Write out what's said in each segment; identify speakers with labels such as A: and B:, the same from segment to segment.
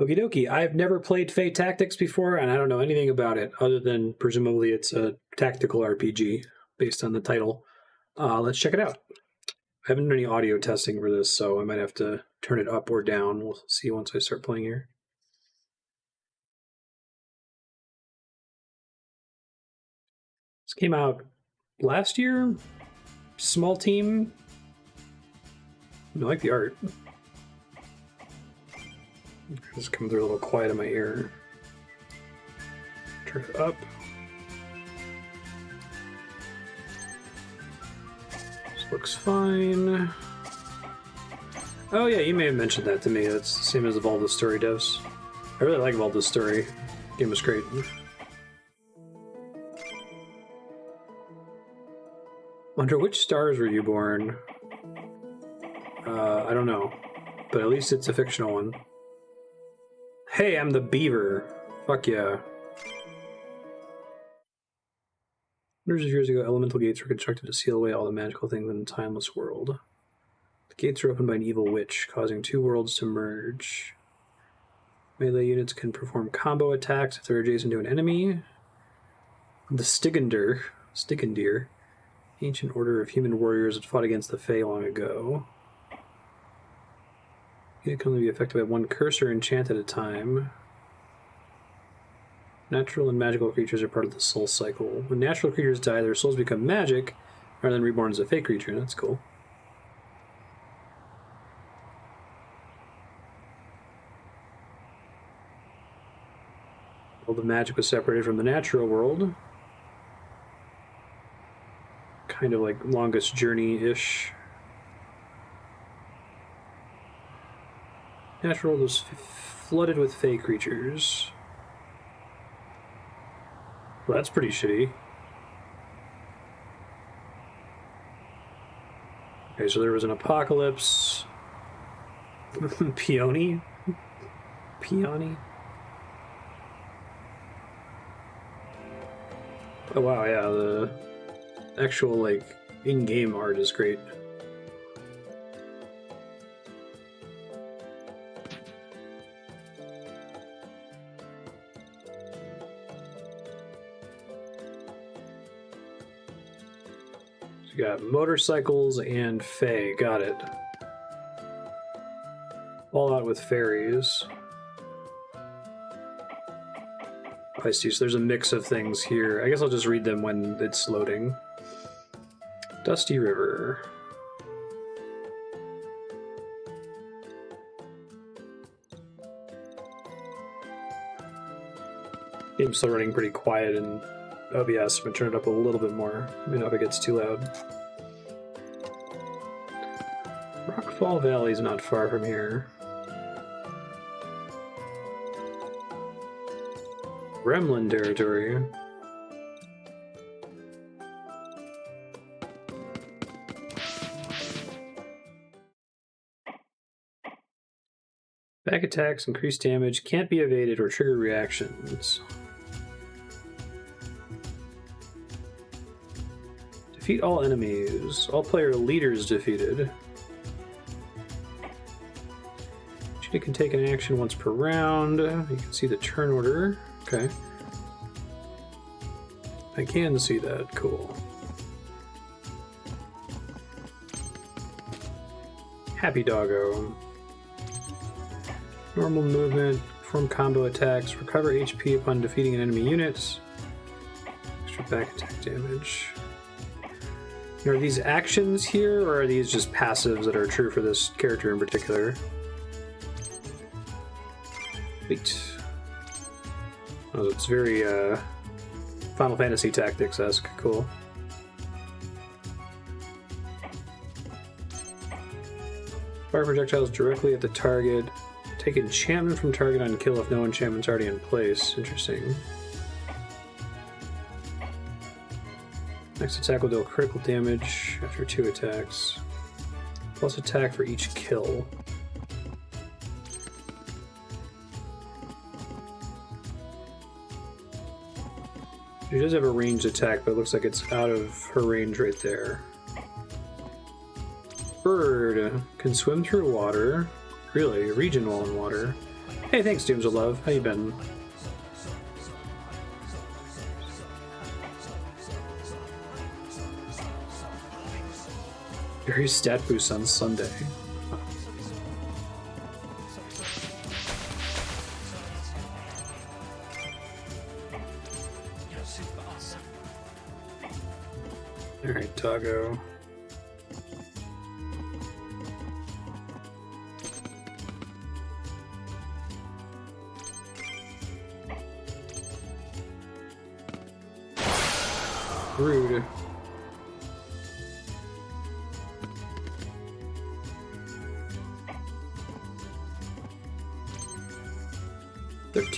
A: Okie dokie. I've never played Fate Tactics before, and I don't know anything about it, other than presumably it's a tactical RPG based on the title. Let's check it out. I haven't done any audio testing for this, so I might have to turn it up or down. We'll see once I start playing here. This came out last year. Small team. I like the art. It's coming through a little quiet in my ear. Turn it up. This looks fine. Oh yeah, you may have mentioned that to me. That's the same as Evolve the Story devs. I really like Evolve the Story. The game was great. Under which stars were you born? I don't know. But at least it's a fictional one. Hey, I'm the beaver. Fuck yeah. Hundreds of years ago, elemental gates were constructed to seal away all the magical things in the timeless world. The gates are opened by an evil witch, causing two worlds to merge. Melee units can perform combo attacks if they're adjacent to an enemy. The Stigendir, ancient order of human warriors that fought against the Fae long ago. It can only be affected by one curse or enchant at a time. Natural and magical creatures are part of the soul cycle. When natural creatures die, their souls become magic, rather than reborn as a fey creature. That's cool. Well, the magic was separated from the natural world. Kind of like Longest Journey-ish. Natural world was flooded with fey creatures. Well, that's pretty shitty. Okay, so there was an apocalypse. Peony? Peony? Oh wow, yeah, the actual, like, in-game art is great. So you got motorcycles and fae, got it. All out with fairies. I see, so there's a mix of things here. I guess I'll just read them when it's loading. Dusty River. Game's still running pretty quiet in OBS. I'm gonna turn it up a little bit more. Let me know if it gets too loud. Rockfall Valley's not far from here. Gremlin territory. Back attacks increase damage, can't be evaded or trigger reactions. Defeat all enemies. All player leaders defeated. Cheetah can take an action once per round. You can see the turn order. Okay. I can see that. Cool. Happy Doggo. Normal movement, perform combo attacks, recover HP upon defeating an enemy unit. Extra back attack damage. Are these actions here, or are these just passives that are true for this character in particular? Wait. Oh, it's very Final Fantasy Tactics-esque. Cool. Fire projectiles directly at the target. Take enchantment from target on kill if no enchantment's already in place. Interesting. Next attack will deal critical damage after 2 attacks. Plus attack for each kill. She does have a ranged attack, but it looks like it's out of her range right there. Bird can swim through water. Really? Regen while in water. Hey, thanks, Dooms of Love. How you been? Very stat boost on Sunday. Alright, doggo. Rude.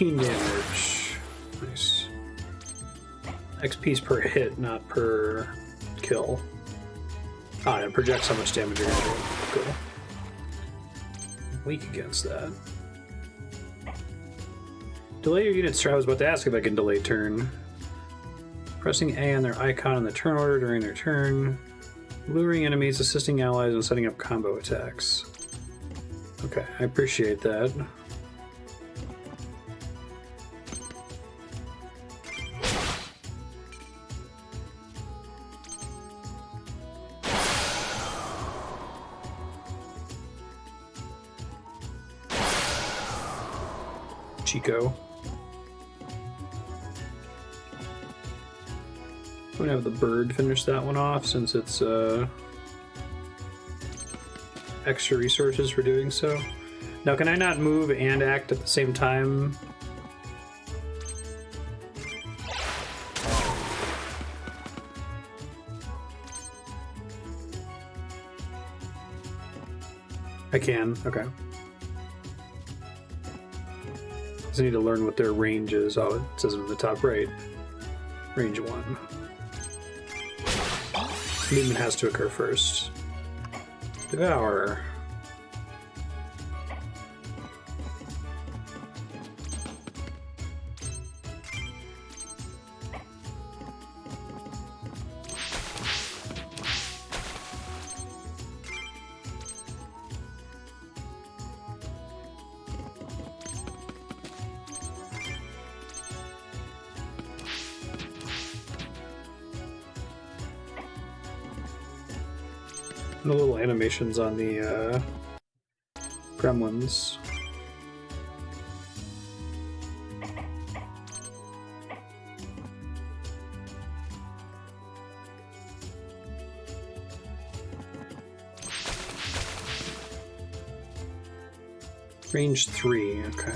A: damage. Nice. XP's per hit, not per kill. Ah, it projects how much damage you're gonna do. Cool. Weak against that. Delay your units. I was about to ask if I can delay turn. Pressing A on their icon in the turn order during their turn. Luring enemies, assisting allies, and setting up combo attacks. Okay, I appreciate that. Chico. I'm gonna have the bird finish that one off since it's extra resources for doing so. Now, can I not move and act at the same time? I can, okay. I need to learn what their range is. Oh, it says in the top right. Range 1. Movement has to occur first. Devour. The little animations on the gremlins. Range 3, okay.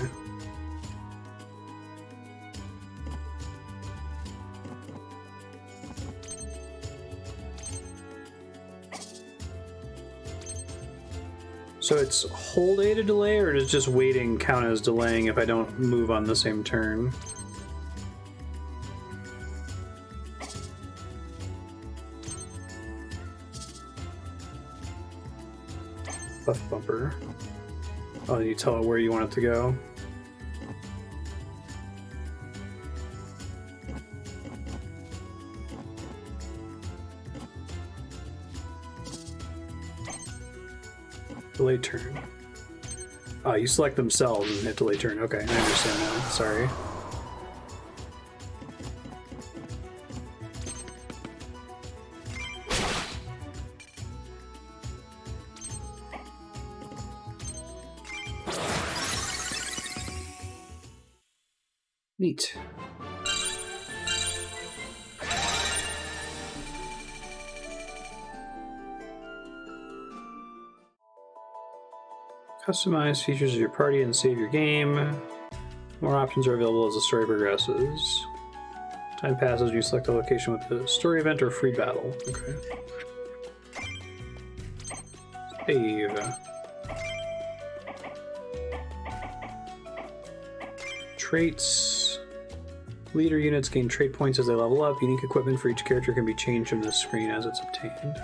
A: So it's hold A to delay, or does just waiting count as delaying if I don't move on the same turn? Buff bumper. Oh, you tell it where you want it to go. Delay turn. Oh, you select themselves and hit delay turn. Okay, I understand now. Sorry. Neat. Customize features of your party and save your game. More options are available as the story progresses. Time passes, you select a location with the story event or free battle. Okay. Save. Traits. Leader units gain trait points as they level up. Unique equipment for each character can be changed from this screen as it's obtained.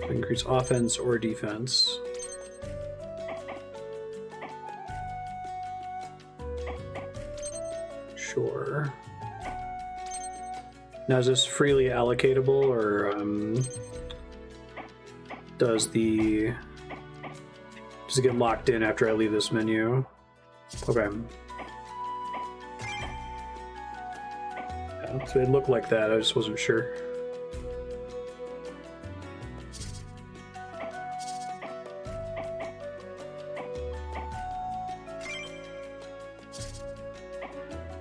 A: Increase offense or defense. Sure. Now, is this freely allocatable, or does boxes get locked in after I leave this menu. Okay. Yeah, so it looked like that, I just wasn't sure.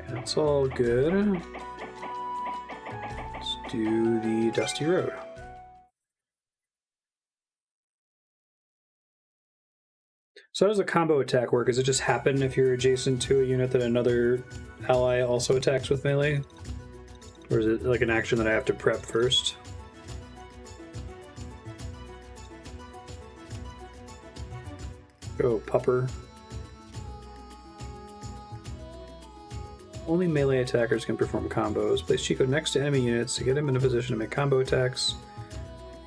A: That's all good. Let's do the Dusty Road. So how does the combo attack work? Does it just happen if you're adjacent to a unit that another ally also attacks with melee? Or is it like an action that I have to prep first? Go pupper. Only melee attackers can perform combos. Place Chico next to enemy units to get him in a position to make combo attacks.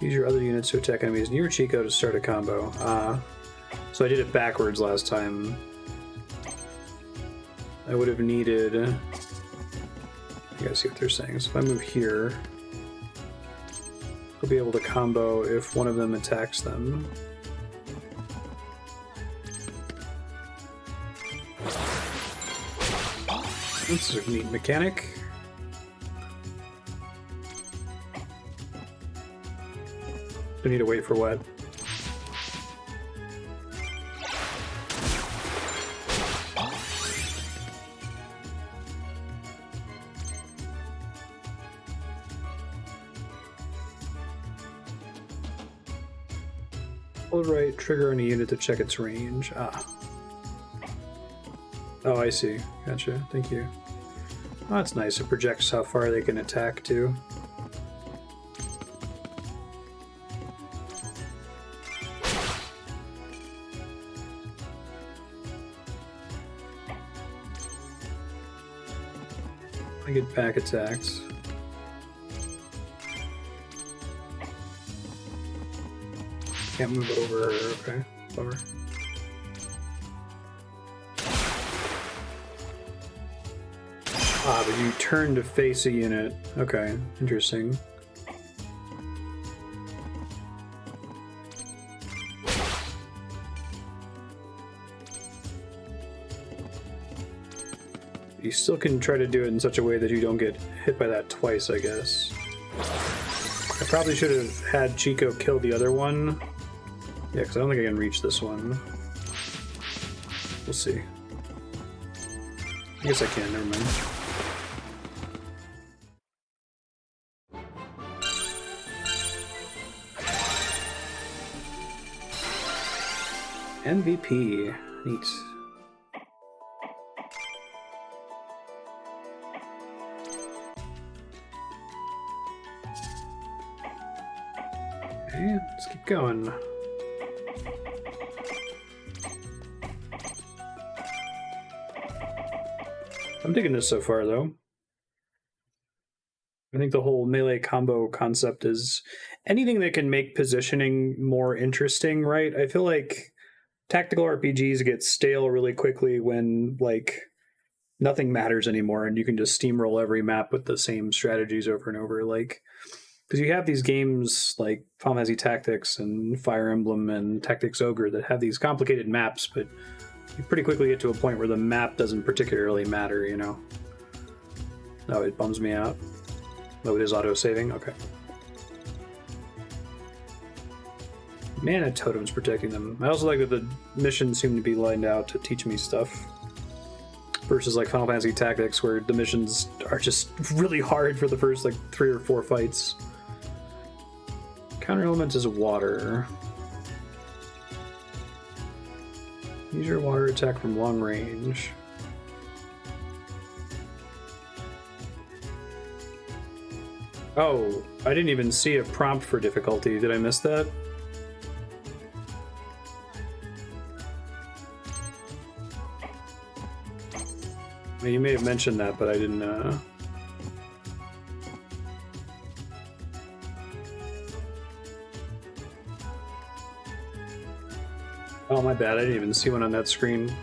A: Use your other units to attack enemies near Chico to start a combo. So I did it backwards last time. I would have needed... You guys see what they're saying. So if I move here, I'll be able to combo if one of them attacks them. This is a neat mechanic. I need to wait for what? Hold right trigger on a unit to check its range. Ah. Oh, I see. Gotcha. Thank you. Oh, that's nice. It projects how far they can attack, too. I get back attacks. Can't move over. Okay. Bummer. Ah, but you turn to face a unit. Okay, interesting. You still can try to do it in such a way that you don't get hit by that twice, I guess. I probably should have had Chico kill the other one. Yeah, because I don't think I can reach this one. We'll see. I guess I can, never mind. MVP. Neat. Okay, let's keep going. I'm digging this so far, though. I think the whole melee combo concept is anything that can make positioning more interesting, right? I feel like tactical RPGs get stale really quickly when, like, nothing matters anymore and you can just steamroll every map with the same strategies over and over. Like, because you have these games like Final Fantasy Tactics and Fire Emblem and Tactics Ogre that have these complicated maps, but you pretty quickly get to a point where the map doesn't particularly matter, you know? Oh, it bums me out. Oh, it is auto-saving? Okay. Mana totems protecting them. I also like that the missions seem to be lined out to teach me stuff. Versus like Final Fantasy Tactics, where the missions are just really hard for the first like 3 or 4 fights. Counter element is water. Use your water attack from long range. Oh, I didn't even see a prompt for difficulty. Did I miss that? I mean, you may have mentioned that, but I didn't, Oh, my bad. I didn't even see one on that screen.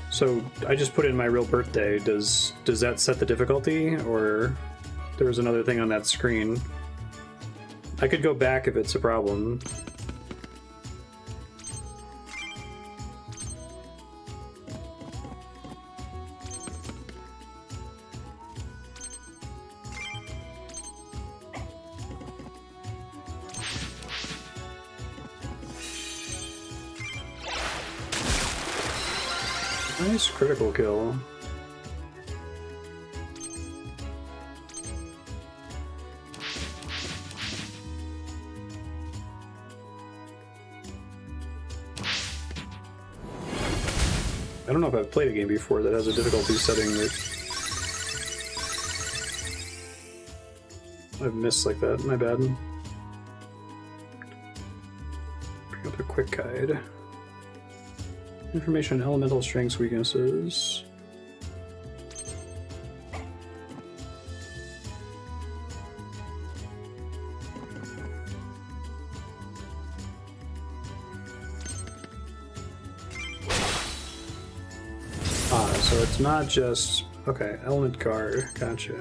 A: So I just put in my real birthday. Does that set the difficulty, or there was another thing on that screen? I could go back if it's a problem. Nice critical kill. I don't know if I've played a game before that has a difficulty setting that I've missed like that. My bad. Bring up a quick guide. Information on elemental strengths, weaknesses. So it's not just... Okay, element guard, gotcha.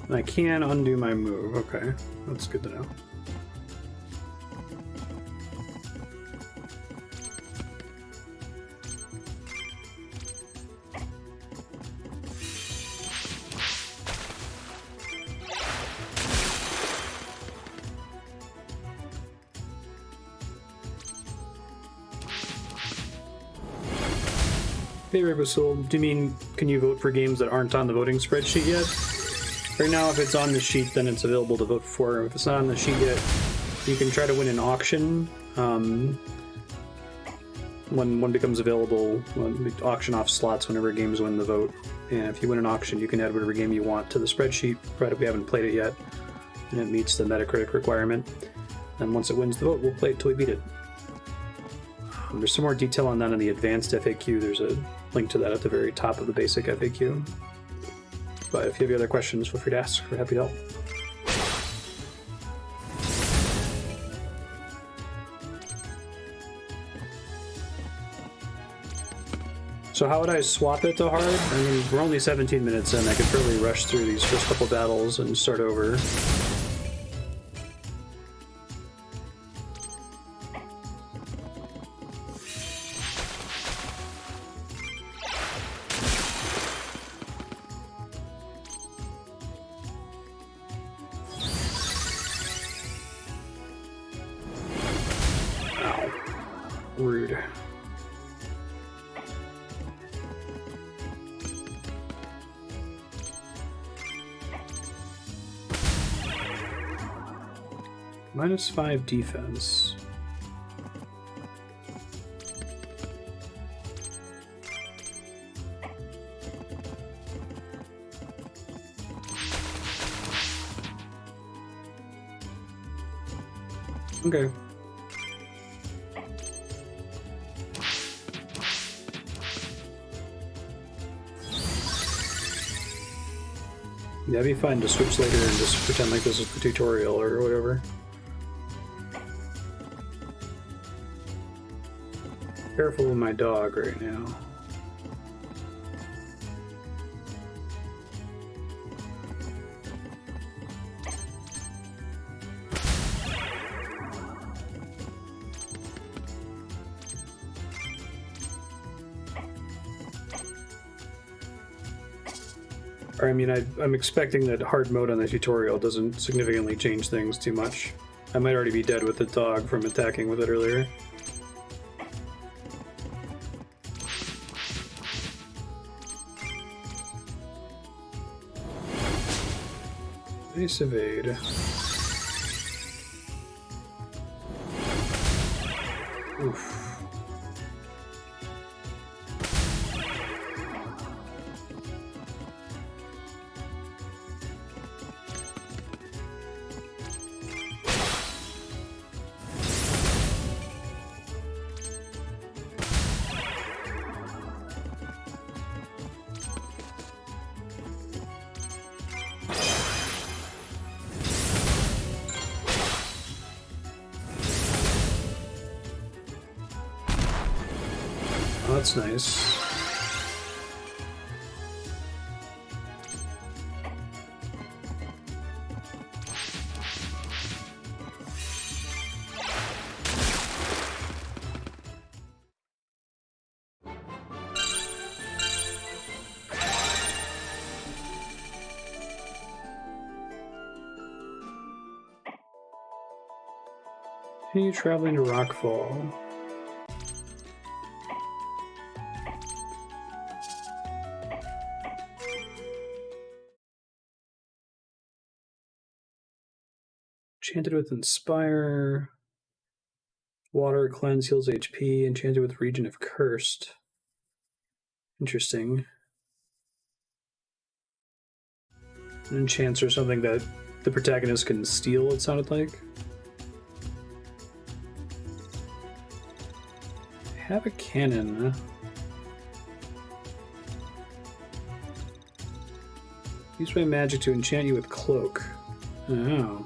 A: And I can undo my move, okay. That's good to know. Hey Ribosoul, do you mean can you vote for games that aren't on the voting spreadsheet yet? Right now, if it's on the sheet, then it's available to vote for. If it's not on the sheet yet, you can try to win an auction. When one becomes available, when we auction off slots whenever games win the vote. And if you win an auction, you can add whatever game you want to the spreadsheet, provided we haven't played it yet, and it meets the Metacritic requirement. And once it wins the vote, we'll play it till we beat it. There's some more detail on that in the advanced FAQ. There's a link to that at the very top of the basic FAQ. But if you have any other questions, feel free to ask. We're happy to help. So how would I swap it to hard? I mean, we're only 17 minutes in. I could probably rush through these first couple battles and start over. Rude. -5 defense. Okay. Yeah, it'd be fine to switch later and just pretend like this is the tutorial or whatever. Careful with my dog right now. I mean, I'm expecting that hard mode on the tutorial doesn't significantly change things too much. I might already be dead with the dog from attacking with it earlier. Nice evade. Oof. Oh, that's nice. Continue traveling to Rockfall. Enchanted with Inspire. Water Cleanse heals HP. Enchanted with Region of Cursed. Interesting. Enchants or something that the protagonist can steal, it sounded like. I have a cannon. Use my magic to enchant you with Cloak. Oh.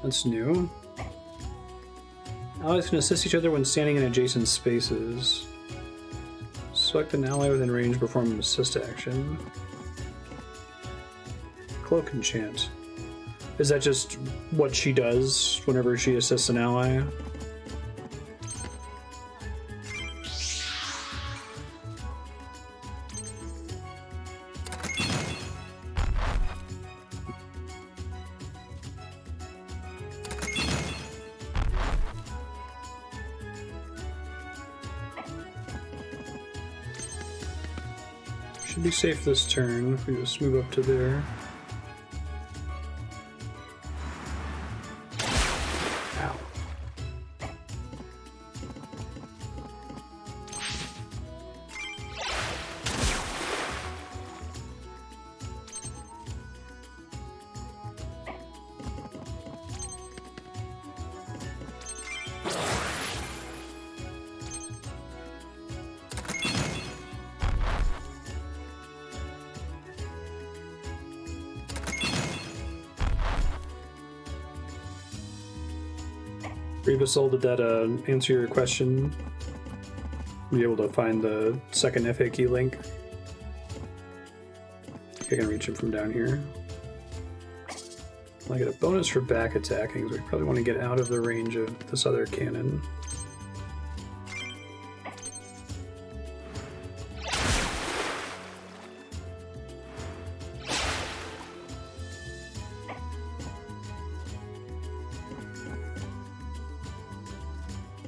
A: That's new. Allies can assist each other when standing in adjacent spaces. Select an ally within range, perform an assist action. Cloak enchant. Is that just what she does whenever she assists an ally? Should be safe this turn if we just move up to there. Ow. Rebusol, did that answer your question? Were you able to find the second FAQ link? I can reach him from down here. I get a bonus for back attacking, so we probably want to get out of the range of this other cannon.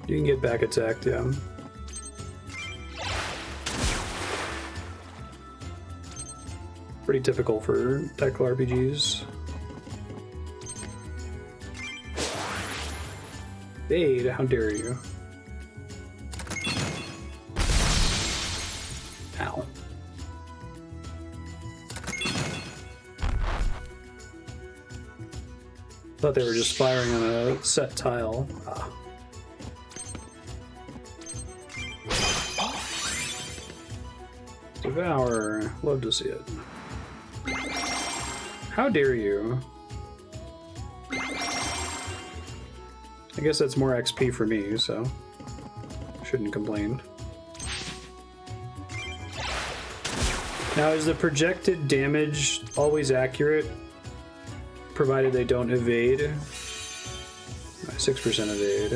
A: You can get back attacked, yeah. Pretty typical for tactical RPGs. Bade, how dare you? Ow. Thought they were just firing on a set tile. Ah. Devour. Love to see it. How dare you? I guess that's more XP for me, so shouldn't complain. Now, is the projected damage always accurate, provided they don't evade? 6% evade.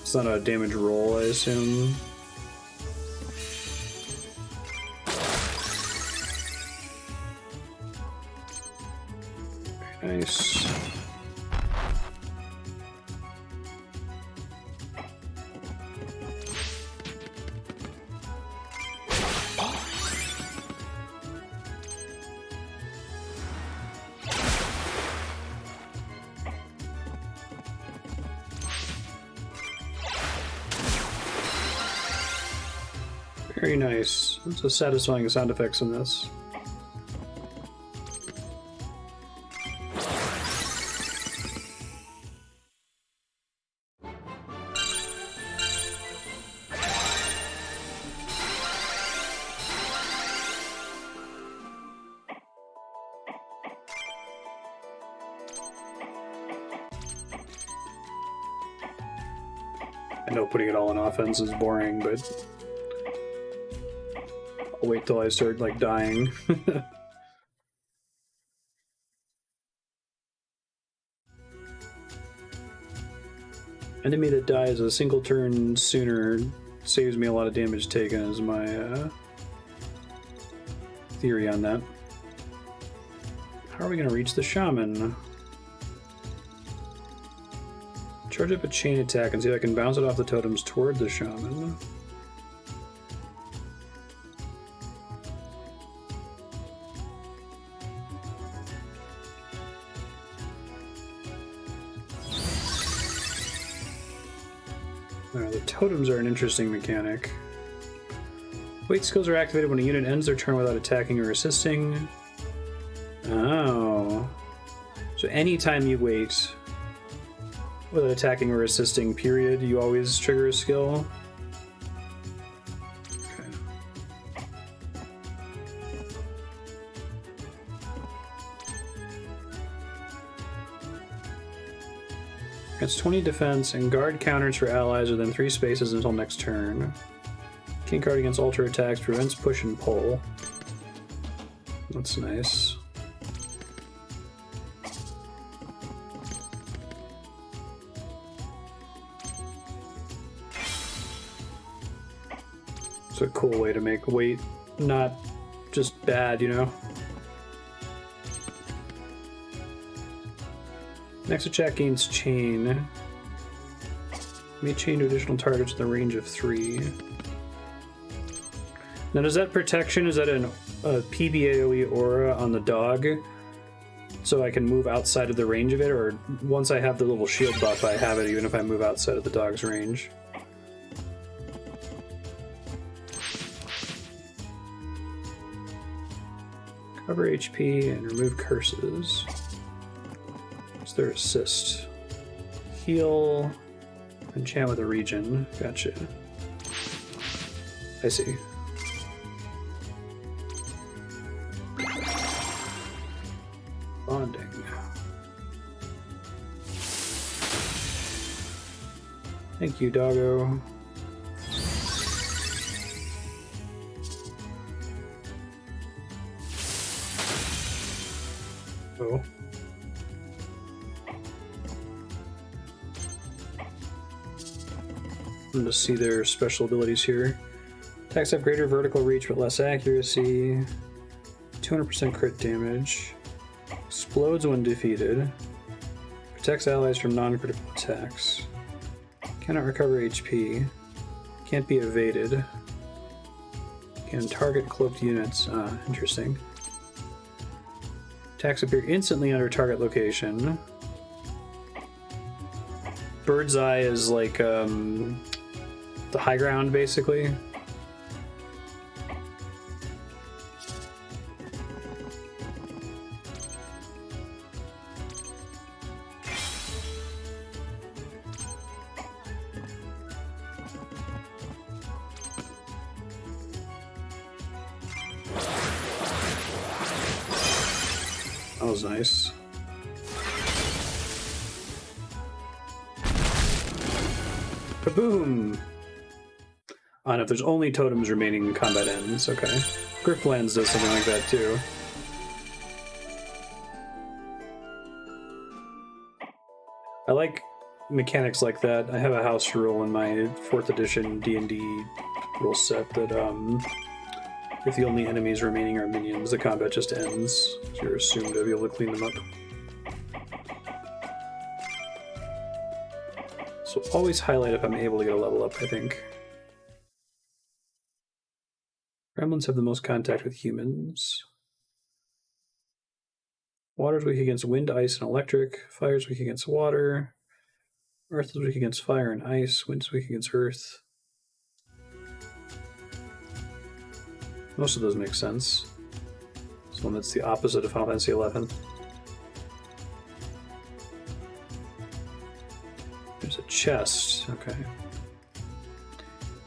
A: It's not a damage roll, I assume. Nice. Very nice. There's a satisfying sound effects in this. I know putting it all in offense is boring, but I'll wait till I start, like, dying. Enemy that dies a single turn sooner saves me a lot of damage taken, is my theory on that. How are we going to reach the shaman? Charge up a chain attack and see if I can bounce it off the totems toward the shaman. The totems are an interesting mechanic. Wait skills are activated when a unit ends their turn without attacking or assisting. Oh. So anytime you wait without attacking or assisting, period, you always trigger a skill. Okay. It's 20 defense and guard counters for allies within 3 spaces until next turn. Can't guard against alter attacks, prevents push and pull. That's nice. It's a cool way to make weight not just bad, you know? Next attack gains chain. May chain to additional targets in the range of 3. Now, does that protection, is that a PBAOE aura on the dog? So I can move outside of the range of it, or once I have the little shield buff, I have it even if I move outside of the dog's range? Cover HP and remove curses. What's their assist? Heal. Enchant with a region. Gotcha. I see. Bonding. Thank you, doggo. Oh. I'm to see their special abilities here. Attacks have greater vertical reach but less accuracy. 200% crit damage. Explodes when defeated. Protects allies from non-critical attacks. Cannot recover HP. Can't be evaded. Can target cloaked units. Ah, interesting. Attacks appear instantly under target location. Bird's Eye is like the high ground, basically. That was nice. Kaboom! And if there's only totems remaining, combat ends. Okay. Griftlands does something like that too. I like mechanics like that. I have a house rule in my 4th edition D&D rule set that if the only enemies remaining are minions, the combat just ends. So you're assumed to be able to clean them up. So always highlight if I'm able to get a level up, I think. Gremlins have the most contact with humans. Water is weak against wind, ice, and electric. Fire is weak against water. Earth is weak against fire and ice. Wind is weak against earth. Most of those make sense. This one that's the opposite of Final Fantasy XI. There's a chest, okay.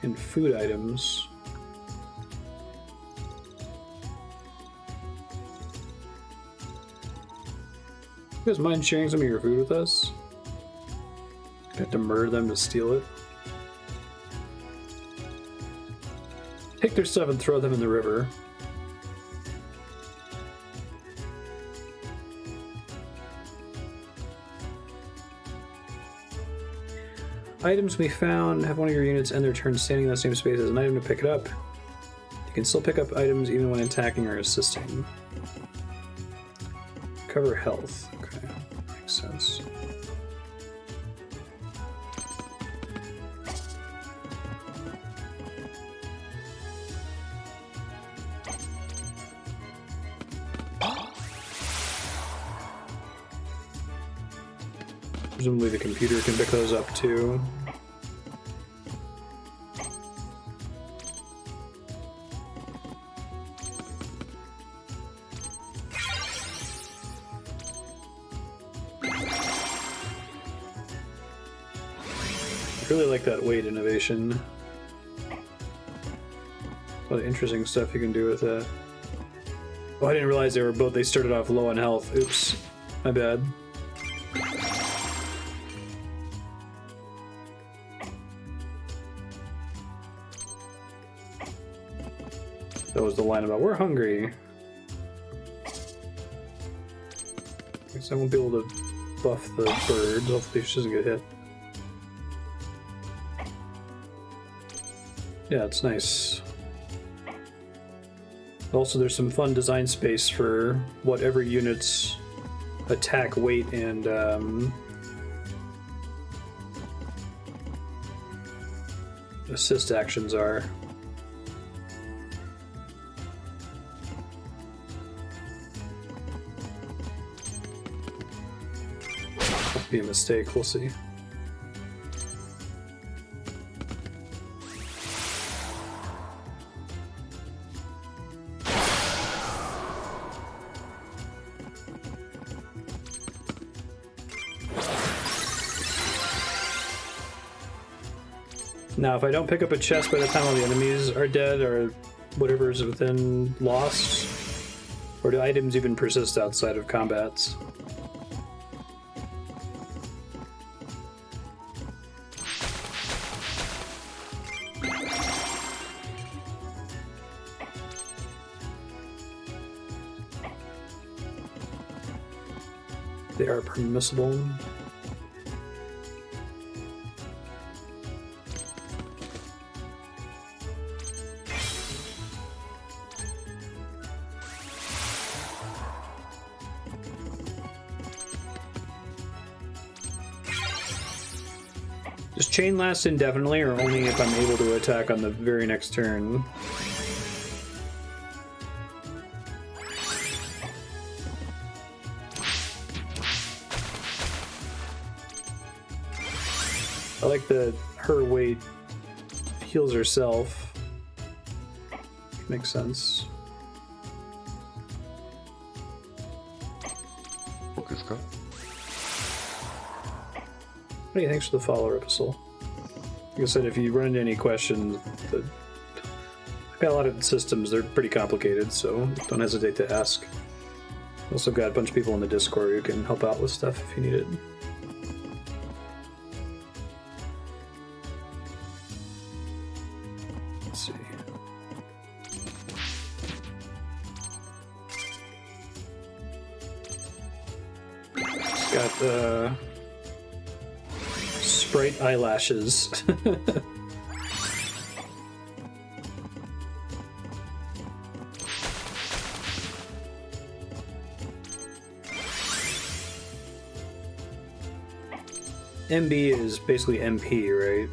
A: And food items. You guys mind sharing some of your food with us? I have to murder them to steal it. Take their stuff and throw them in the river. Items we found. Have one of your units end their turn standing in the same space as an item to pick it up. You can still pick up items even when attacking or assisting. Recover health. Okay, makes sense. Presumably the computer can pick those up too. I really like that weight innovation. A lot of interesting stuff you can do with that. Oh, I didn't realize they started off low on health. Oops, my bad. That was the line about we're hungry. I guess I won't be able to buff the bird. Hopefully she doesn't get hit. Yeah, it's nice. Also, there's some fun design space for whatever unit's attack, weight, and assist actions are. Must be a mistake, we'll see. Now, if I don't pick up a chest by the time all the enemies are dead, or whatever is within lost, or do items even persist outside of combats? They are permissible. Does chain last indefinitely, or only if I'm able to attack on the very next turn? I like that her weight heals herself. Makes sense. Hey, thanks for the follow, Epistle. Like I said, if you run into any questions, I've got a lot of systems. They're pretty complicated, so don't hesitate to ask. Also got a bunch of people in the Discord who can help out with stuff if you need it. Let's see. It's got Sprite eyelashes. MB is basically MP, right?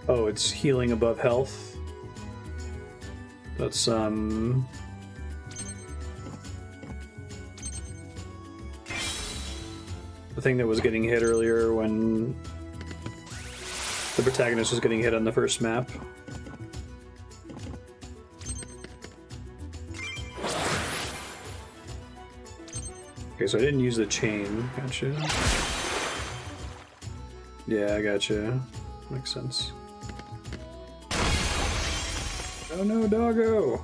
A: Oh, it's healing above health. That's the thing that was getting hit earlier when the protagonist was getting hit on the first map. Okay, so I didn't use the chain. Gotcha. Yeah, I gotcha. Makes sense. Oh no, doggo!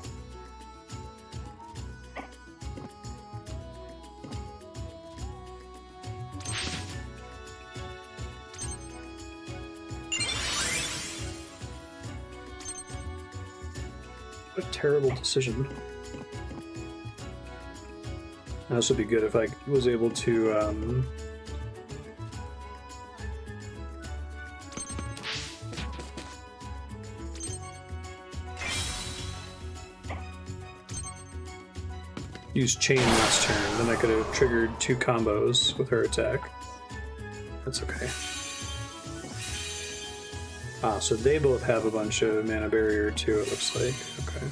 A: What a terrible decision. Now, this would be good if I was able to used chain last turn, then I could have triggered 2 combos with her attack. That's okay. Ah, so they both have a bunch of mana barrier too, it looks like. Okay.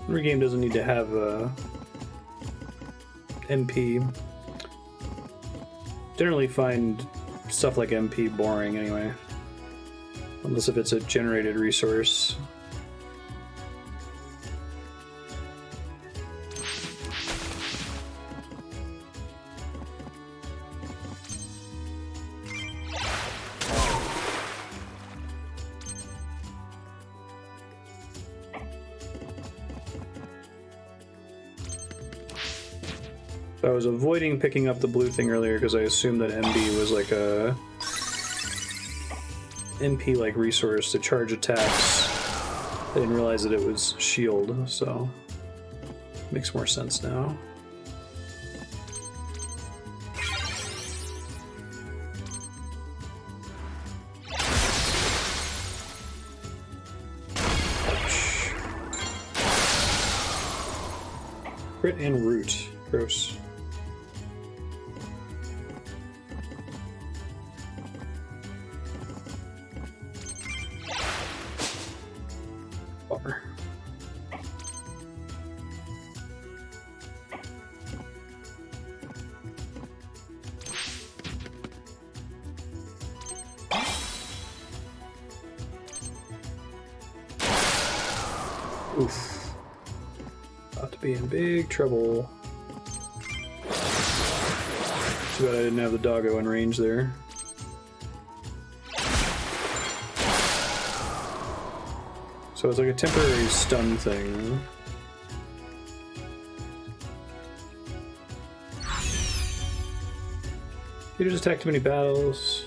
A: Every game doesn't need to have a MP. Generally find stuff like MP boring anyway. Unless if it's a generated resource. I was avoiding picking up the blue thing earlier because I assumed that MB was like a MP like resource to charge attacks. I didn't realize that it was shield, so makes more sense now. Ouch. Crit and root. Gross. Bummer. Oof. About to be in big trouble. Too bad I didn't have the doggo in range there. So it's like a temporary stun thing. Leaders attack too many battles.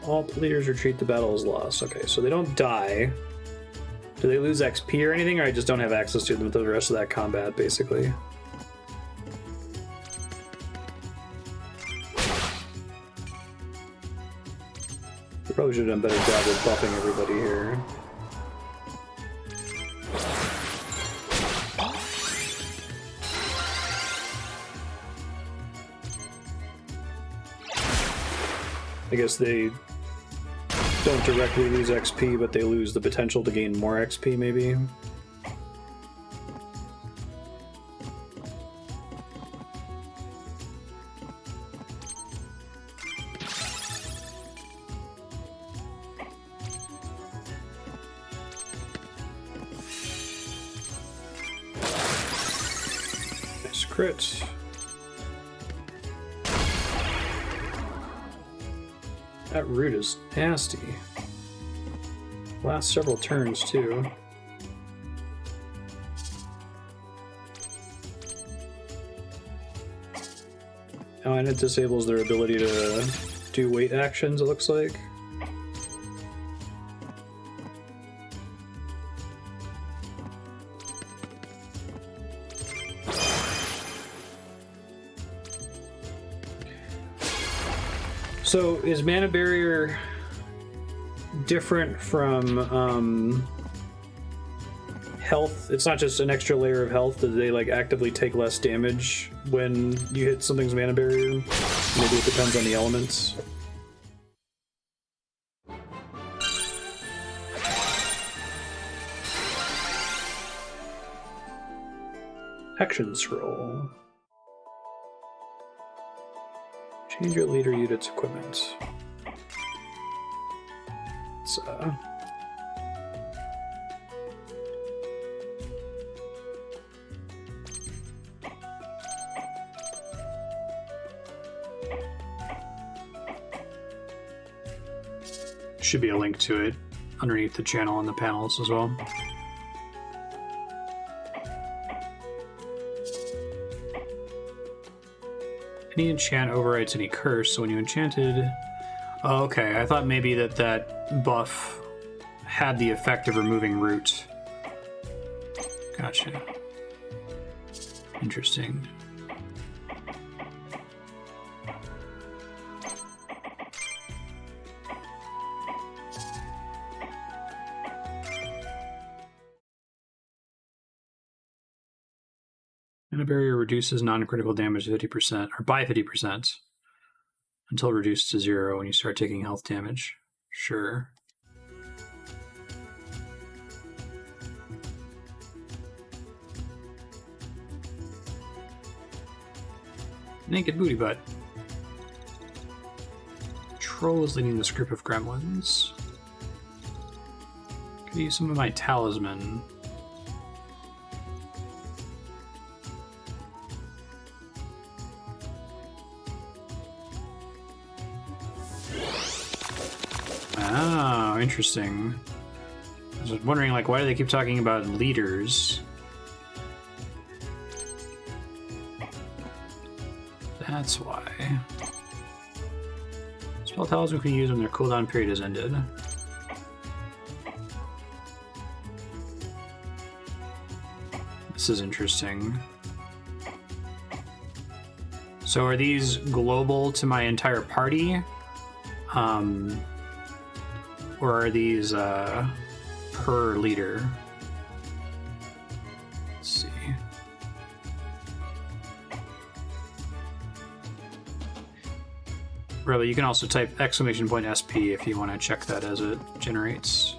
A: All leaders retreat, the battle is lost. Okay, so they don't die. Do they lose XP or anything, or I just don't have access to them with the rest of that combat, basically? We probably should have done a better job of buffing everybody here. I guess they don't directly lose XP, but they lose the potential to gain more XP, maybe? Nice crit. That root is nasty. Last several turns, too. Oh, and it disables their ability to do weight actions, it looks like. So, is Mana Barrier different from health? It's not just an extra layer of health. Do they like actively take less damage when you hit something's Mana Barrier? Maybe it depends on the elements. Action scroll. Change your leader unit's equipment. It's, should be a link to it underneath the channel and the panels as well. Any enchant overwrites any curse, so when you enchanted... Oh, okay, I thought maybe that buff had the effect of removing root. Gotcha. Interesting. Mana barrier reduces non-critical damage to 50%, or by 50%, until reduced to 0 when you start taking health damage. Sure. Naked booty butt. Troll is leading this group of gremlins. Could use some of my talisman. Oh, interesting. I was wondering, like, why do they keep talking about leaders? That's why. Spell talisman can use when their cooldown period has ended. This is interesting. So are these global to my entire party? Or are these per leader? Let's see. Really, you can also type !SP if you want to check that as it generates.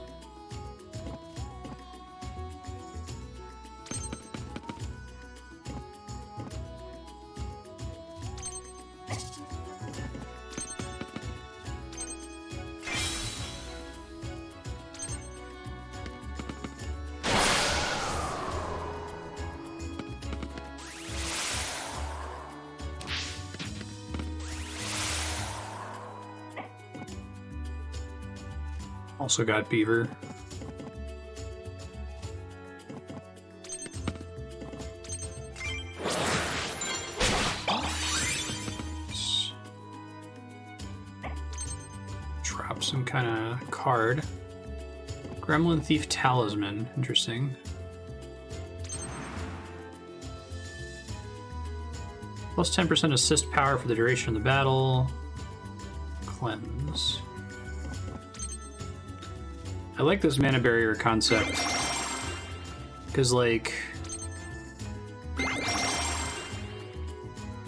A: Also got beaver. Drop some kind of card. Gremlin Thief Talisman. Interesting. Plus 10% assist power for the duration of the battle. Cleanse. I like this mana barrier concept, because, like,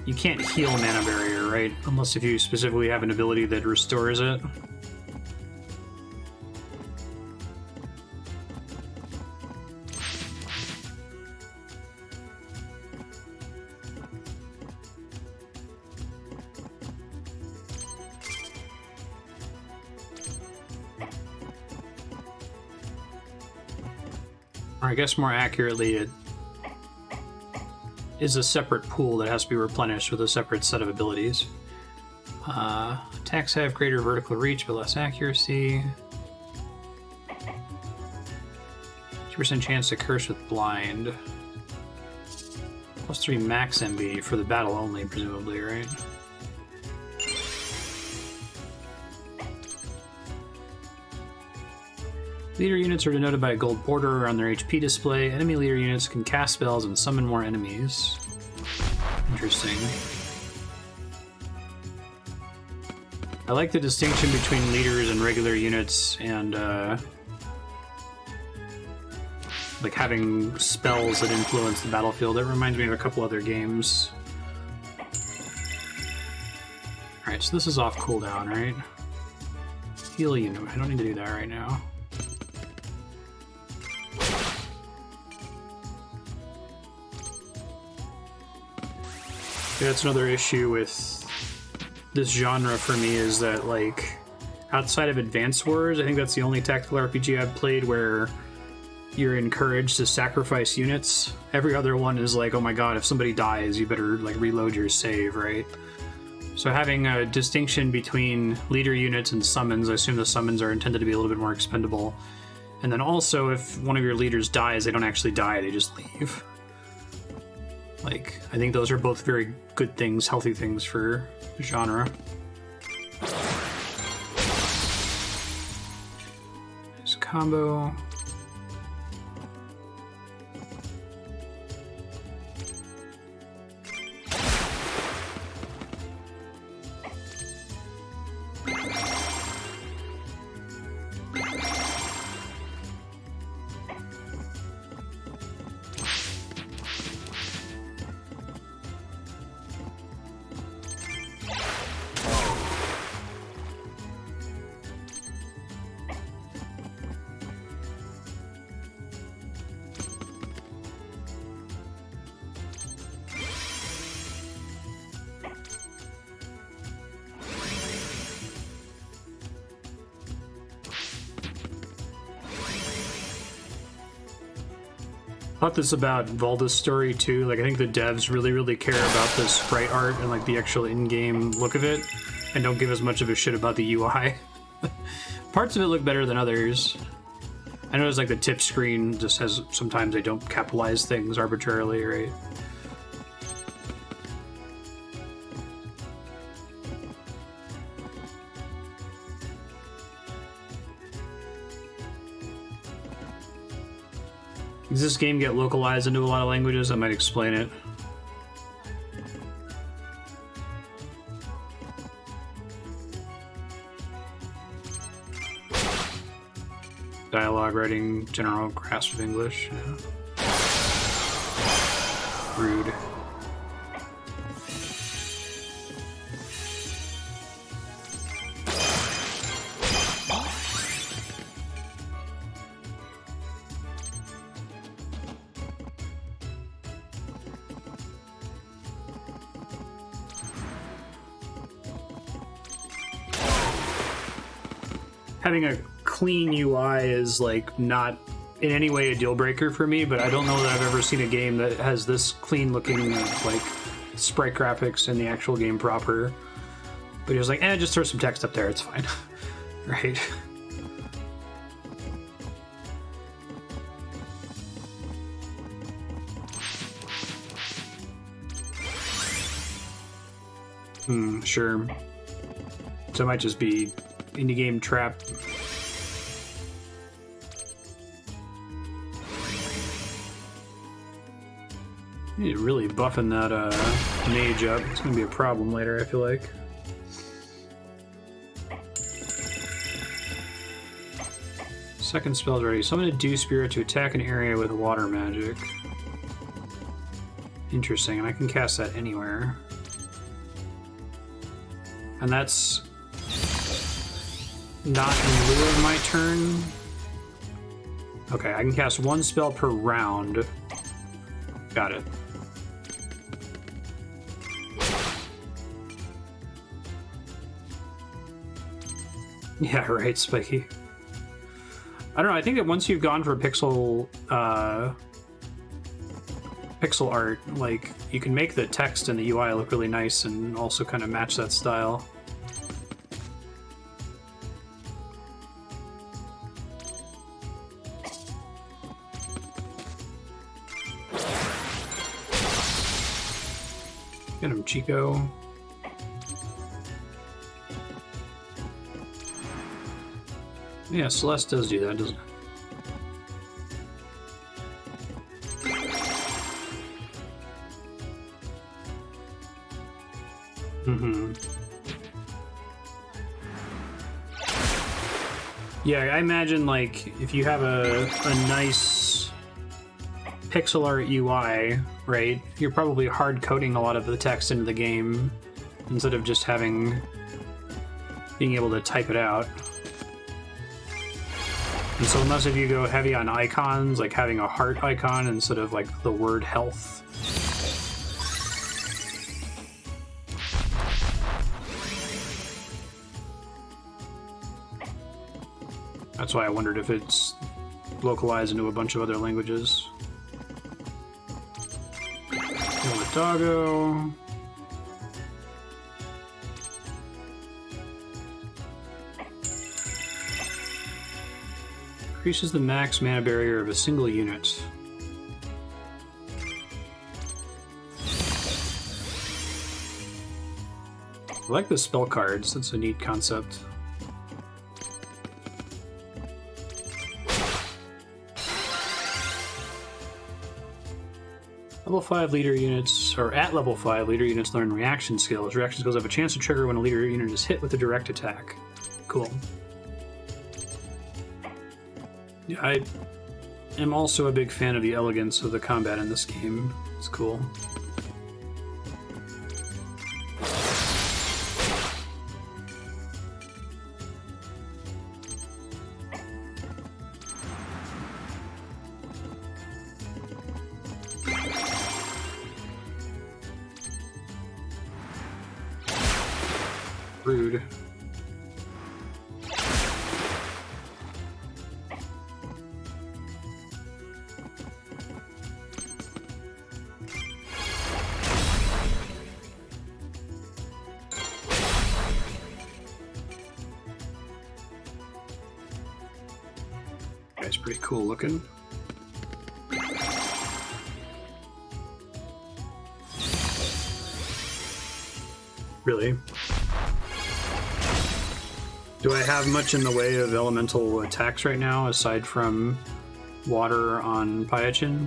A: you can't heal mana barrier, right? Unless if you specifically have an ability that restores it. Or I guess more accurately, it is a separate pool that has to be replenished with a separate set of abilities. Attacks have greater vertical reach but less accuracy. 2% chance to curse with blind. Plus 3 max MB for the battle only, presumably, right? Leader units are denoted by a gold border around their HP display. Enemy leader units can cast spells and summon more enemies. Interesting. I like the distinction between leaders and regular units, and like having spells that influence the battlefield. That reminds me of a couple other games. Alright, so this is off cooldown, right? Heal unit. I don't need to do that right now. That's another issue with this genre for me, is that, like, outside of Advance Wars, I think that's the only tactical RPG I've played where you're encouraged to sacrifice units. Every other one is like, oh my god, if somebody dies, you better, like, reload your save, right? So having a distinction between leader units and summons, I assume the summons are intended to be a little bit more expendable. And then also, if one of your leaders dies, they don't actually die, they just leave. Like, I think those are both very good things, healthy things for the genre. There's combo. thought this about Valda's story too. Like, I think the devs really care about the sprite art and like the actual in-game look of it, and don't give as much of a shit about the UI. Parts of it look better than others. I notice like the tip screen just has, sometimes they don't capitalize things arbitrarily, right? Does this game get localized into a lot of languages? I might explain it. Dialogue writing, general grasp of English. Yeah. Rude. Having a clean UI is like not in any way a deal breaker for me, but I don't know that I've ever seen a game that has this clean looking like sprite graphics in the actual game proper. But he was like, just throw some text up there, it's fine. Right? Sure. So it might just be indie game trap. You need really buffing that mage up. It's gonna be a problem later, I feel like. Second spell's ready. Summon a dew spirit to attack an area with water magic. Interesting, and I can cast that anywhere. And that's not in lieu of my turn. Okay, I can cast one spell per round. Got it. Yeah, right, Spiky. I don't know, I think that once you've gone for pixel art, like, you can make the text and the UI look really nice and also kind of match that style. Get him, Chico. Yeah, Celeste does do that, doesn't it? Yeah, I imagine, like, if you have a nice pixel art UI, right, you're probably hard coding a lot of the text into the game instead of just being able to type it out. And so unless if you go heavy on icons, like having a heart icon instead of like the word health. That's why I wondered if it's localized into a bunch of other languages. Doggo. Increases the max mana barrier of a single unit. I like the spell cards, that's a neat concept. Level 5 leader units, or at level 5, leader units learn reaction skills. Reaction skills have a chance to trigger when a leader unit is hit with a direct attack. Cool. Yeah, I am also a big fan of the elegance of the combat in this game. It's cool. Rude. guy's pretty cool looking. Really? Do I have much in the way of elemental attacks right now, aside from water on Pyachin?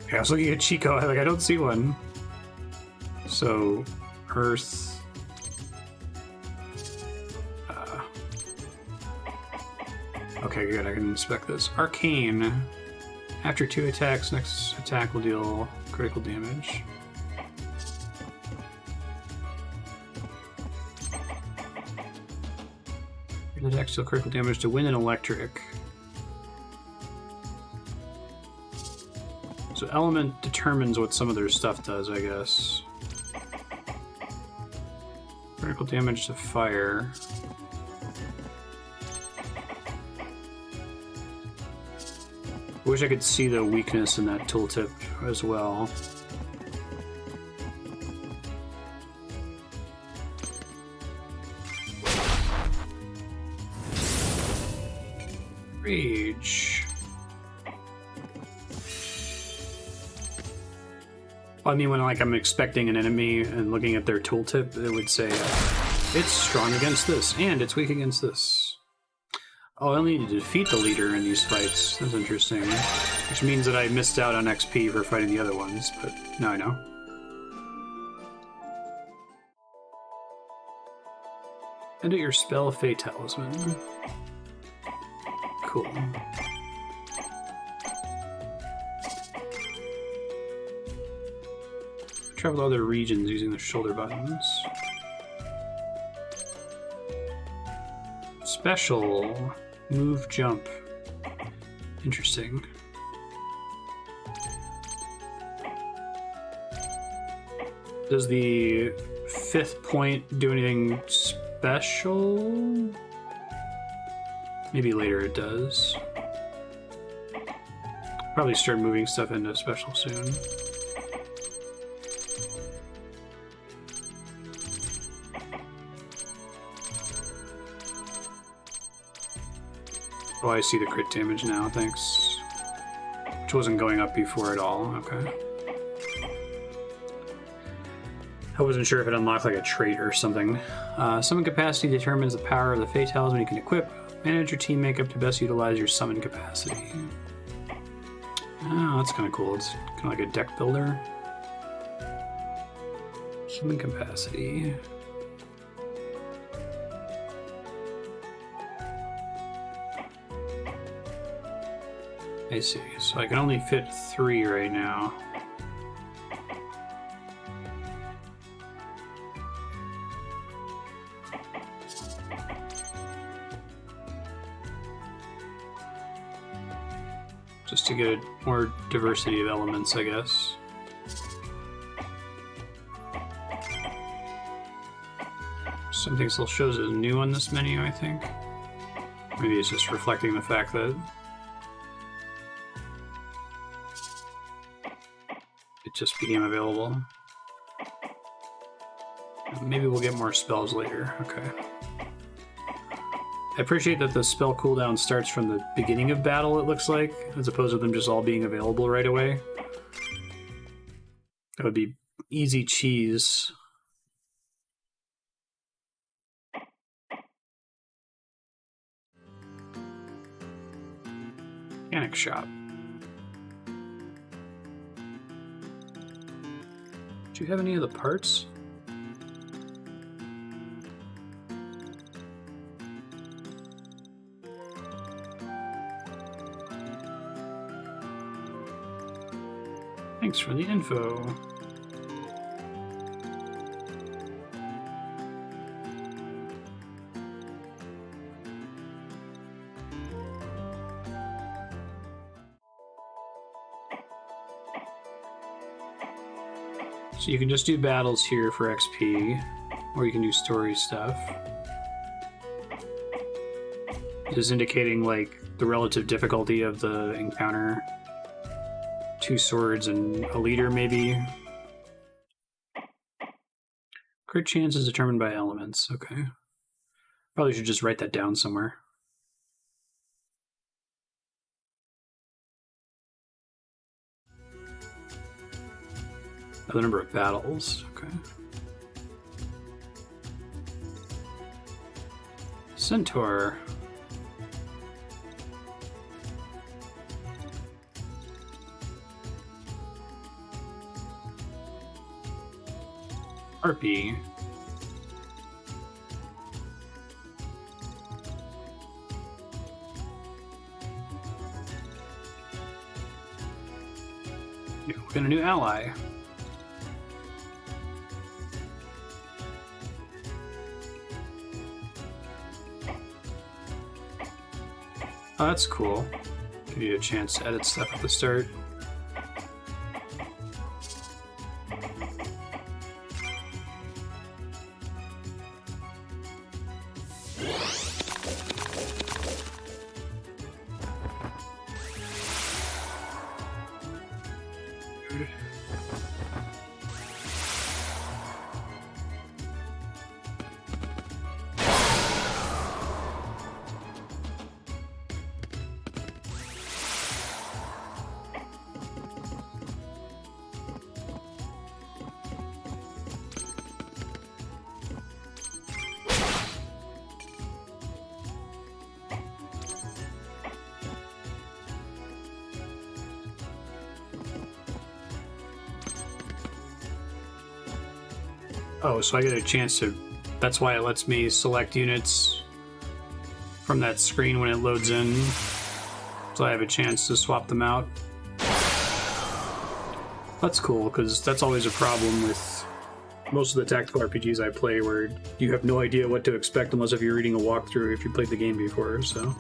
A: Okay, I was looking at Chico, I don't see one. So, Earth... Okay, good, I can inspect this. Arcane. After 2 attacks, next attack will deal critical damage. Attacks deal critical damage to wind and electric. So element determines what some of their stuff does, I guess. Critical damage to fire. I wish I could see the weakness in that tooltip as well. Rage. Well, I mean, when I'm expecting an enemy and looking at their tooltip, it would say it's strong against this and it's weak against this. Oh, I only need to defeat the leader in these fights. That's interesting. Which means that I missed out on XP for fighting the other ones, but now I know. Edit your spell Fate Talisman. Cool. Travel to other regions using the shoulder buttons. Special. Move, jump. Interesting. Does the 5th point do anything special? Maybe later it does. Probably start moving stuff into special soon. Oh, I see the crit damage now, thanks. Which wasn't going up before at all, okay. I wasn't sure if it unlocked like a trait or something. Summon capacity determines the power of the Fate Talisman you can equip. Manage your team makeup to best utilize your summon capacity. Oh, that's kind of cool. It's kind of like a deck builder. Summon capacity. I see. So I can only fit 3 right now. Just to get more diversity of elements, I guess. Something still shows as new on this menu, I think. Maybe it's just reflecting the fact that it just became available. Maybe we'll get more spells later. Okay. I appreciate that the spell cooldown starts from the beginning of battle, it looks like, as opposed to them just all being available right away. That would be easy cheese. Mechanic shop. Do you have any of the parts? Thanks for the info. So you can just do battles here for XP, or you can do story stuff. is indicating like the relative difficulty of the encounter. 2 swords and a leader, maybe. Crit chance is determined by elements. Okay. Probably should just write that down somewhere. The number of battles. Okay. Centaur. Harpy. We got a new ally. Oh, that's cool. Give you a chance to edit stuff at the start. Oh, so I get a chance to... That's why it lets me select units from that screen when it loads in. So I have a chance to swap them out. That's cool, because that's always a problem with most of the tactical RPGs I play, where you have no idea what to expect unless if you're reading a walkthrough if you played the game before, so...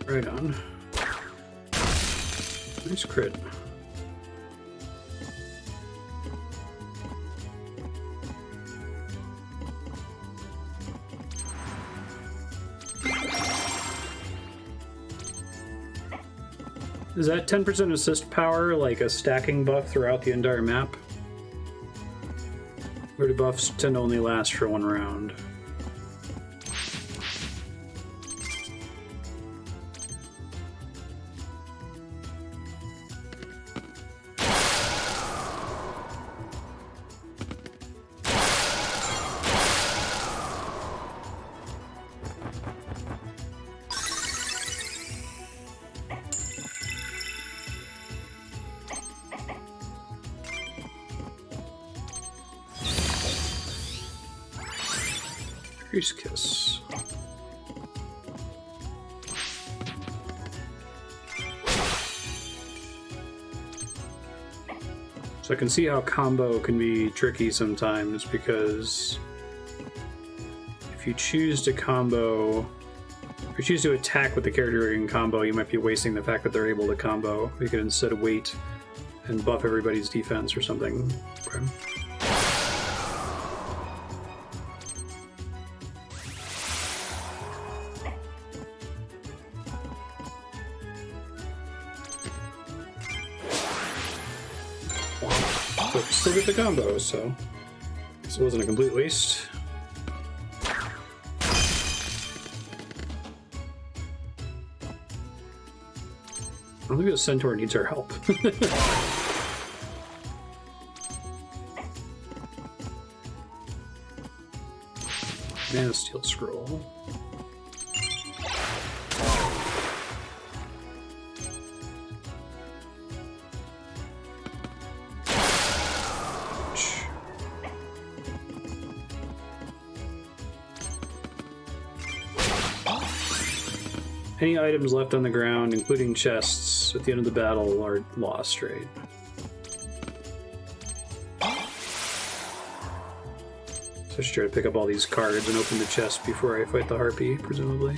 A: Right on. Nice crit. Is that 10% assist power like a stacking buff throughout the entire map? Or do buffs tend to only last for 1 round? Priest Kiss. So I can see how combo can be tricky sometimes, because if you choose to combo, if you choose to attack with the character in combo, you might be wasting the fact that they're able to combo. You could instead wait and buff everybody's defense or something. Okay. But still get the combo, so it wasn't a complete waste. I don't think the Centaur needs our help. Mana Steel Scroll. Any items left on the ground, including chests, at the end of the battle are lost, right? So I should try to pick up all these cards and open the chest before I fight the Harpy, presumably.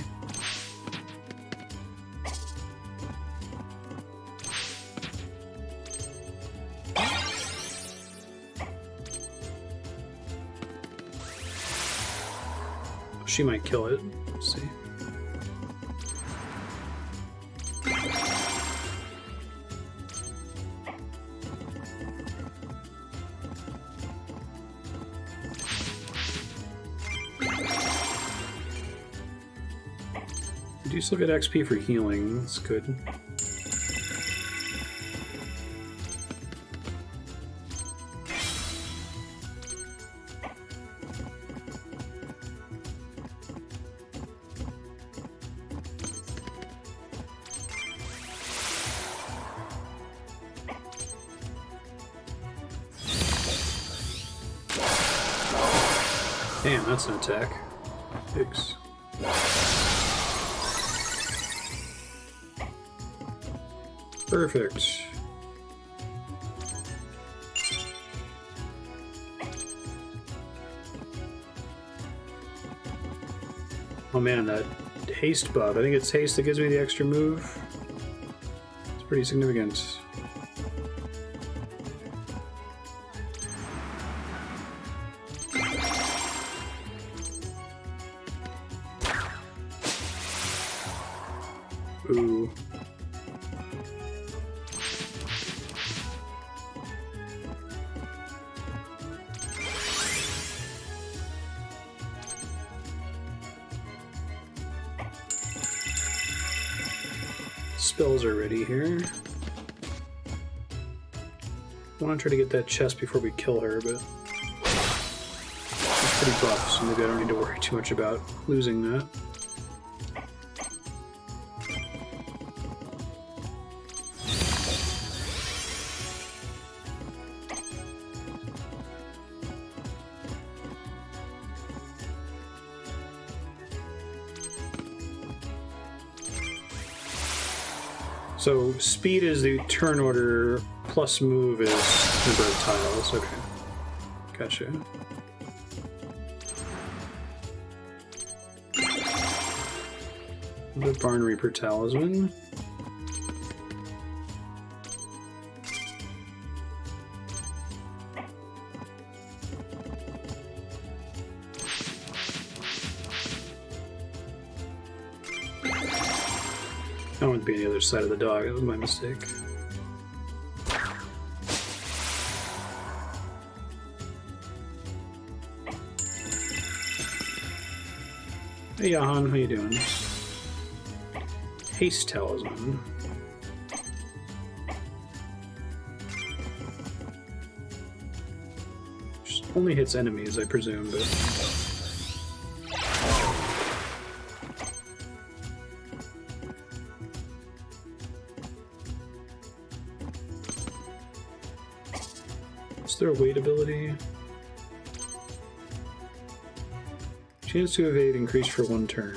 A: She might kill it. Let's see. You do still get XP for healing. That's good. Damn, that's an attack. Thanks. Perfect. Oh man, that haste buff. I think it's haste that gives me the extra move. It's pretty significant. Ooh. Spells are ready here. I want to try to get that chest before we kill her, but she's pretty buff, so maybe I don't need to worry too much about losing that. So speed is the turn order, plus move is number of tiles. Okay, gotcha. The Barn Reaper Talisman. I don't want to be on the other side of the dog. That was my mistake. Hey, Jahan, how you doing? Haste Talisman. Just only hits enemies, I presume, but... Is there a weight ability? Chance to evade increased for 1 turn.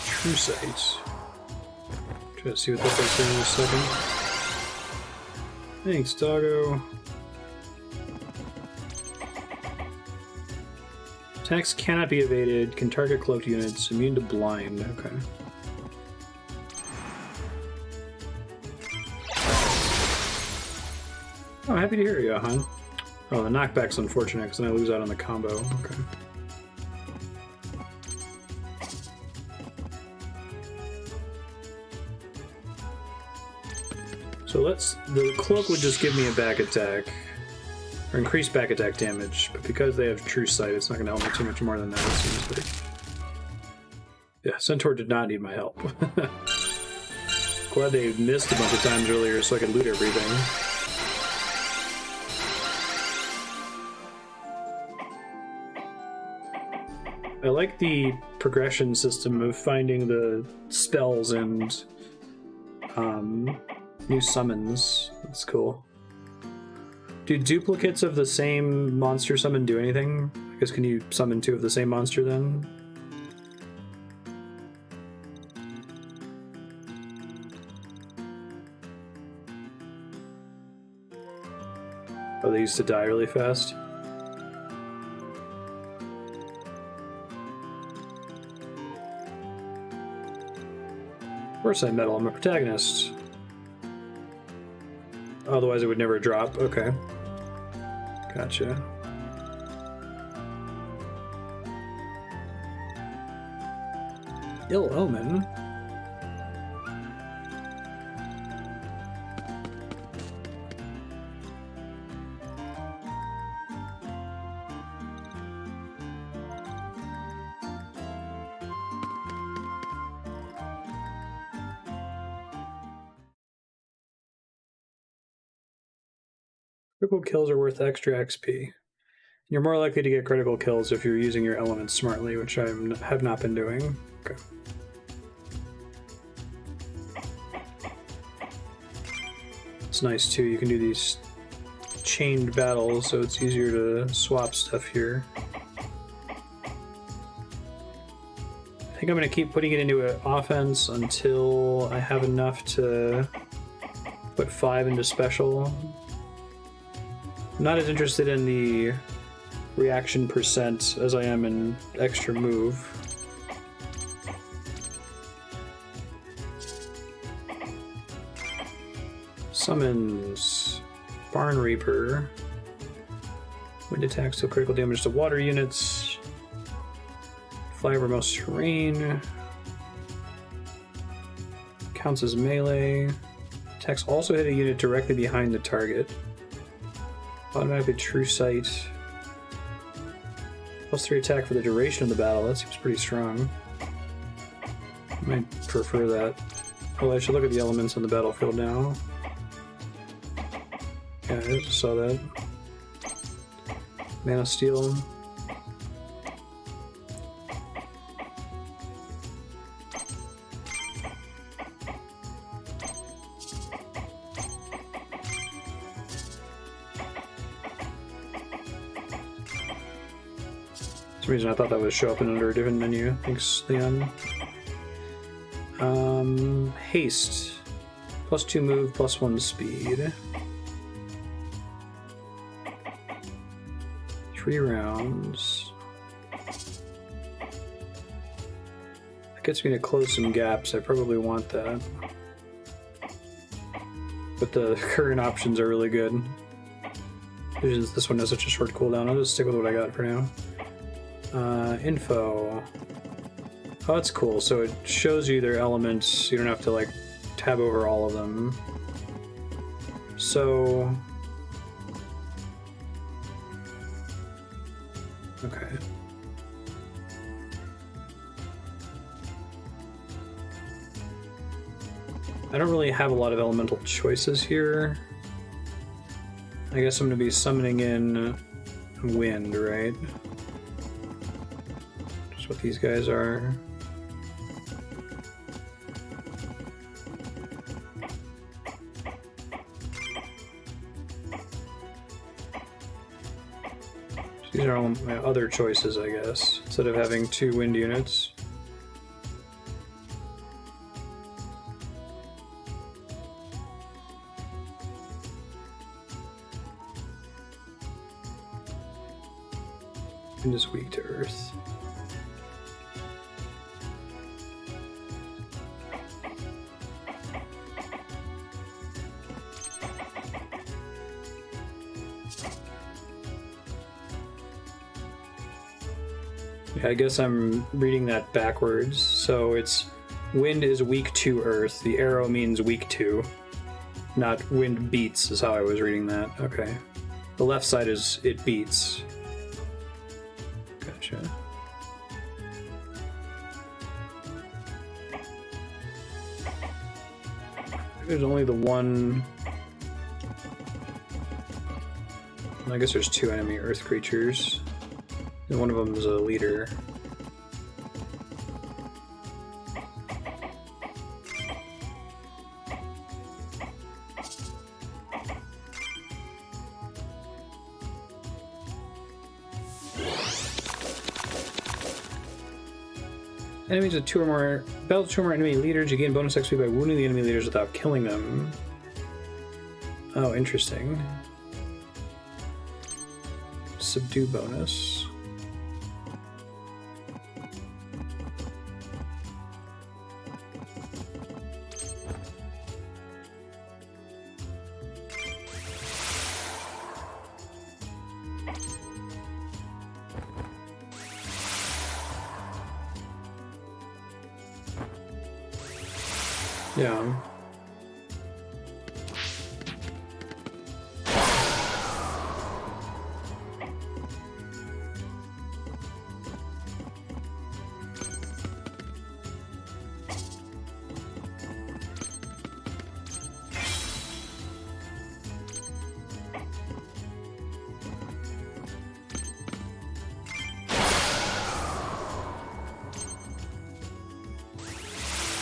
A: True Sight. Try to see what that does here in a second. Thanks, doggo. Attacks cannot be evaded, can target cloaked units, immune to blind. Okay. Oh, happy to hear you, Johan. Oh, the knockback's unfortunate because then I lose out on the combo. Okay. So the cloak would just give me a back attack. Or increased back attack damage, but because they have True Sight, it's not going to help me too much more than that, it seems like. Yeah, Centaur did not need my help. Glad they missed a bunch of times earlier so I could loot everything. I like the progression system of finding the spells and new summons. That's cool. Do duplicates of the same monster summon do anything? I guess can you summon 2 of the same monster then? Oh, they used to die really fast? Of course I meddle, I'm a protagonist. Otherwise it would never drop. Okay. Gotcha. Ill Omen? Critical kills are worth extra XP. You're more likely to get critical kills if you're using your elements smartly, which I have not been doing. Okay. It's nice too, you can do these chained battles, so it's easier to swap stuff here. I think I'm going to keep putting it into an offense until I have enough to put 5 into special. I'm not as interested in the reaction percent as I am in extra move. Summons Barn Reaper. Wind attacks deal critical damage to water units. Fly over most terrain. Counts as melee. Attacks also hit a unit directly behind the target. Automatically true sight. +3 attack for the duration of the battle. That seems pretty strong. I might prefer that. Well, I should look at the elements on the battlefield now. Yeah, I just saw that. Mana Steel. For some reason I thought that would show up under a different menu. Thanks, Leon. Haste. +2 move, +1 speed. 3 rounds. That gets me to close some gaps. I probably want that. But the current options are really good. This one has such a short cooldown. I'll just stick with what I got for now. Info. Oh, that's cool. So it shows you their elements. You don't have to like tab over all of them. So okay. I don't really have a lot of elemental choices here. I guess I'm going to be summoning in wind, right? Just what these guys are. These are all my other choices, I guess, instead of having 2 wind units. Wind is weak to earth. I guess I'm reading that backwards. So it's wind is weak to earth. The arrow means weak to. Not wind beats is how I was reading that. Okay. The left side is it beats. Gotcha. There's only the one. I guess there's 2 enemy earth creatures. And one of them is a leader. Enemies with 2 or more battle 2 or more enemy leaders, you gain bonus XP by wounding the enemy leaders without killing them. Oh, interesting. Subdue bonus. Yeah.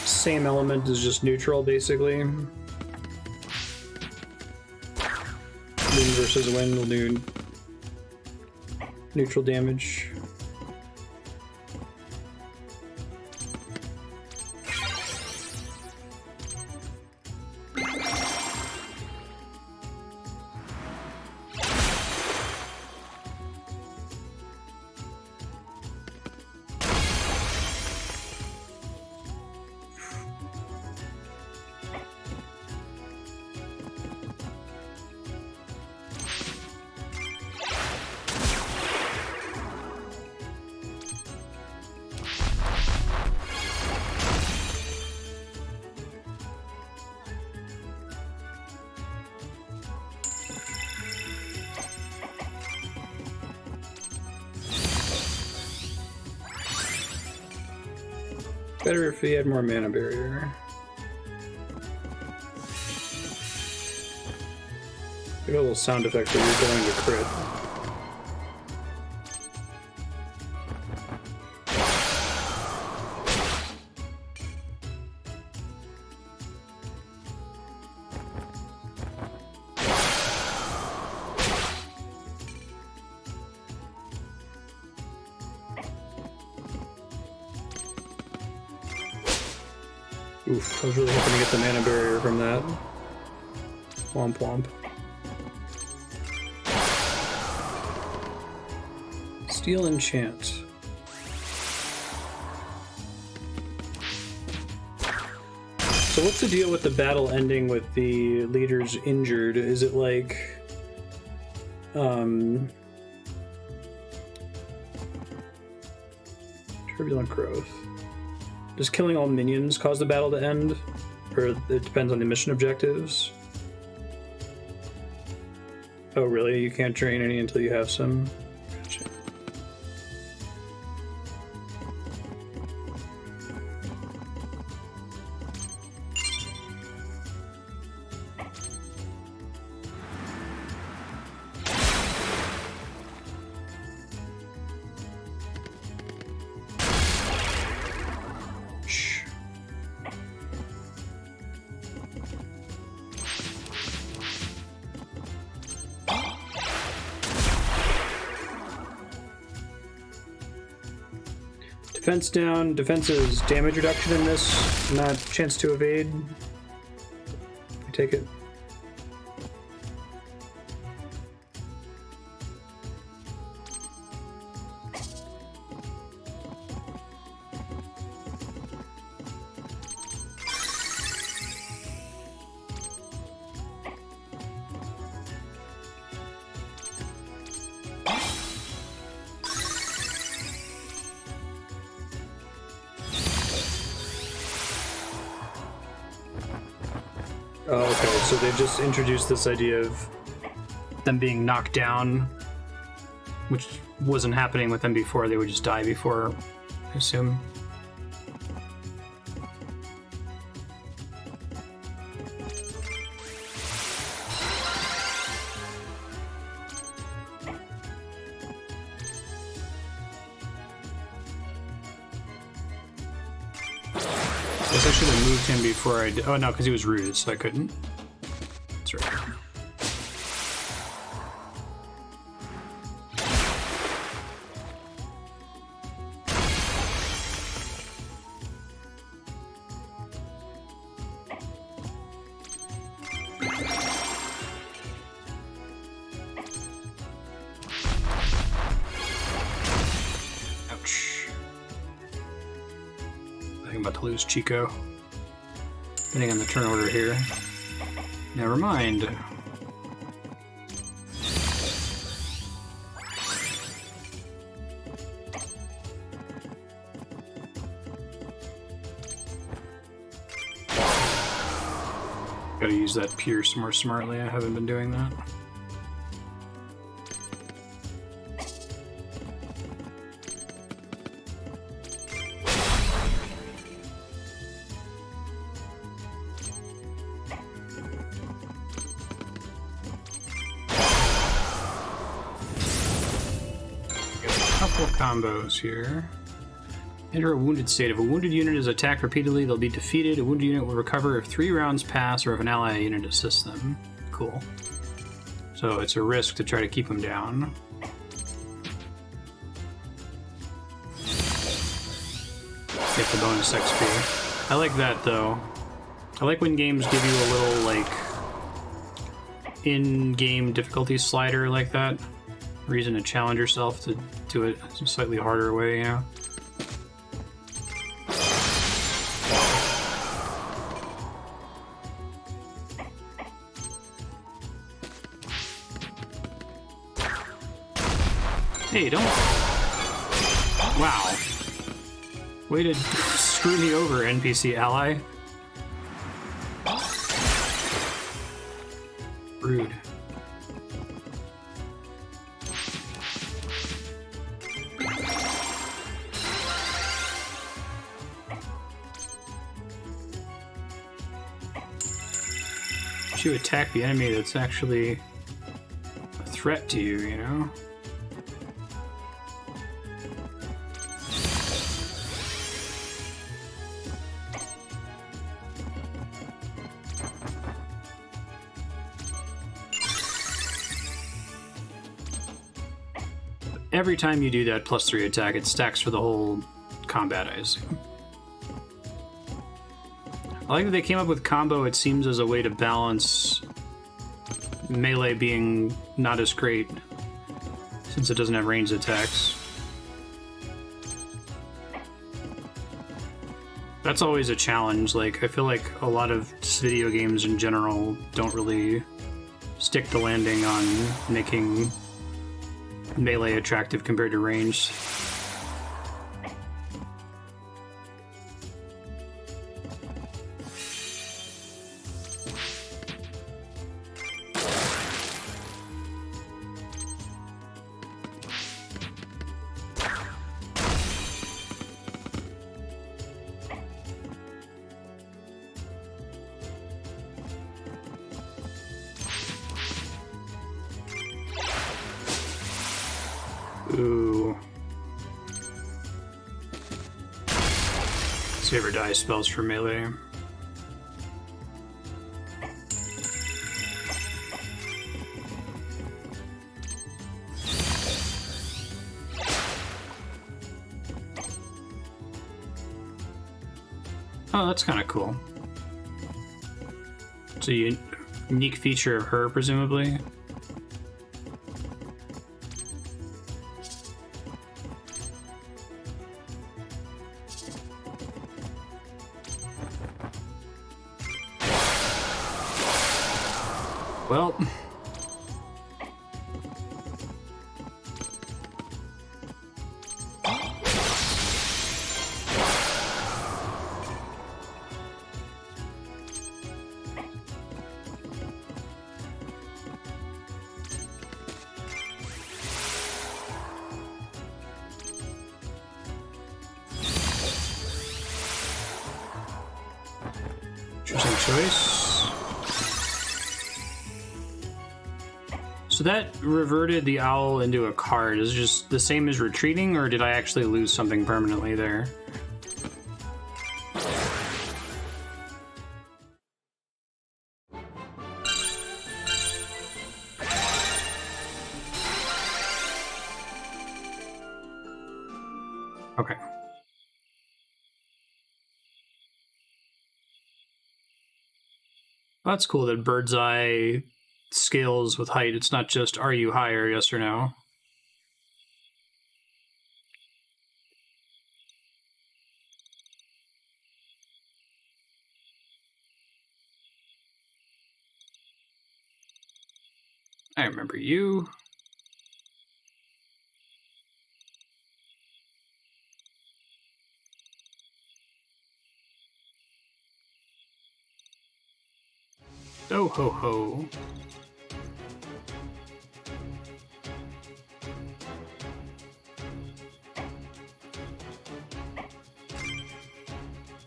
A: Same element is just neutral, basically. Wind versus wind will do neutral damage. Better if he had more mana barrier. Get a little sound effect that you're going to crit. Oof, I was really hoping to get the mana barrier from that. Womp womp. Steal enchant. So what's the deal with the battle ending with the leaders injured? Is it like... Turbulent growth. Does killing all minions cause the battle to end? Or it depends on the mission objectives? Oh really? You can't drain any until you have some? Gotcha. Defense down. Defense is damage reduction in this, not chance to evade. I take it. Oh, okay, so they've just introduced this idea of them being knocked down, which wasn't happening with them before. They would just die before, I assume. I guess I should have moved him before I did. Oh no, because he was rooted, so I couldn't. That's right. Ouch. I'm about to lose Chico. Depending on the turn order here. Never mind.
B: Gotta use that pierce more smartly. I haven't been doing that. Combos here. Enter a wounded state. If a wounded unit is attacked repeatedly, they'll be defeated. A wounded unit will recover if 3 rounds pass or if an ally unit assists them. Cool. So it's a risk to try to keep them down. Get the bonus XP. I like that though. I like when games give you a little like in-game difficulty slider like that. Reason to challenge yourself to do it a slightly harder way, you know? Hey, don't... Wow. Way to screw me over, NPC ally. Rude. You attack the enemy that's actually a threat to you, you know? Every time you do that +3 attack, it stacks for the whole combat, I assume. I like that they came up with combo, it seems, as a way to balance melee being not as great since it doesn't have ranged attacks. That's always a challenge. Like, I feel like a lot of video games in general don't really stick the landing on making melee attractive compared to ranged. Ooh. Save or die spells for melee. Oh, that's kind of cool. It's a unique feature of her, presumably. Well, interesting choice. So that reverted the owl into a card. Is it just the same as retreating, or did I actually lose something permanently there? Okay. Well, that's cool that bird's eye scales with height. It's not just are you higher, yes or no. I remember you. Oh ho ho.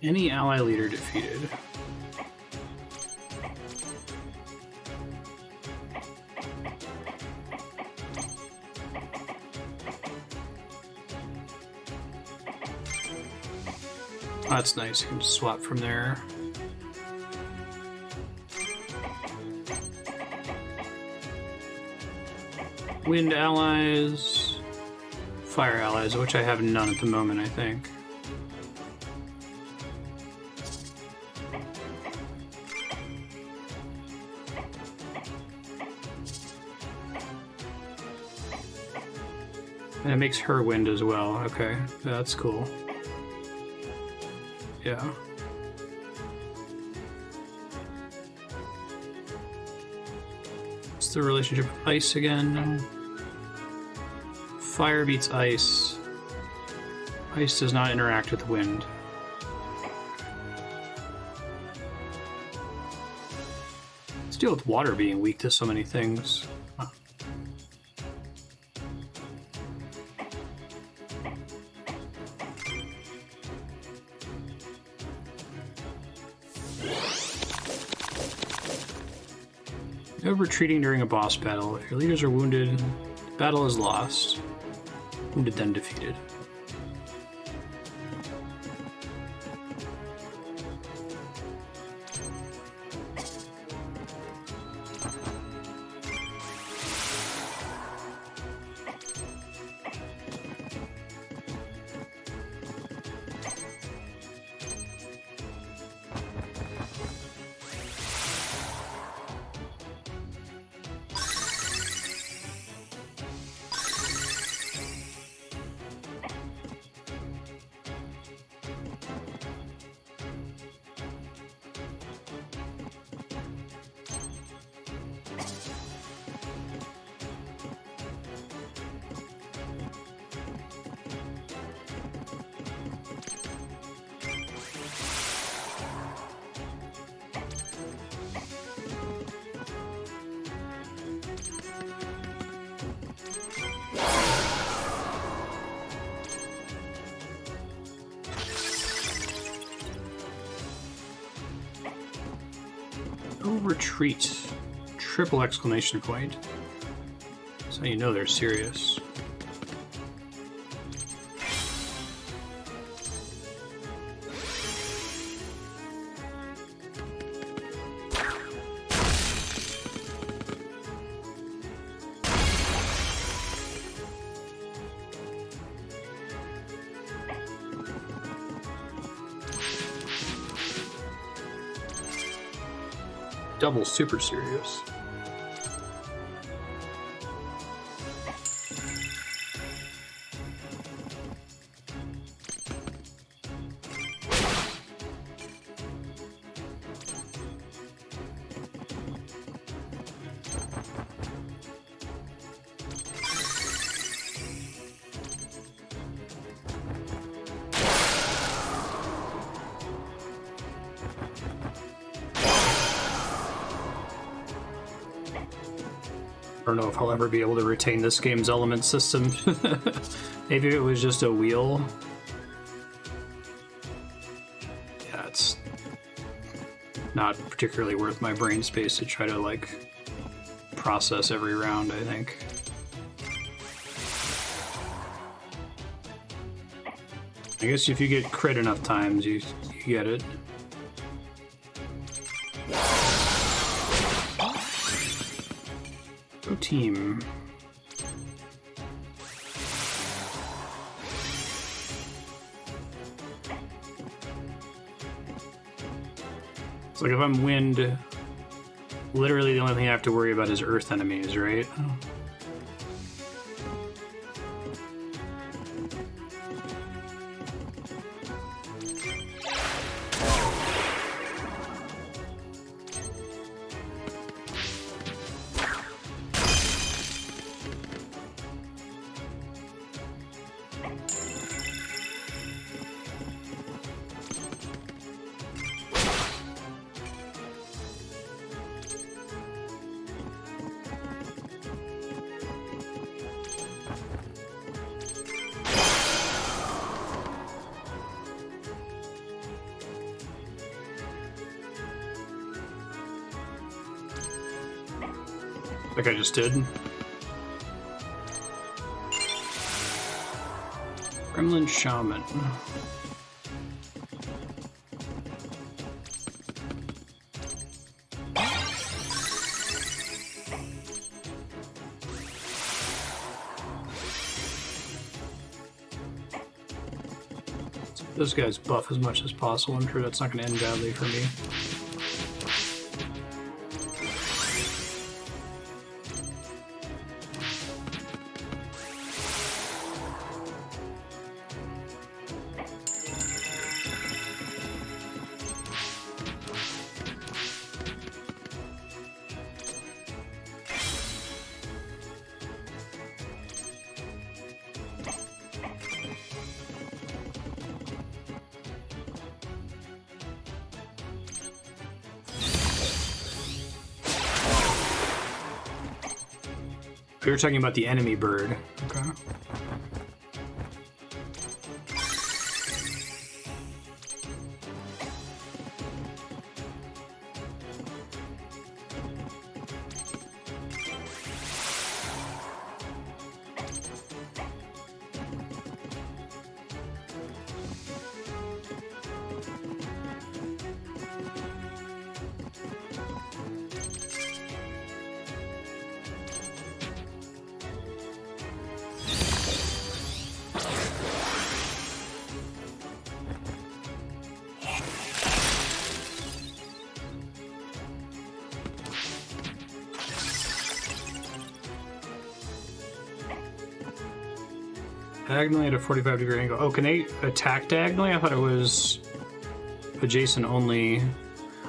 B: Any ally leader defeated. Oh, that's nice. You can swap from there. Wind allies, fire allies, which I have none at the moment, I think. And it makes her wind as well. Okay, that's cool. Yeah. What's the relationship with ice again? Fire beats ice. Ice does not interact with wind. Let's deal with water being weak to so many things. Huh. No retreating during a boss battle. If your leaders are wounded, the battle is lost. Wounded then defeated. No retreat. Triple exclamation point. That's how you know they're serious. Double super serious. I don't know if I'll ever be able to retain this game's element system. Maybe it was just a wheel. Yeah, it's not particularly worth my brain space to try to, like, process every round, I think. I guess if you get crit enough times, you get it. Go team. It's like if I'm wind, literally the only thing I have to worry about is earth enemies, right? Like I just did. Gremlin Shaman. Those guys buff as much as possible. I'm sure that's not going to end badly for me. We were talking about the enemy bird. Okay. Diagonally at a 45-degree angle. Oh, can they attack diagonally? I thought it was adjacent only.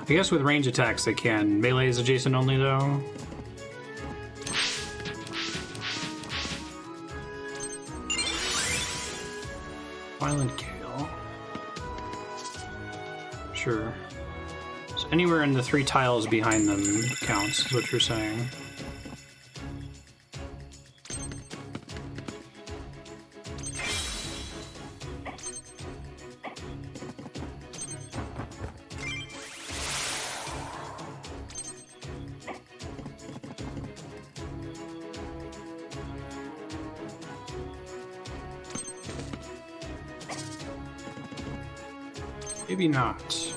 B: I guess with range attacks they can. Melee is adjacent only, though. Violent Gale. Sure. So anywhere in the 3 tiles behind them counts, is what you're saying. Maybe not.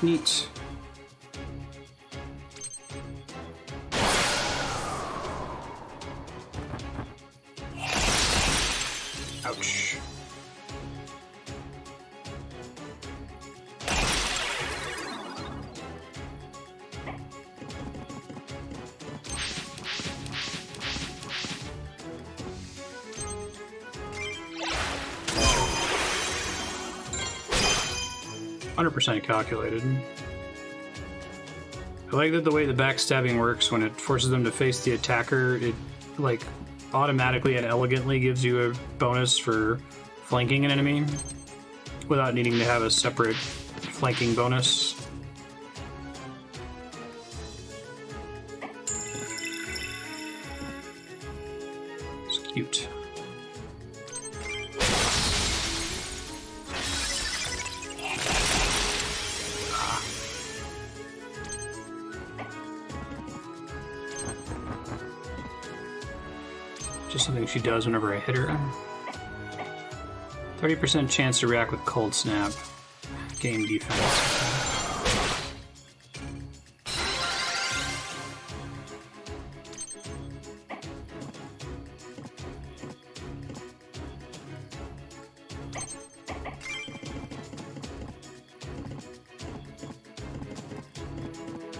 B: Neat. Ouch. %, calculated. I like that the way the backstabbing works, when it forces them to face the attacker, it like automatically and elegantly gives you a bonus for flanking an enemy without needing to have a separate flanking bonus. It's cute. Just something she does whenever I hit her. 30% chance to react with Cold Snap. Game defense.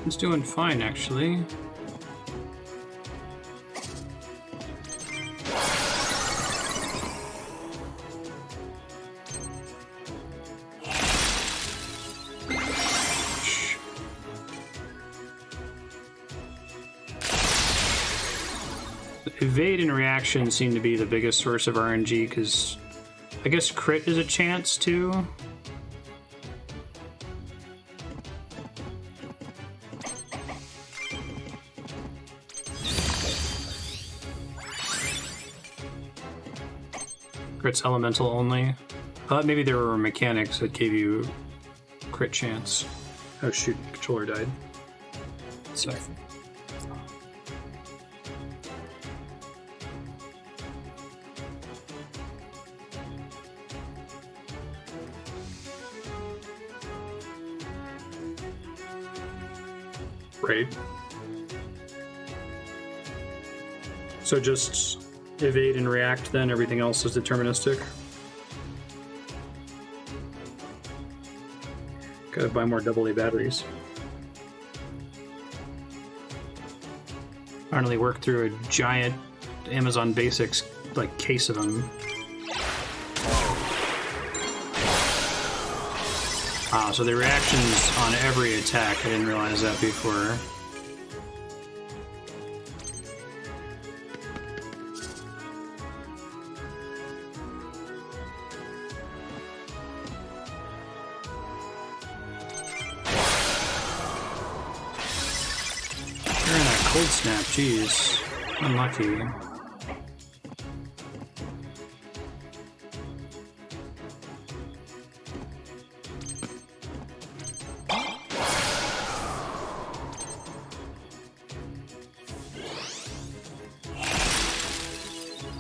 B: It's doing fine, actually. Evade and reaction seem to be the biggest source of RNG, because I guess crit is a chance too. Crit's elemental only. I thought maybe there were mechanics that gave you crit chance. Oh shoot, controller died. So. Right. So just evade and react, then everything else is deterministic. Gotta buy more AA batteries. Finally work through a giant Amazon Basics like case of them. Ah, so the reactions on every attack. I didn't realize that before. Cold snap, jeez. Unlucky.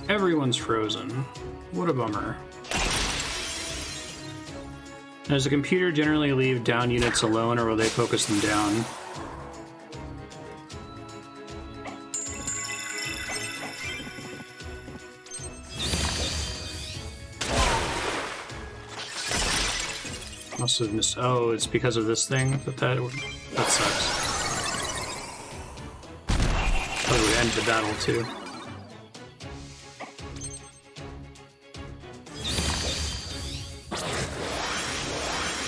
B: Everyone's frozen. What a bummer. Does the computer generally leave down units alone, or will they focus them down? Must have missed. Oh, it's because of this thing that sucks. Probably would end the battle too.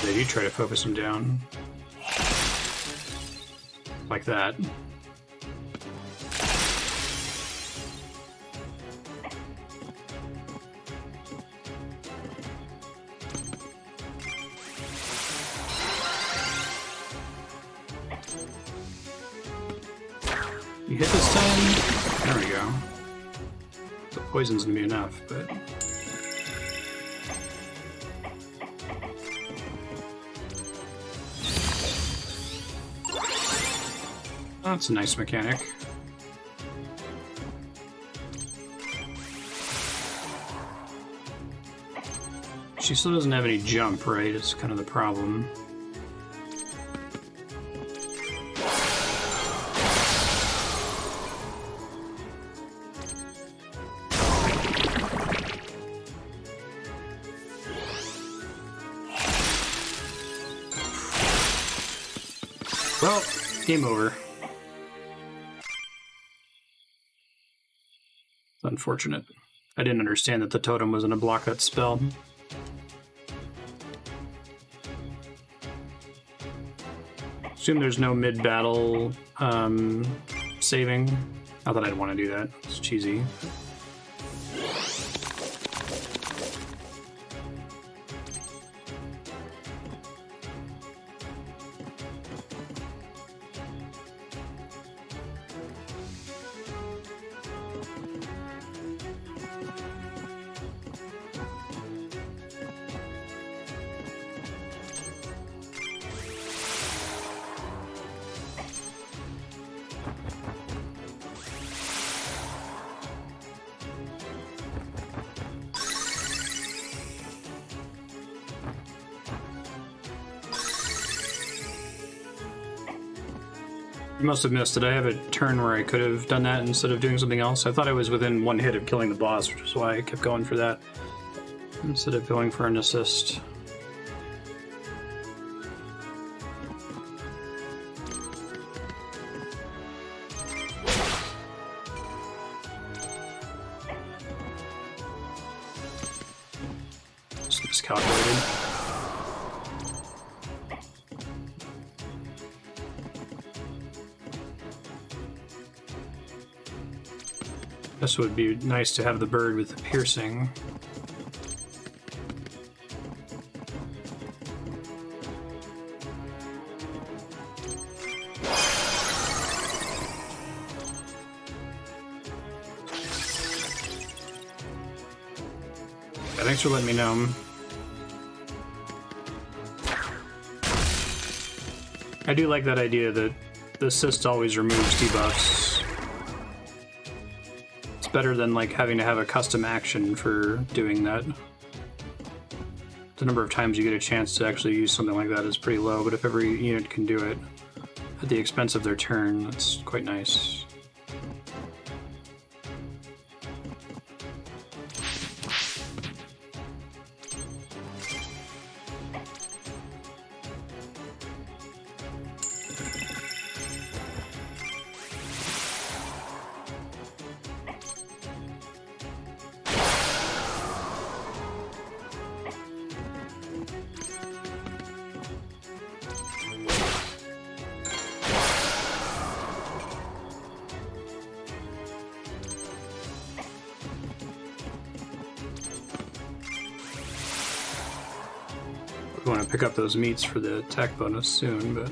B: They do try to focus him down like that. You hit this time? There we go. The poison's gonna be enough, but... That's a nice mechanic. She still doesn't have any jump, right? It's kind of the problem. Well, game over. It's unfortunate. I didn't understand that the totem was going to block that spell. Assume there's no mid-battle saving. Not that I'd want to do that. It's cheesy. You must have missed it. I have a turn where I could have done that instead of doing something else. I thought I was within one hit of killing the boss, which is why I kept going for that instead of going for an assist. Just miscalculated. This would be nice to have the bird with the piercing. thanks for letting me know. I do like that idea that the assist always removes debuffs. It's better than like having to have a custom action for doing that. The number of times you get a chance to actually use something like that is pretty low, but if every unit can do it at the expense of their turn, that's quite nice. We want to pick up those meats for the attack bonus soon, but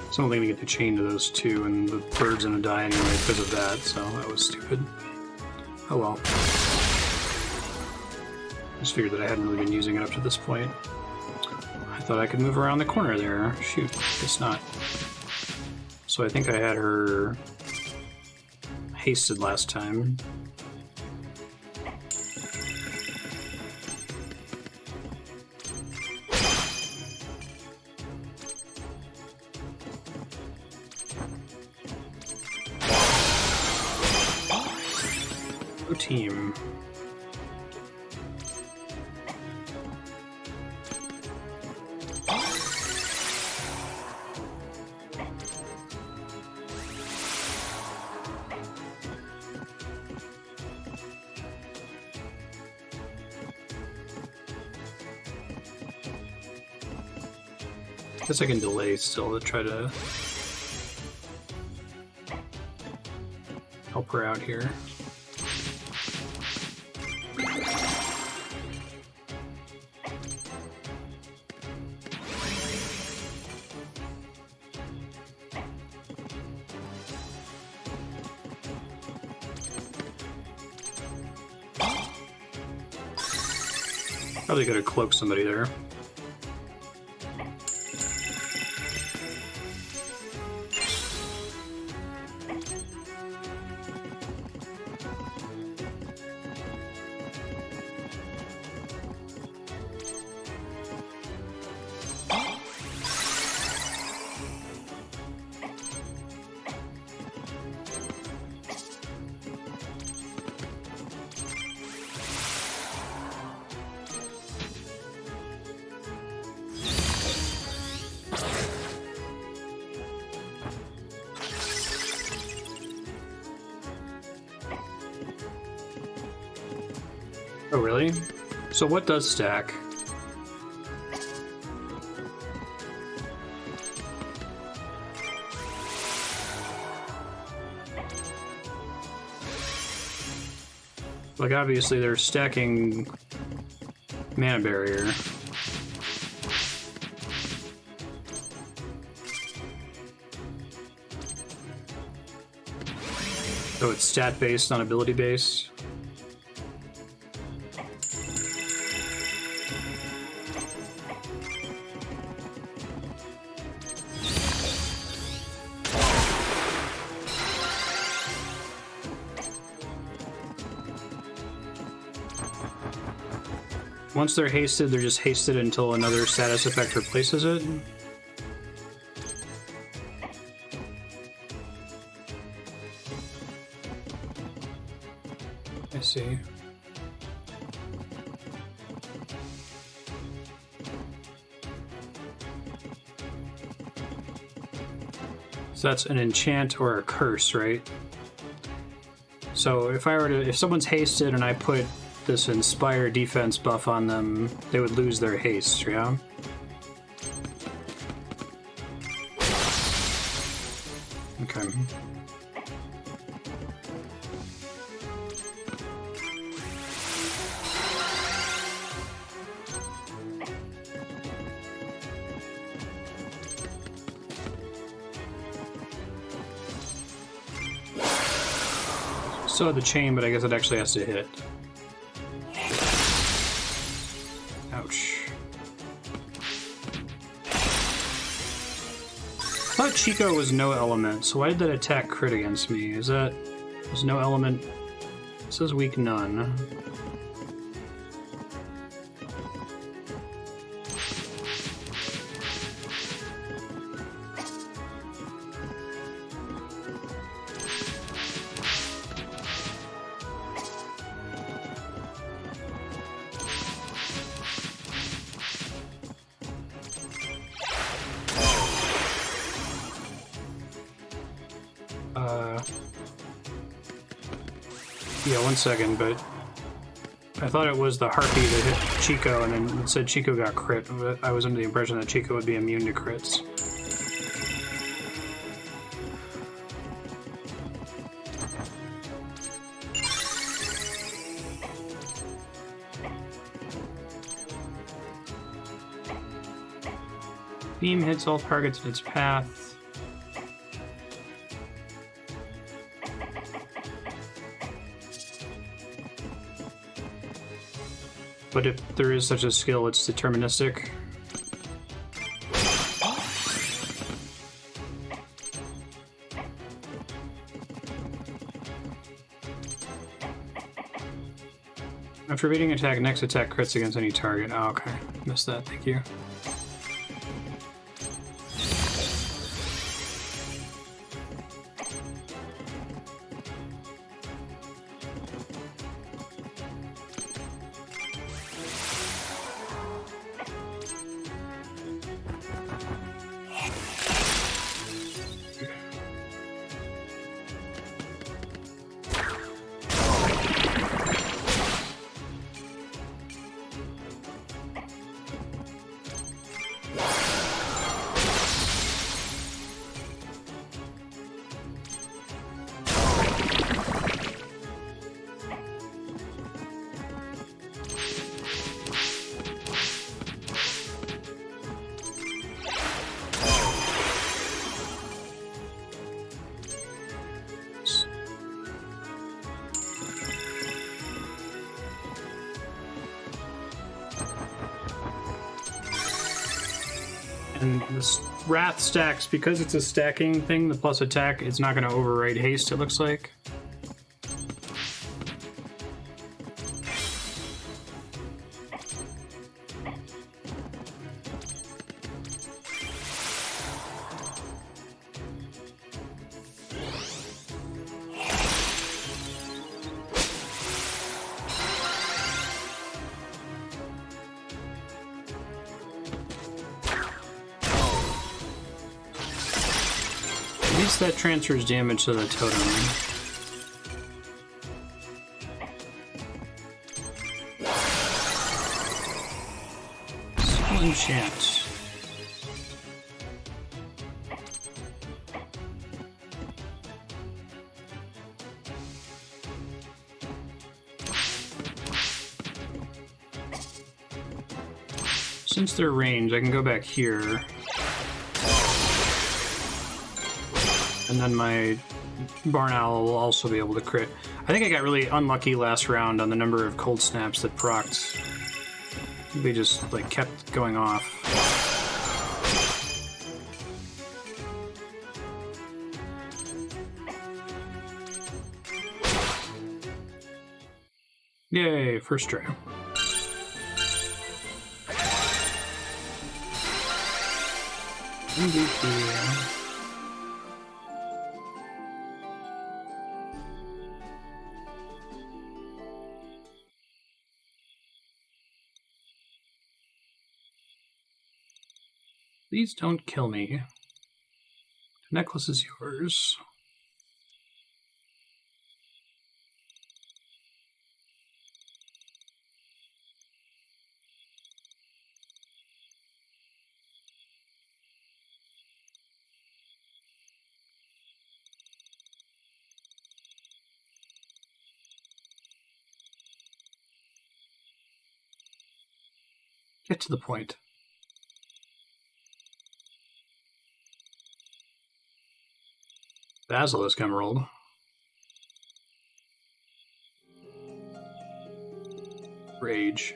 B: so I'm only going to get the chain to those two, and the bird's going to die anyway because of that, so that was stupid. Oh well. Just figured that I hadn't really been using it up to this point. I thought I could move around the corner there. Shoot, guess not. So I think I had her hasted last time. Blue team. I guess I can delay still to try to help her out here. Probably could have cloaked somebody there. Oh, really? So what does stack? Like, obviously they're stacking mana barrier. So it's stat based, not ability based. Once they're hasted, they're just hasted until another status effect replaces it. I see. So that's an enchant or a curse, right? So if someone's hasted and I put this inspire defense buff on them, they would lose their haste, yeah? Okay. still have the chain, but I guess it actually has to hit. Ouch. I thought Chico was no element, so why did that attack crit against me? Is that... There's no element... It says weak none. Yeah, 1 second, but I thought it was the Harpy that hit Chico, and then it said Chico got crit, but I was under the impression that Chico would be immune to crits. Beam hits all targets in its path. But if there is such a skill, it's deterministic. After beating attack, next attack crits against any target. Oh, okay. Missed that, thank you. And this Wrath stacks, because it's a stacking thing, the plus attack, it's not going to override haste, it looks like. At least that transfers damage to the totem. Skill enchant. Since they're ranged, I can go back here. And then my Barn Owl will also be able to crit. I think I got really unlucky last round on the number of cold snaps that procced. They just like kept going off. Yay, first try. MVP. Please don't kill me. The necklace is yours. Get to the point. Basilisk Emerald. Rage.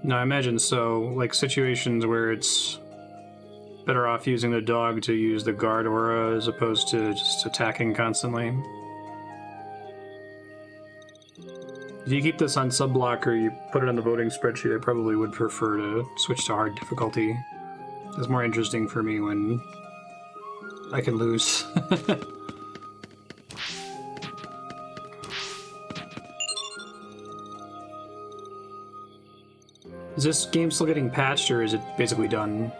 B: No, I imagine so. Like situations where it's better off using the dog to use the guard aura as opposed to just attacking constantly. If you keep this on sub-block or you put it on the voting spreadsheet, I probably would prefer to switch to hard difficulty. It's more interesting for me when I can lose. Is this game still getting patched, or is it basically done?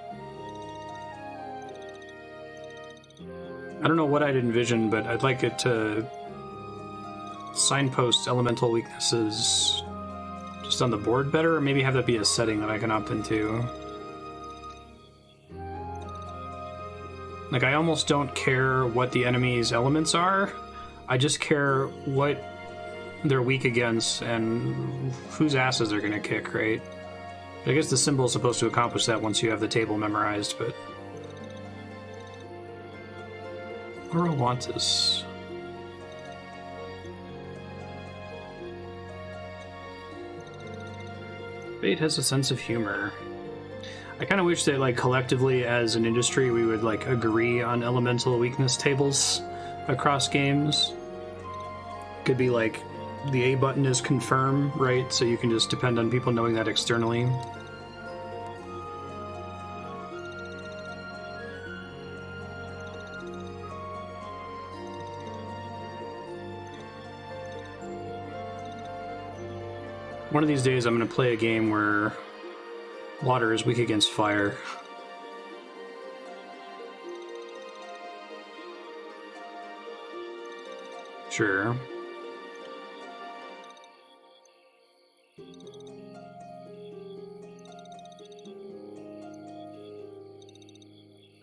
B: I don't know what I'd envision, but I'd like it to signpost elemental weaknesses just on the board better, or maybe have that be a setting that I can opt into. Like, I almost don't care what the enemy's elements are. I just care what they're weak against and whose asses they're gonna kick, right? I guess the symbol is supposed to accomplish that once you have the table memorized, but... What do I want this? Fate has a sense of humor. I kind of wish that, like, collectively as an industry we would, like, agree on elemental weakness tables across games. Could be, like, the A button is confirm, right? So you can just depend on people knowing that externally. One of these days I'm going to play a game where water is weak against fire. Sure.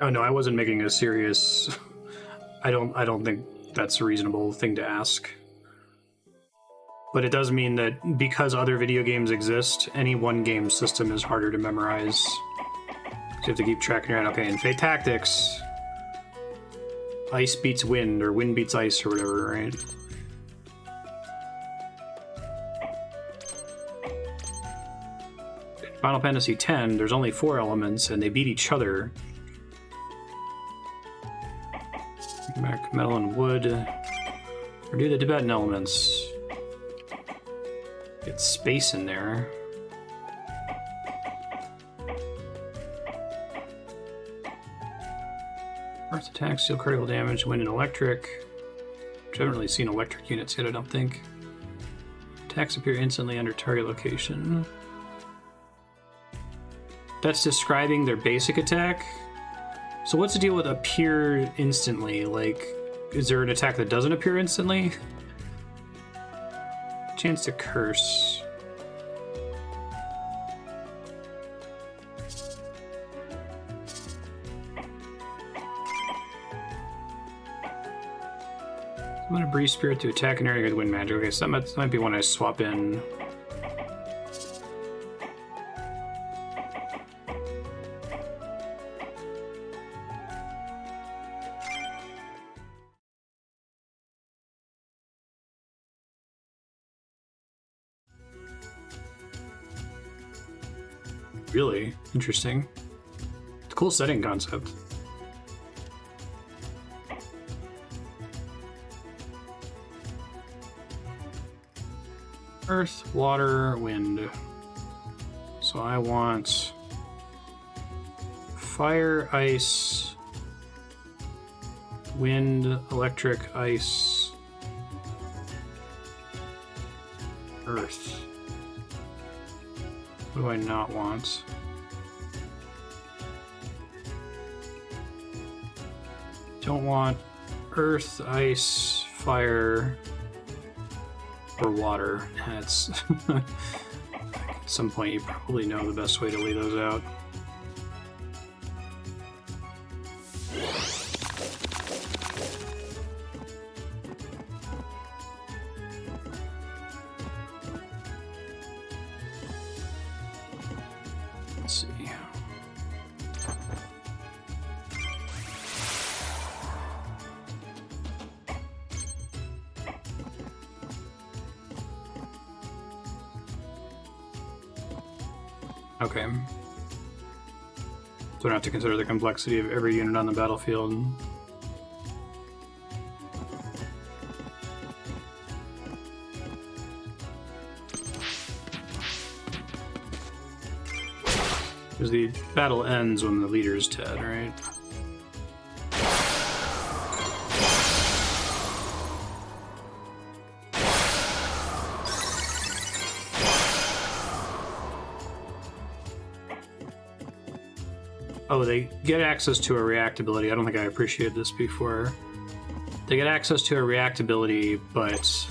B: Oh no, I wasn't making a serious... I don't think that's a reasonable thing to ask. But it does mean that because other video games exist, any one game system is harder to memorize. So you have to keep tracking around, okay, in Fate Tactics, ice beats wind, or wind beats ice, or whatever, right? In Final Fantasy X, there's only 4 elements, and they beat each other. Back metal and wood. Or do the Tibetan elements. Get space in there. Earth attack, steel critical damage, wind and electric. Which I haven't really seen electric units yet, I don't think. Attacks appear instantly under target location. That's describing their basic attack. So what's the deal with appear instantly? Like, is there an attack that doesn't appear instantly? Chance to curse. I'm gonna breathe spirit to attack an area with wind magic. Okay, so that might be one I swap in. Really interesting. It's a cool setting concept. Earth, water, wind. So I want fire, ice, wind, electric, ice, earth. What do I not want? Don't want earth, ice, fire, or water. That's at some point you probably know the best way to lay those out. Let's see. Okay. So I don't have to consider the complexity of every unit on the battlefield. Because the battle ends when the leader's dead, right? Oh, they get access to a reactability. I don't think I appreciated this before. They get access to a reactability, but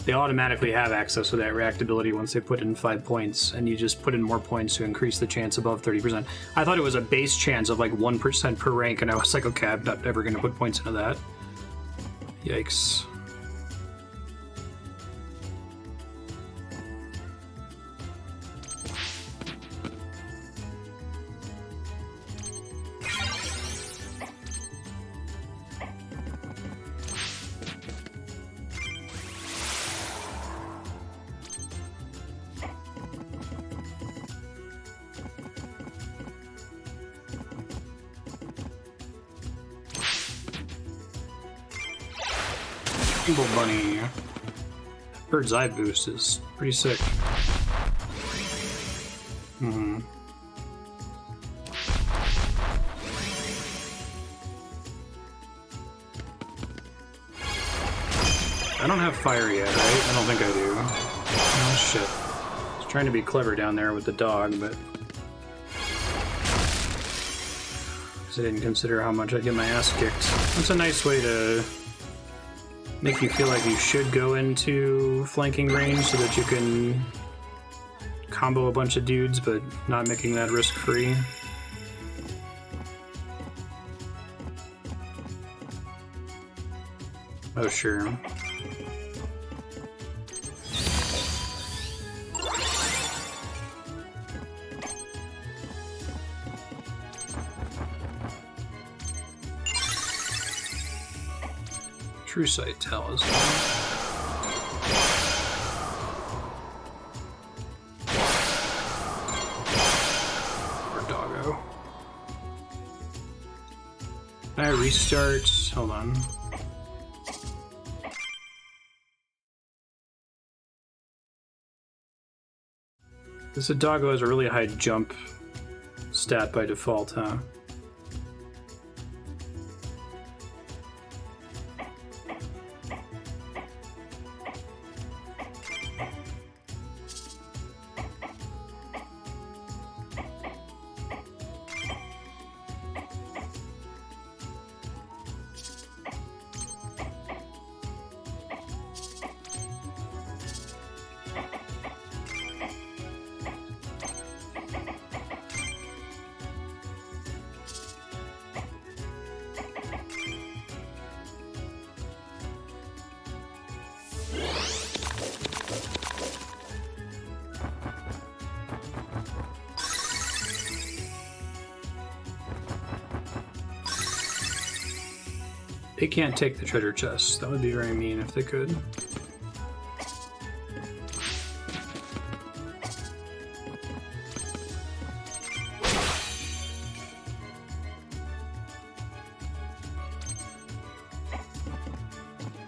B: they automatically have access to that reactability once they put in 5 points, and you just put in more points to increase the chance above 30%. I thought it was a base chance of like 1% per rank, and I was like, okay, I'm not ever going to put points into that. Yikes. Evil Bunny. Bird's Eye boost is pretty sick. I don't have fire yet, right? I don't think I do. Oh shit. I was trying to be clever down there with the dog, but I didn't consider how much I'd get my ass kicked. That's a nice way to make you feel like you should go into flanking range so that you can combo a bunch of dudes, but not making that risk-free. Oh, sure. True Sight Talisman. Or Doggo. Can I restart? Hold on. This Doggo has a really high jump stat by default, huh? They can't take the treasure chest. That would be very mean if they could.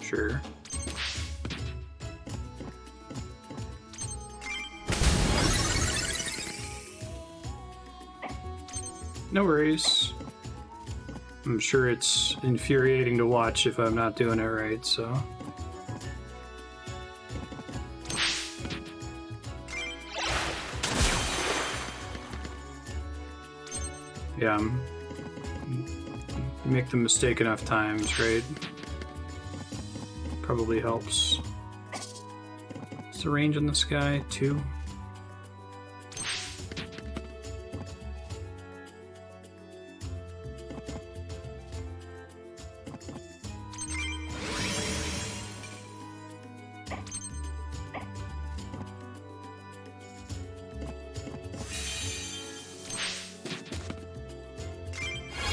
B: Sure. No worries. I'm sure it's infuriating to watch if I'm not doing it right, so... Yeah, you make the mistake enough times, right? Probably helps. What's the range on this guy? 2?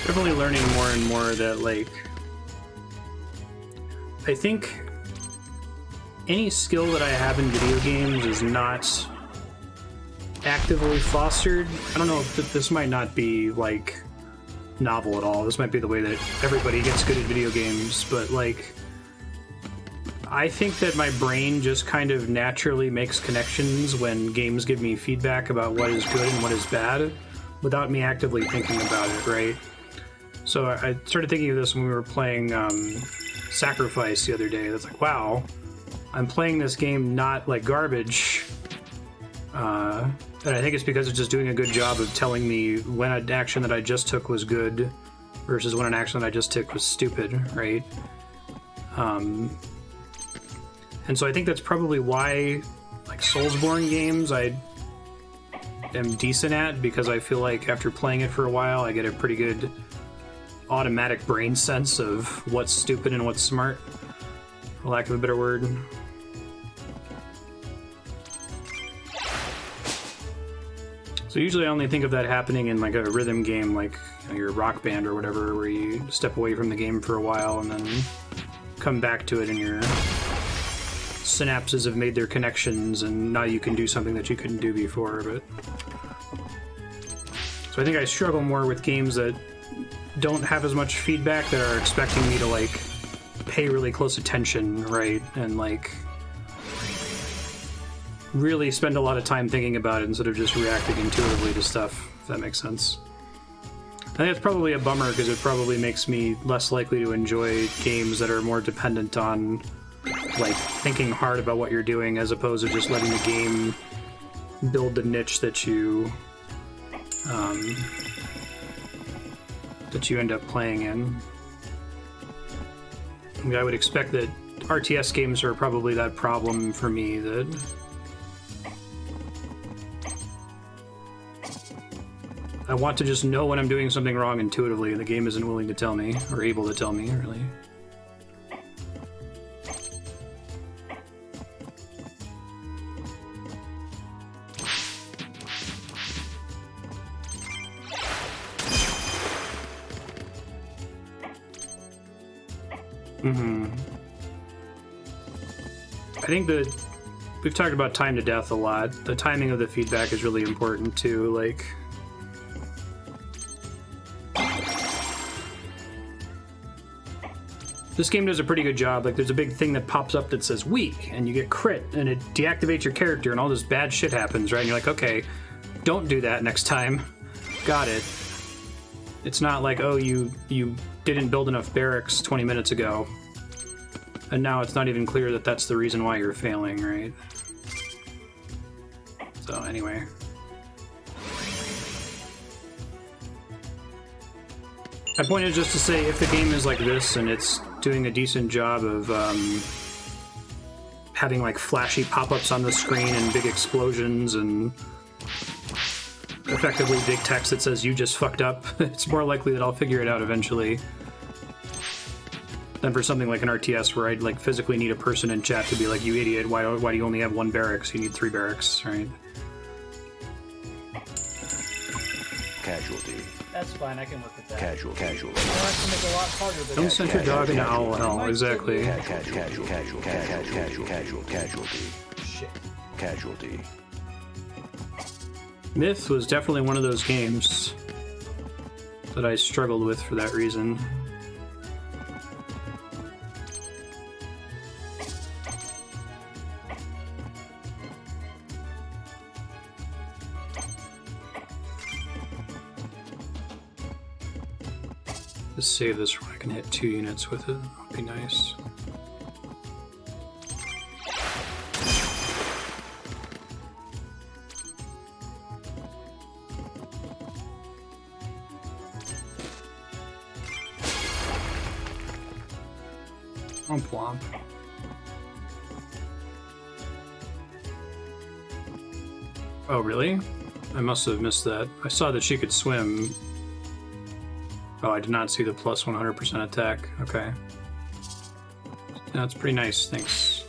B: Definitely learning more and more that, like, I think any skill that I have in video games is not actively fostered. I don't know if this might not be like novel at all. This might be the way that everybody gets good at video games, but like I think that my brain just kind of naturally makes connections when games give me feedback about what is good and what is bad without me actively thinking about it, right? So I started thinking of this when we were playing Sacrifice the other day. That's like, wow, I'm playing this game not like garbage. And I think it's because it's just doing a good job of telling me when an action that I just took was good versus when an action that I just took was stupid, right? And so I think that's probably why, like, Soulsborne games I am decent at, because I feel like after playing it for a while, I get a pretty good automatic brain sense of what's stupid and what's smart, for lack of a better word. So usually I only think of that happening in like a rhythm game, like your Rock Band or whatever, where you step away from the game for a while and then come back to it and your synapses have made their connections and now you can do something that you couldn't do before. But so I think I struggle more with games that don't have as much feedback, that are expecting me to like pay really close attention, right? And like really spend a lot of time thinking about it instead of just reacting intuitively to stuff, if that makes sense. I think it's probably a bummer because it probably makes me less likely to enjoy games that are more dependent on like thinking hard about what you're doing as opposed to just letting the game build the niche that you end up playing in. I mean, I would expect that RTS games are probably that problem for me, that I want to just know when I'm doing something wrong intuitively, and the game isn't willing to tell me, or able to tell me, really. I think that we've talked about time to death a lot. The timing of the feedback is really important too. Like, this game does a pretty good job. Like, there's a big thing that pops up that says weak, and you get crit, and it deactivates your character, and all this bad shit happens, right? And you're like, okay, don't do that next time. Got it. It's not like, oh, you didn't build enough barracks 20 minutes ago, and now it's not even clear that that's the reason why you're failing, right? So anyway. My point is just to say, if the game is like this and it's doing a decent job of having like flashy pop-ups on the screen and big explosions and effectively big text that says you just fucked up, it's more likely that I'll figure it out eventually than for something like an RTS where I'd like physically need a person in chat to be like, you idiot, why do you only have one barracks? You need 3 barracks, right?
C: Casualty.
D: That's fine, I can work with that.
C: Casualty.
D: I have to make it a lot harder than
B: Don't send your dog into owl hell, exactly.
C: Casualty.
D: shit.
C: Casualty.
B: Myth was definitely one of those games that I struggled with for that reason. Just save this where I can hit 2 units with it. That'd be nice. Womp womp. Oh, really? I must have missed that. I saw that she could swim. Oh, I did not see the plus 100% attack. Okay. That's pretty nice, thanks.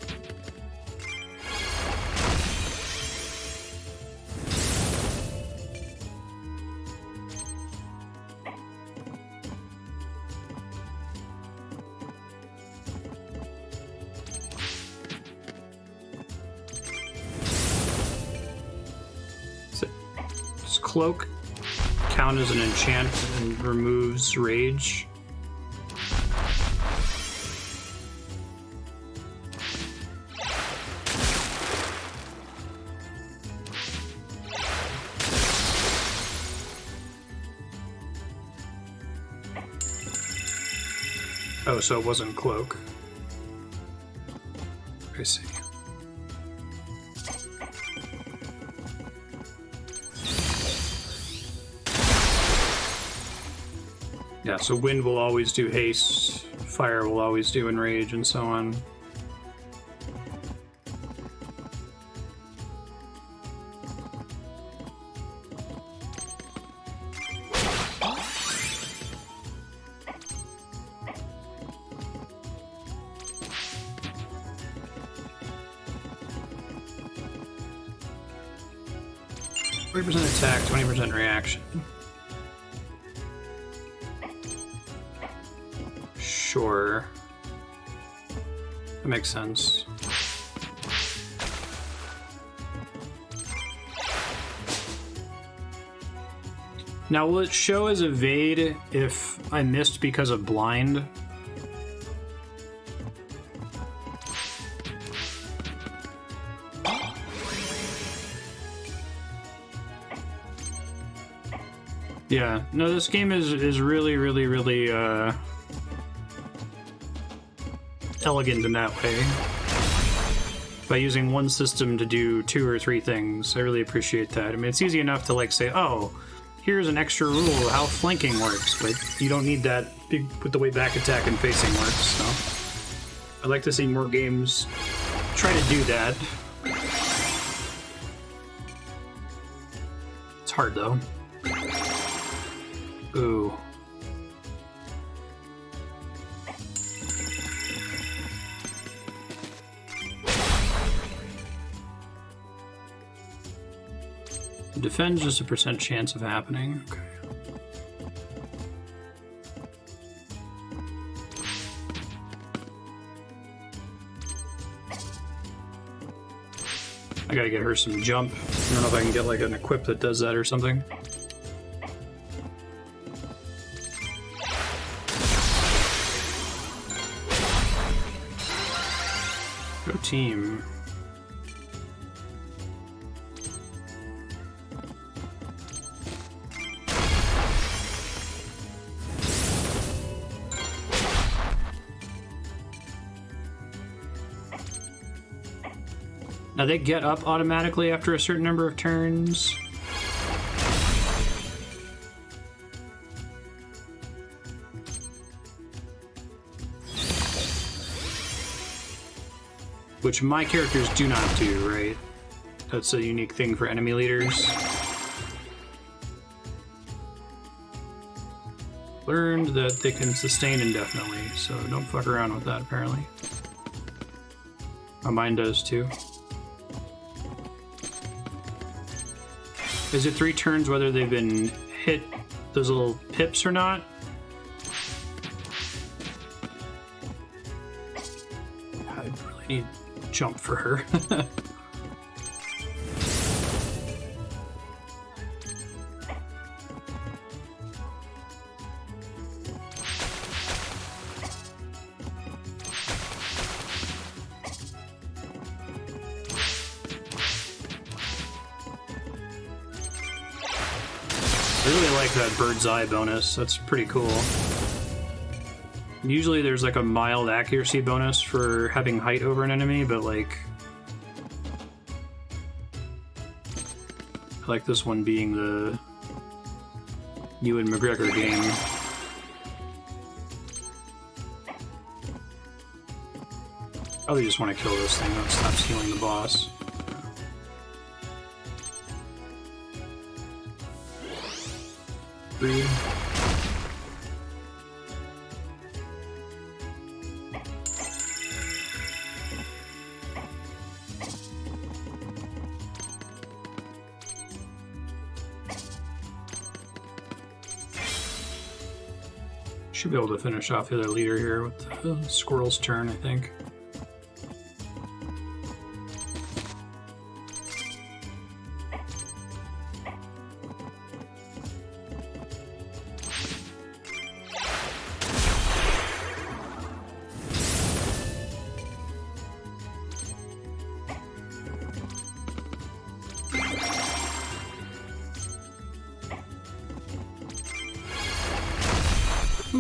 B: Cloak count as an enchant and removes rage? Oh, so it wasn't Cloak. I see. Yeah, so wind will always do haste, fire will always do enrage, and so on. %, attack, 20% reaction. Sure. That makes sense. Now, will it show as evade if I missed because of blind? Yeah, no, this game is really, really, really elegant in that way. By using one system to do 2 or 3 things, I really appreciate that. I mean, it's easy enough to like say, oh, here's an extra rule of how flanking works, but you don't need that with the way back attack and facing works, so I'd like to see more games try to do that. It's hard, though. Ooh. Defend's just a % chance of happening. Okay. I gotta get her some jump. I don't know if I can get like an equip that does that or something. Go team. Now they get up automatically after a certain number of turns. Which my characters do not do, right? That's a unique thing for enemy leaders. Learned that they can sustain indefinitely, so don't fuck around with that, apparently. Oh, mine does too. Is it 3 turns whether they've been hit those little pips or not? I really need jump for her. I really like that bird's eye bonus. That's pretty cool. Usually there's like a mild accuracy bonus for having height over an enemy, but like I like this one being the Ewan McGregor game. Probably just want to kill this thing that stops healing the boss. Breed. Should be able to finish off the other leader here with the squirrel's turn, I think.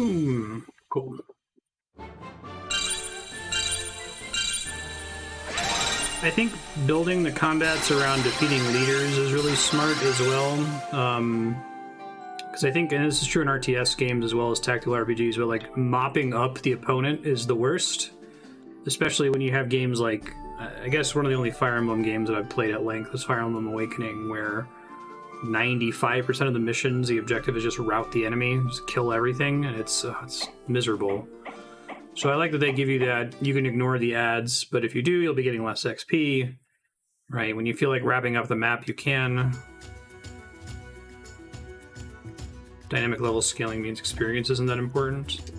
B: Boom. Cool. I think building the combats around defeating leaders is really smart as well. Because I think, and this is true in RTS games as well as tactical RPGs, but like mopping up the opponent is the worst. Especially when you have games like, I guess one of the only Fire Emblem games that I've played at length was Fire Emblem Awakening, where 95% of the missions, the objective is just rout the enemy, just kill everything, and it's miserable. So I like that they give you that. You can ignore the ads, but if you do, you'll be getting less XP. Right? When you feel like wrapping up the map, you can. Dynamic level scaling means experience isn't that important.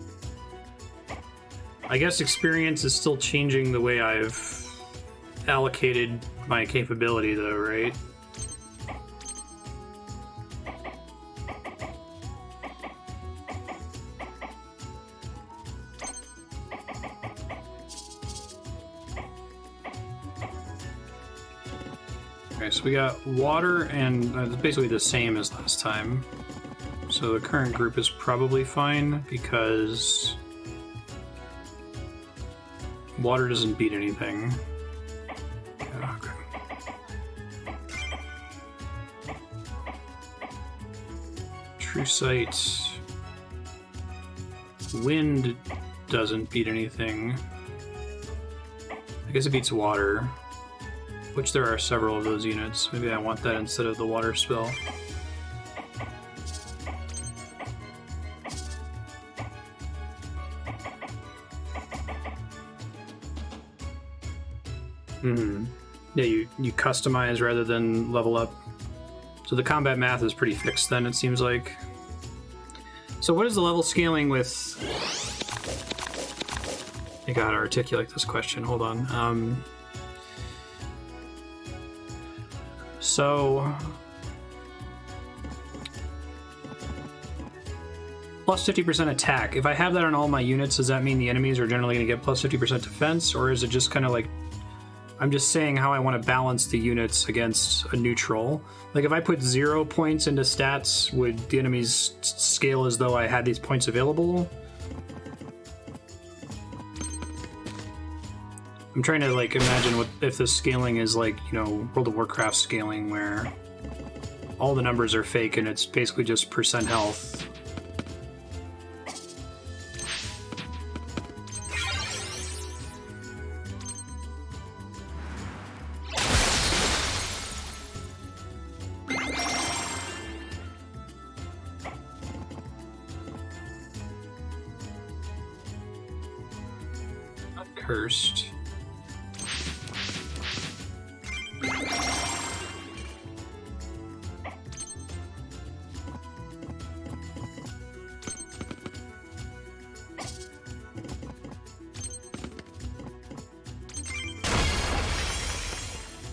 B: I guess experience is still changing the way I've allocated my capability, though, right? Okay, so we got water, and it's basically the same as last time. So the current group is probably fine because water doesn't beat anything. Okay. True sight. Wind doesn't beat anything. I guess it beats water. Which there are several of those units. Maybe I want that instead of the water spell. Yeah, you customize rather than level up. So the combat math is pretty fixed then, it seems like. So what is the level scaling with... I gotta articulate this question, hold on. So, plus 50% attack. If I have that on all my units, does that mean the enemies are generally going to get plus 50% defense? Or is it just kind of like, I'm just saying how I want to balance the units against a neutral? Like if I put 0 points into stats, would the enemies scale as though I had these points available? I'm trying to like imagine what if the scaling is like, you know, World of Warcraft scaling where all the numbers are fake and it's basically just percent health. Not cursed.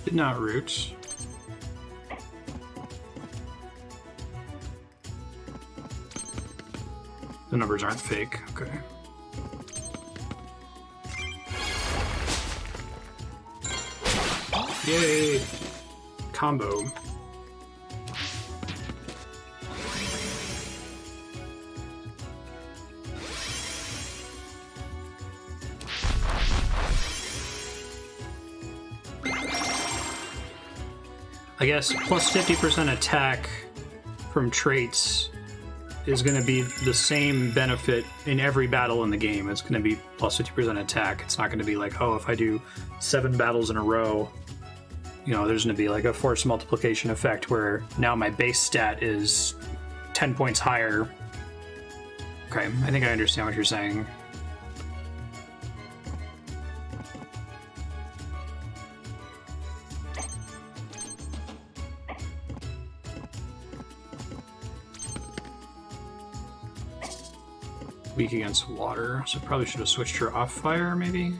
B: Did not root. The numbers aren't fake. Okay. Yay! Combo. I guess plus 50% attack from traits is going to be the same benefit in every battle in the game. It's going to be plus 50% attack. It's not going to be like, oh, if I do 7 battles in a row, you know, there's going to be like a force multiplication effect where now my base stat is 10 points higher. Okay, I think I understand what you're saying. Weak against water, so probably should have switched her off fire, maybe?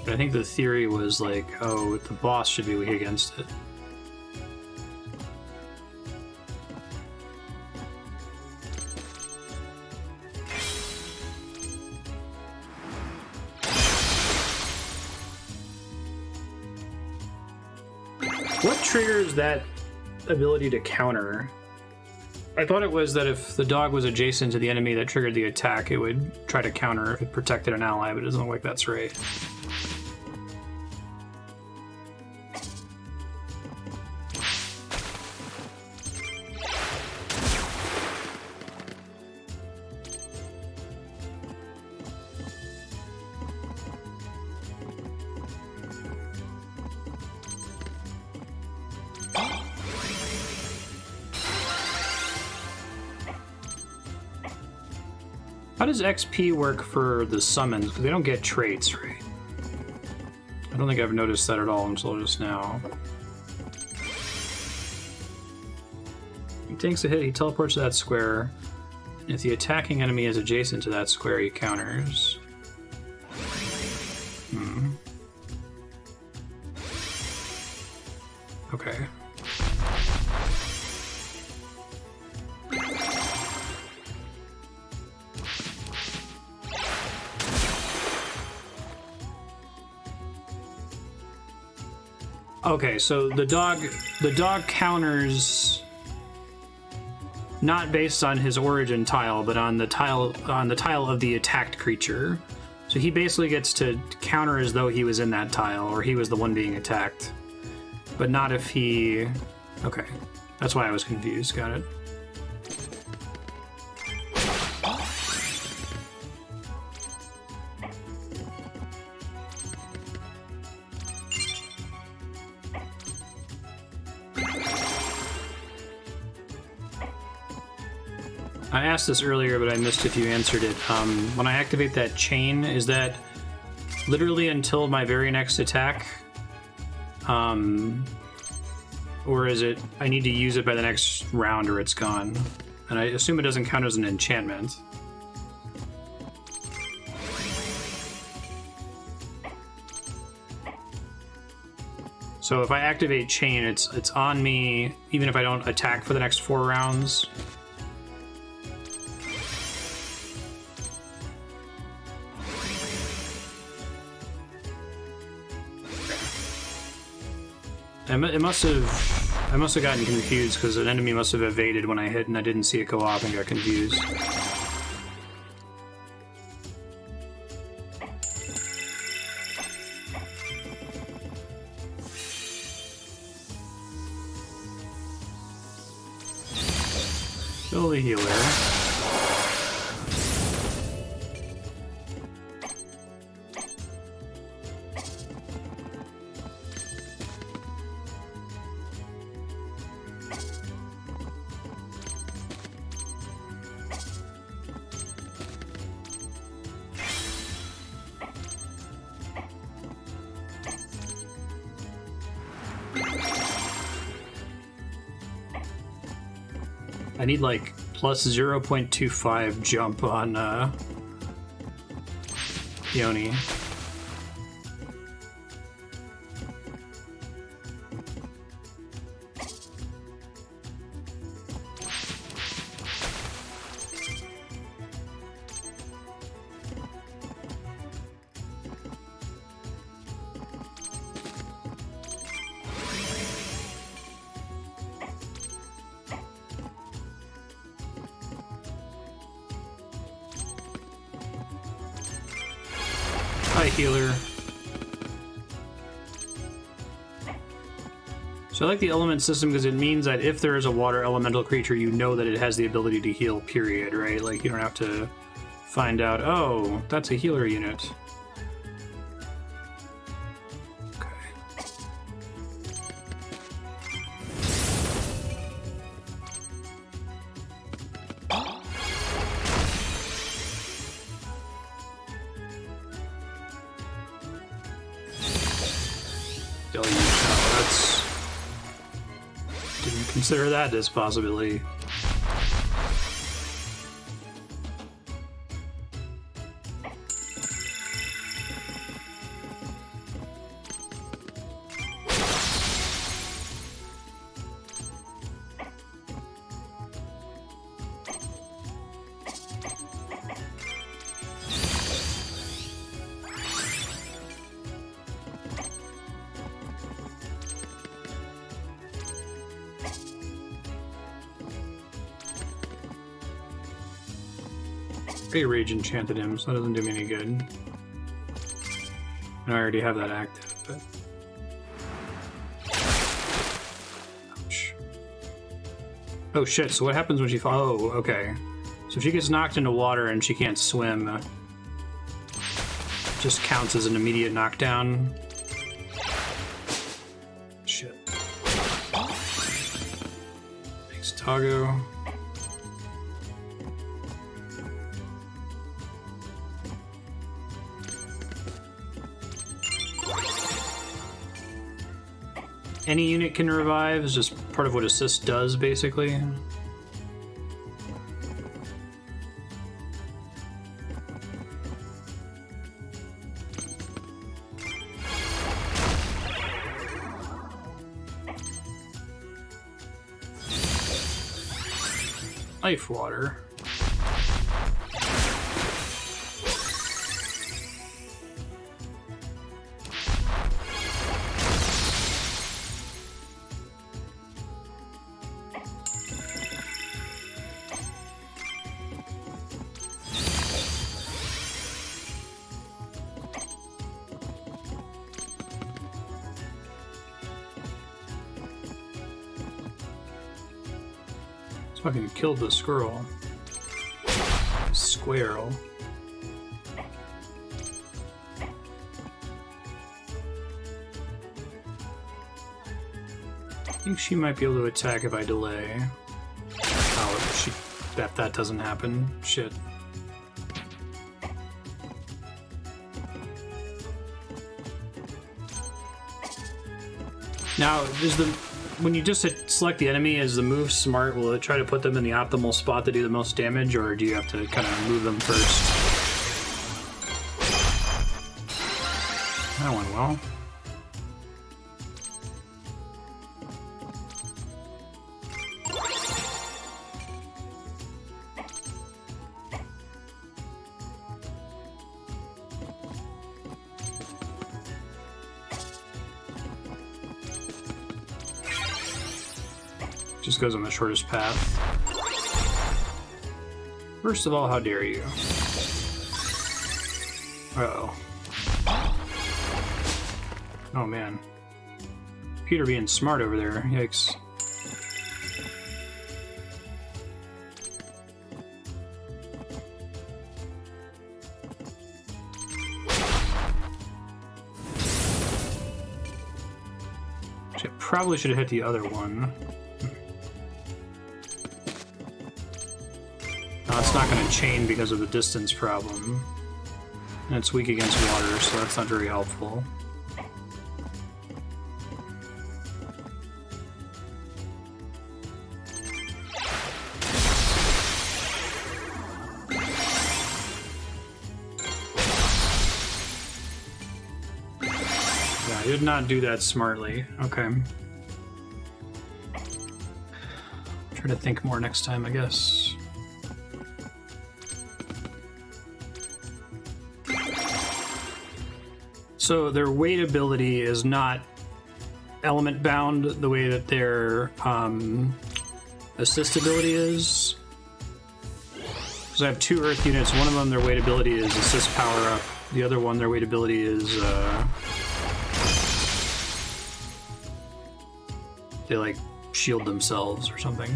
B: But I think the theory was like, oh, the boss should be weak against it. What triggers that ability to counter? I thought it was that if the dog was adjacent to the enemy that triggered the attack, it would try to counter if it protected an ally, but it doesn't look like that's right. How does XP work for the summons? Because they don't get traits, right? I don't think I've noticed that at all until just now. He takes a hit, he teleports to that square. If the attacking enemy is adjacent to that square, he counters. Okay. Okay, so the dog counters not based on his origin tile, but on the tile of the attacked creature. So he basically gets to counter as though he was in that tile, or he was the one being attacked. But not if he... Okay, that's why I was confused, got it. I asked this earlier, but I missed if you answered it. When I activate that chain, is that literally until my very next attack? Or is it I need to use it by the next round or it's gone? And I assume it doesn't count as an enchantment. So if I activate chain, it's on me even if I don't attack for the next 4 rounds. I must have gotten confused because an enemy must have evaded when I hit and I didn't see it go off and got confused. Kill the healer. I need like plus 0.25 jump on Yoni. Hi, healer. So I like the element system because it means that if there is a water elemental creature, you know that it has the ability to heal, period, right? Like, you don't have to find out, oh, that's a healer unit. Consider that as possibility. already Rage Enchanted him, so that doesn't do me any good. And I already have that active, but... Ouch. Oh shit, so what happens when she falls? Oh, okay. So if she gets knocked into water and she can't swim, it just counts as an immediate knockdown. Shit. Thanks, Tago. Any unit can revive, is just part of what assist does, basically. Life water. Fucking killed the squirrel. Squirrel. I think she might be able to attack if I delay. Oh, that doesn't happen. Shit. Now, when you just select the enemy, is the move smart? Will it try to put them in the optimal spot to do the most damage, or do you have to kind of move them first? That went well. Just goes on the shortest path. First of all, how dare you? Uh-oh. Oh man. Peter being smart over there. Yikes. I probably should have hit the other one. It's not going to chain because of the distance problem. And it's weak against water, so that's not very helpful. Yeah, I did not do that smartly. Okay. Try to think more next time, I guess. So their weight ability is not element bound the way that their assist ability is. Because I have 2 earth units. One of them, their weight ability is assist power up. The other one, their weight ability is they like shield themselves or something.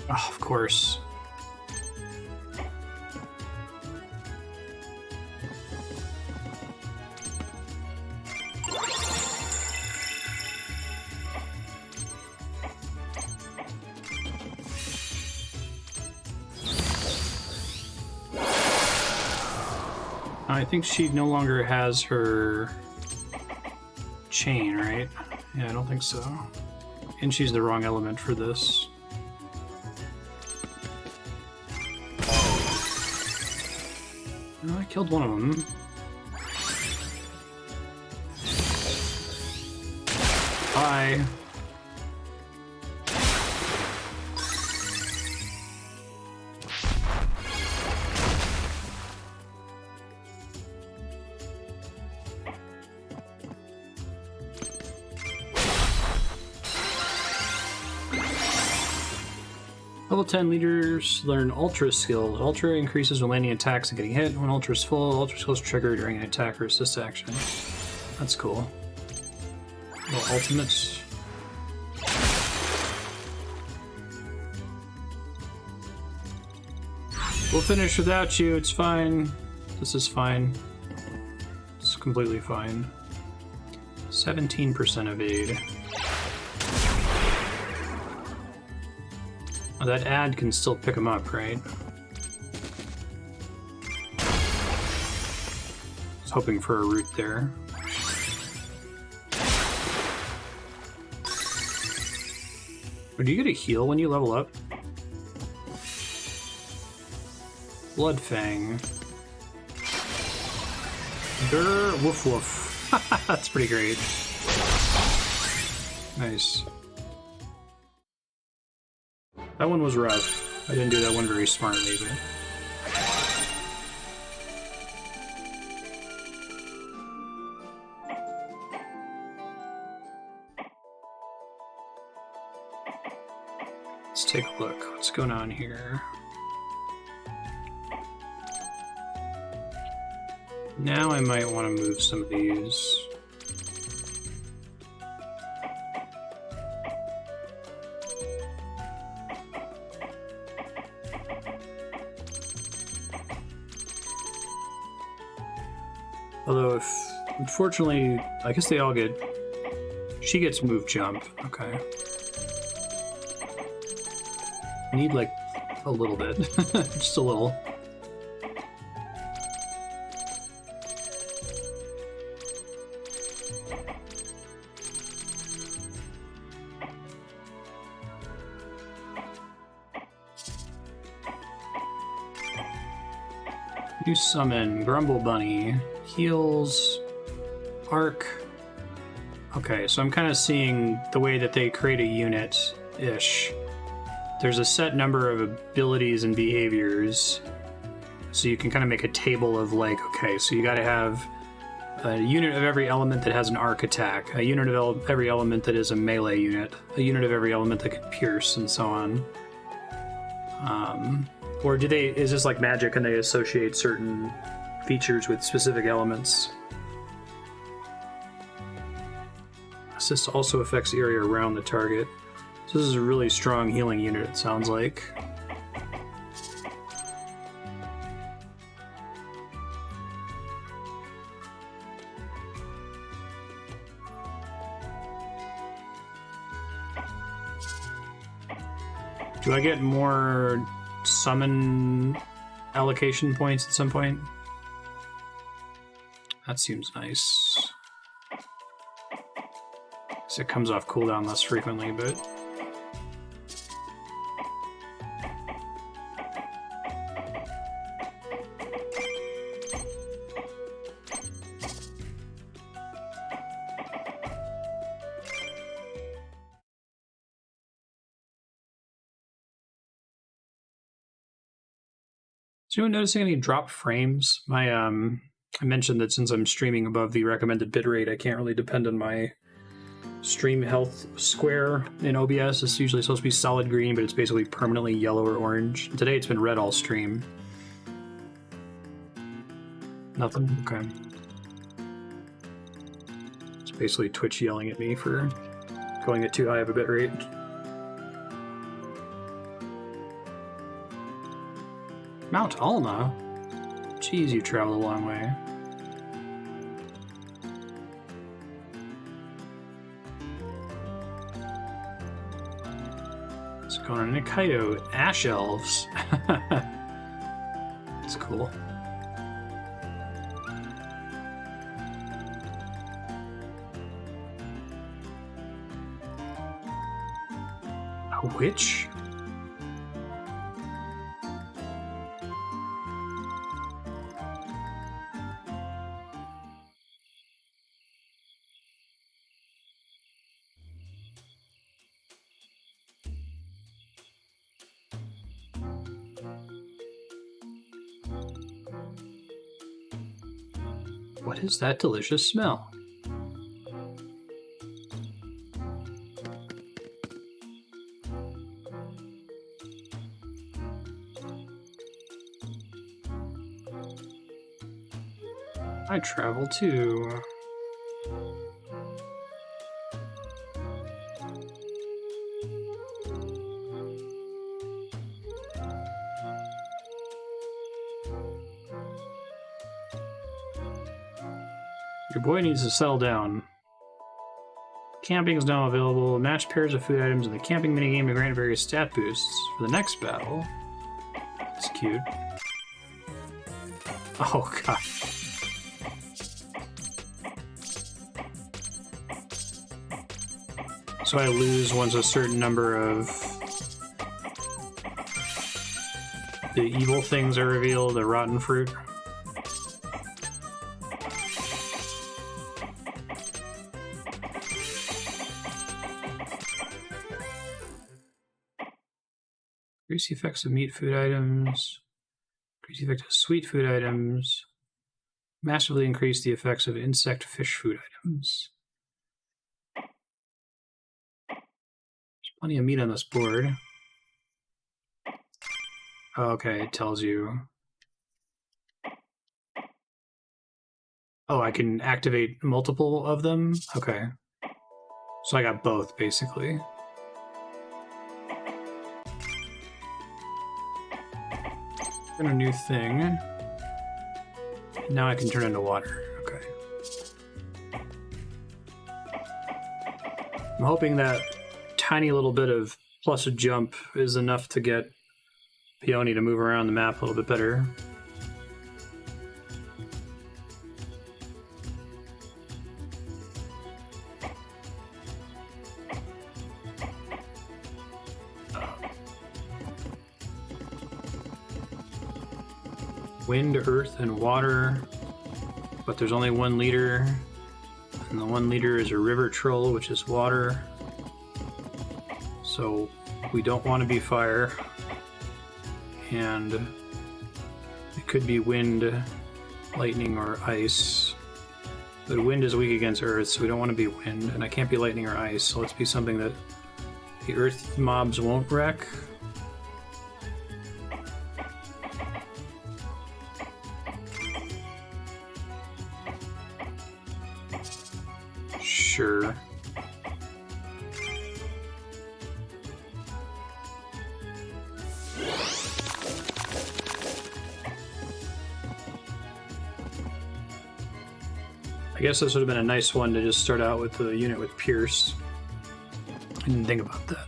B: Oh, of course. I think she no longer has her chain, right? Yeah, I don't think so. And she's the wrong element for this. No, I killed one of them. Bye. Level 10 leaders learn Ultra skills. Ultra increases when landing attacks and getting hit. When Ultra is full, Ultra skills trigger during an attack or assist action. That's cool. Little ultimates. We'll finish without you, it's fine. This is fine. It's completely fine. 17% evade. Oh, that ad can still pick them up, right? I was hoping for a route there. Or do you get a heal when you level up? Blood Fang. Grr, woof woof. That's pretty great. Nice. That one was rough. I didn't do that one very smartly, but... Let's take a look. What's going on here? Now I might want to move some of these. Although, if unfortunately, I guess they all get. She gets move jump. Okay. Need like a little bit, just a little. You summon Grumble Bunny, heals, arc. Okay, so I'm kind of seeing the way that they create a unit-ish. There's a set number of abilities and behaviors, so you can kind of make a table of like, okay, so you got to have a unit of every element that has an arc attack, a unit of every element that is a melee unit, a unit of every element that can pierce, and so on. Or do they, is this like magic and they associate certain features with specific elements? Assist also affects the area around the target. So this is a really strong healing unit, it sounds like. Do I get more summon allocation points at some point? That seems nice. So it comes off cooldown less frequently, but... Is anyone noticing any drop frames? I mentioned that since I'm streaming above the recommended bitrate, I can't really depend on my stream health square in OBS. It's usually supposed to be solid green, but it's basically permanently yellow or orange. Today it's been red all stream. Nothing? Okay. It's basically Twitch yelling at me for going at too high of a bitrate. Mount Alma? Jeez, you traveled a long way. What's going on in Hokkaido? Ash Elves. That's cool. A witch? What is that delicious smell? I travel too. Your boy needs to settle down. Camping is now available. Match pairs of food items in the camping minigame to grant various stat boosts for the next battle. It's cute. Oh, God. So I lose once a certain number of the evil things are revealed, the rotten fruit. Increase the effects of meat food items. Increase the effect of sweet food items. Massively increase the effects of insect fish food items. There's plenty of meat on this board. Oh, okay, it tells you. Oh, I can activate multiple of them? Okay. So I got both, basically. And a new thing. Now I can turn into water. Okay. I'm hoping that tiny little bit of plus a jump is enough to get Peony to move around the map a little bit better. Wind, earth, and water, but there's only one leader, and the one leader is a river troll, which is water. So we don't want to be fire, and it could be wind, lightning, or ice. But wind is weak against earth, so we don't want to be wind, and I can't be lightning or ice, so let's be something that the earth mobs won't wreck. Sure. I guess this would have been a nice one to just start out with the unit with Pierce. I didn't think about that.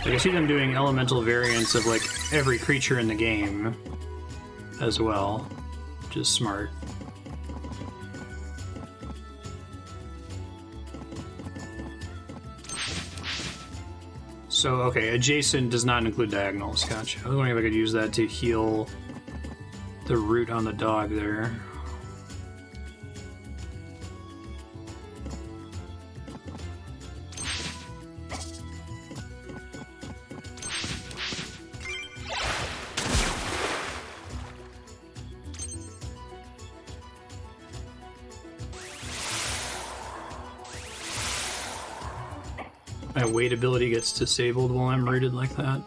B: I can see them doing elemental variants of like every creature in the game as well, which is smart. So, okay, adjacent does not include diagonals, gotcha. I was wondering if I could use that to heal the root on the dog there. My weight ability gets disabled while I'm rooted like that.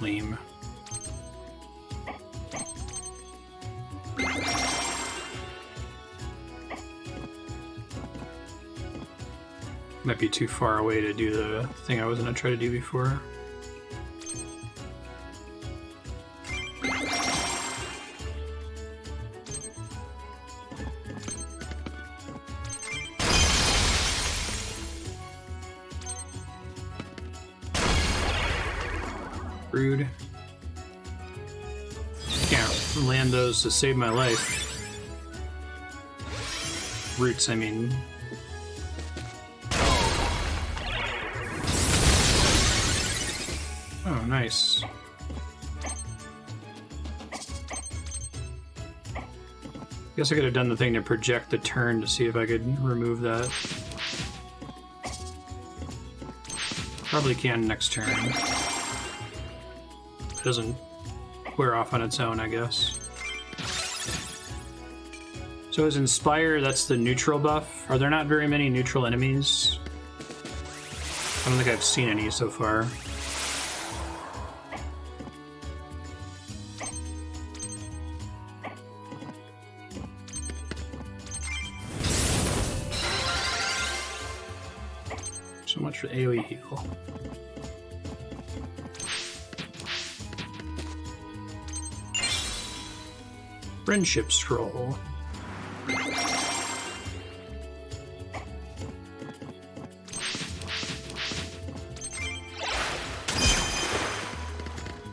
B: Lame. Might be too far away to do the thing I was gonna try to do before. Rude. Can't land those to save my life. Roots, I mean. Oh, nice. Guess I could have done the thing to project the turn to see if I could remove that. Probably can next turn. It doesn't wear off on its own, I guess. So is Inspire, that's the neutral buff? Are there not very many neutral enemies? I don't think I've seen any so far. So much for AoE heal. Friendship Scroll.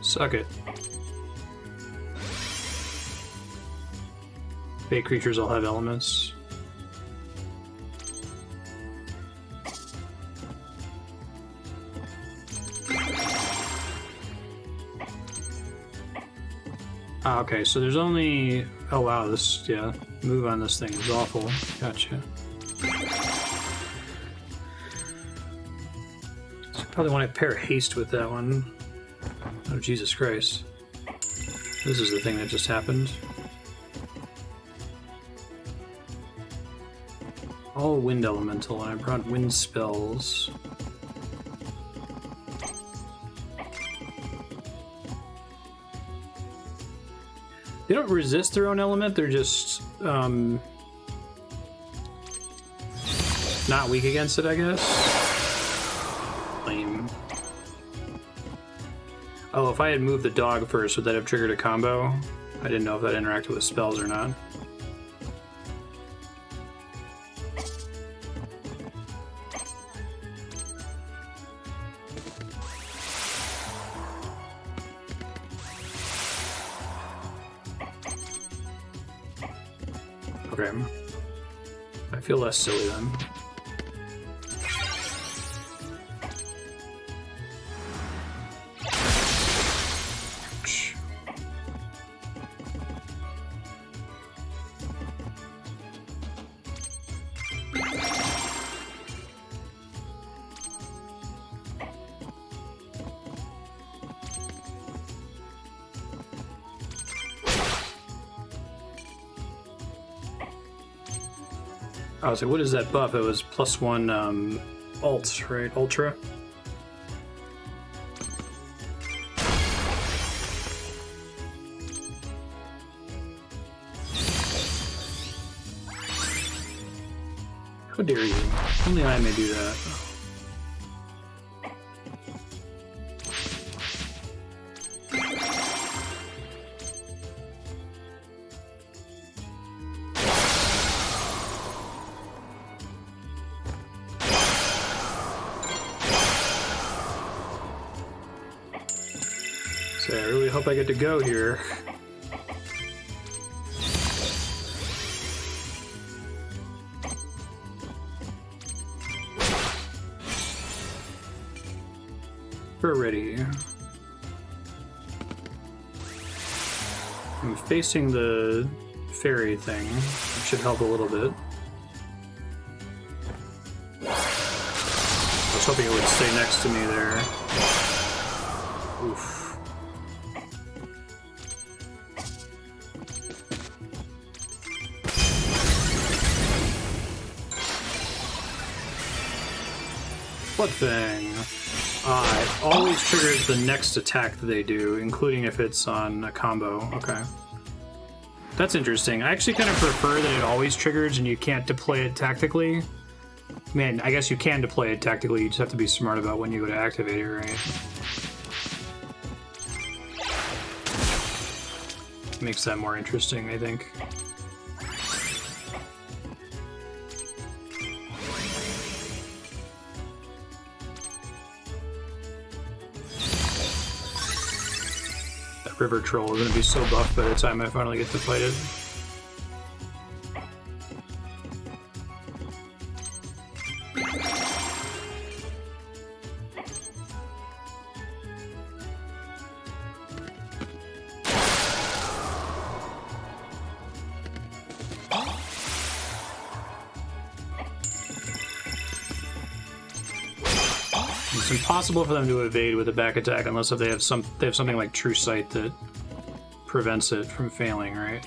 B: Suck it. Fake creatures all have elements. Ah, okay, so there's only... Oh wow, this, yeah, move on this thing is awful. Gotcha. So probably want to pair haste with that one. Oh, Jesus Christ. This is the thing that just happened. All wind elemental, and I brought wind spells. They don't resist their own element, they're just not weak against it, I guess. Lame. Oh, if I had moved the dog first, would that have triggered a combo? I didn't know if that interacted with spells or not. Okay. I feel less silly then. I was like, what is that buff? It was +1 alt, right? Ultra? How dare you? Only I may do that. So I really hope I get to go here. We're ready. I'm facing the fairy thing, which should help a little bit. I was hoping it would stay next to me there. Oof. What thing? It always triggers the next attack that they do, including if it's on a combo. Okay. That's interesting. I actually kind of prefer that it always triggers and you can't deploy it tactically. Man, I guess you can deploy it tactically, you just have to be smart about when you go to activate it, right? Makes that more interesting, I think. That river troll is going to be so buffed by the time I finally get to fight it. It's impossible for them to evade with a back attack unless if they have something like True Sight that prevents it from failing, right?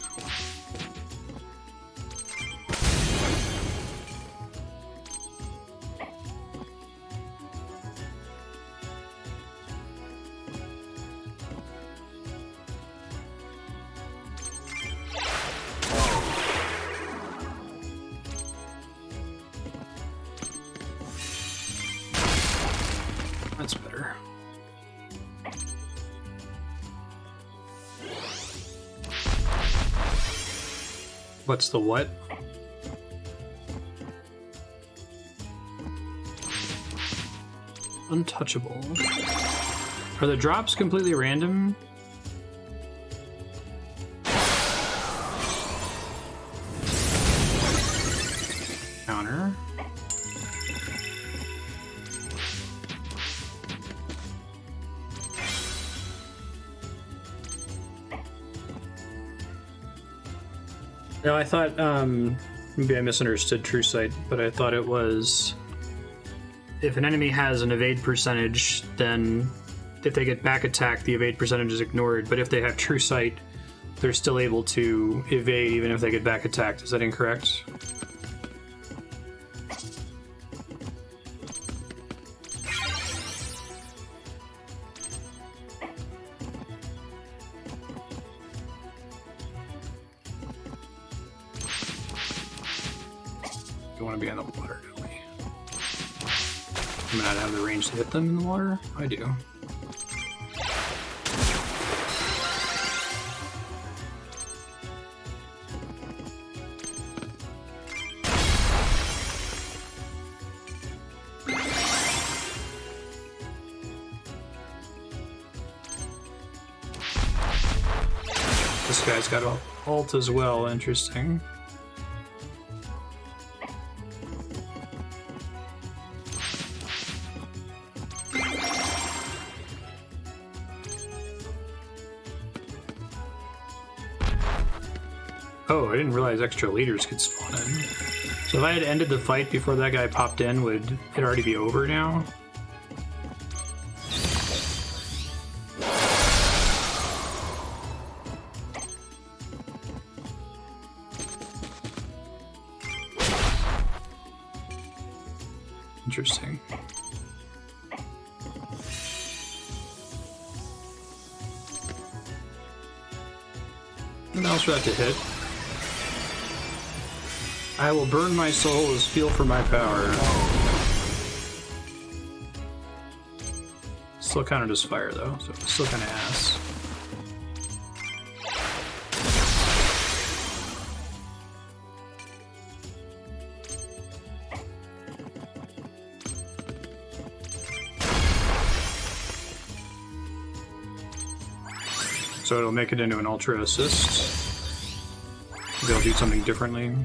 B: That's better. What's the what? Untouchable. Are the drops completely random? Counter. No, I thought, maybe I misunderstood True Sight, but I thought it was if an enemy has an evade percentage, then if they get back attacked, the evade percentage is ignored, but if they have True Sight, they're still able to evade even if they get back attacked. Is that incorrect? You want to be on the water, don't we? I mean, I have the range to hit them in the water? I do. This guy's got an ult as well, interesting. Oh, I didn't realize extra leaders could spawn in. So if I had ended the fight before that guy popped in, would it already be over now? Interesting. What else would I have to hit? I will burn my soul as fuel for my power. Still counted as fire though, so it's still kind of ass. So it'll make it into an ultra assist. Maybe I'll do something differently.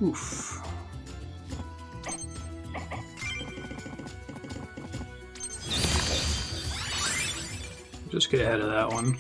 B: Oof. Just get ahead of that one.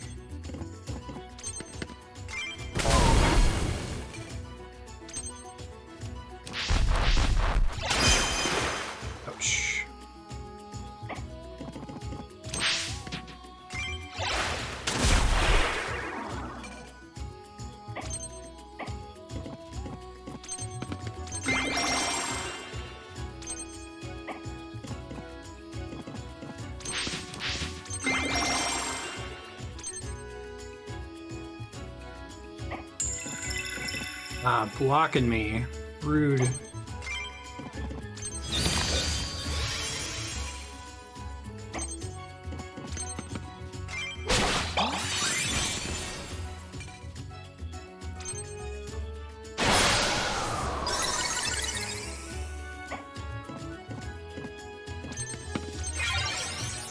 B: Ah, blocking me. Rude.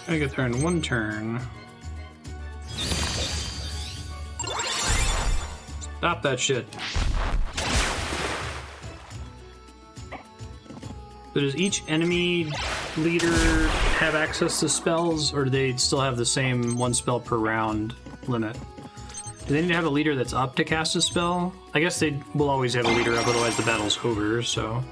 B: I get there in one turn. Stop that shit. So does each enemy leader have access to spells, or do they still have the same one spell per round limit? Do they need to have a leader that's up to cast a spell? I guess they will always have a leader up, otherwise the battle's over, so...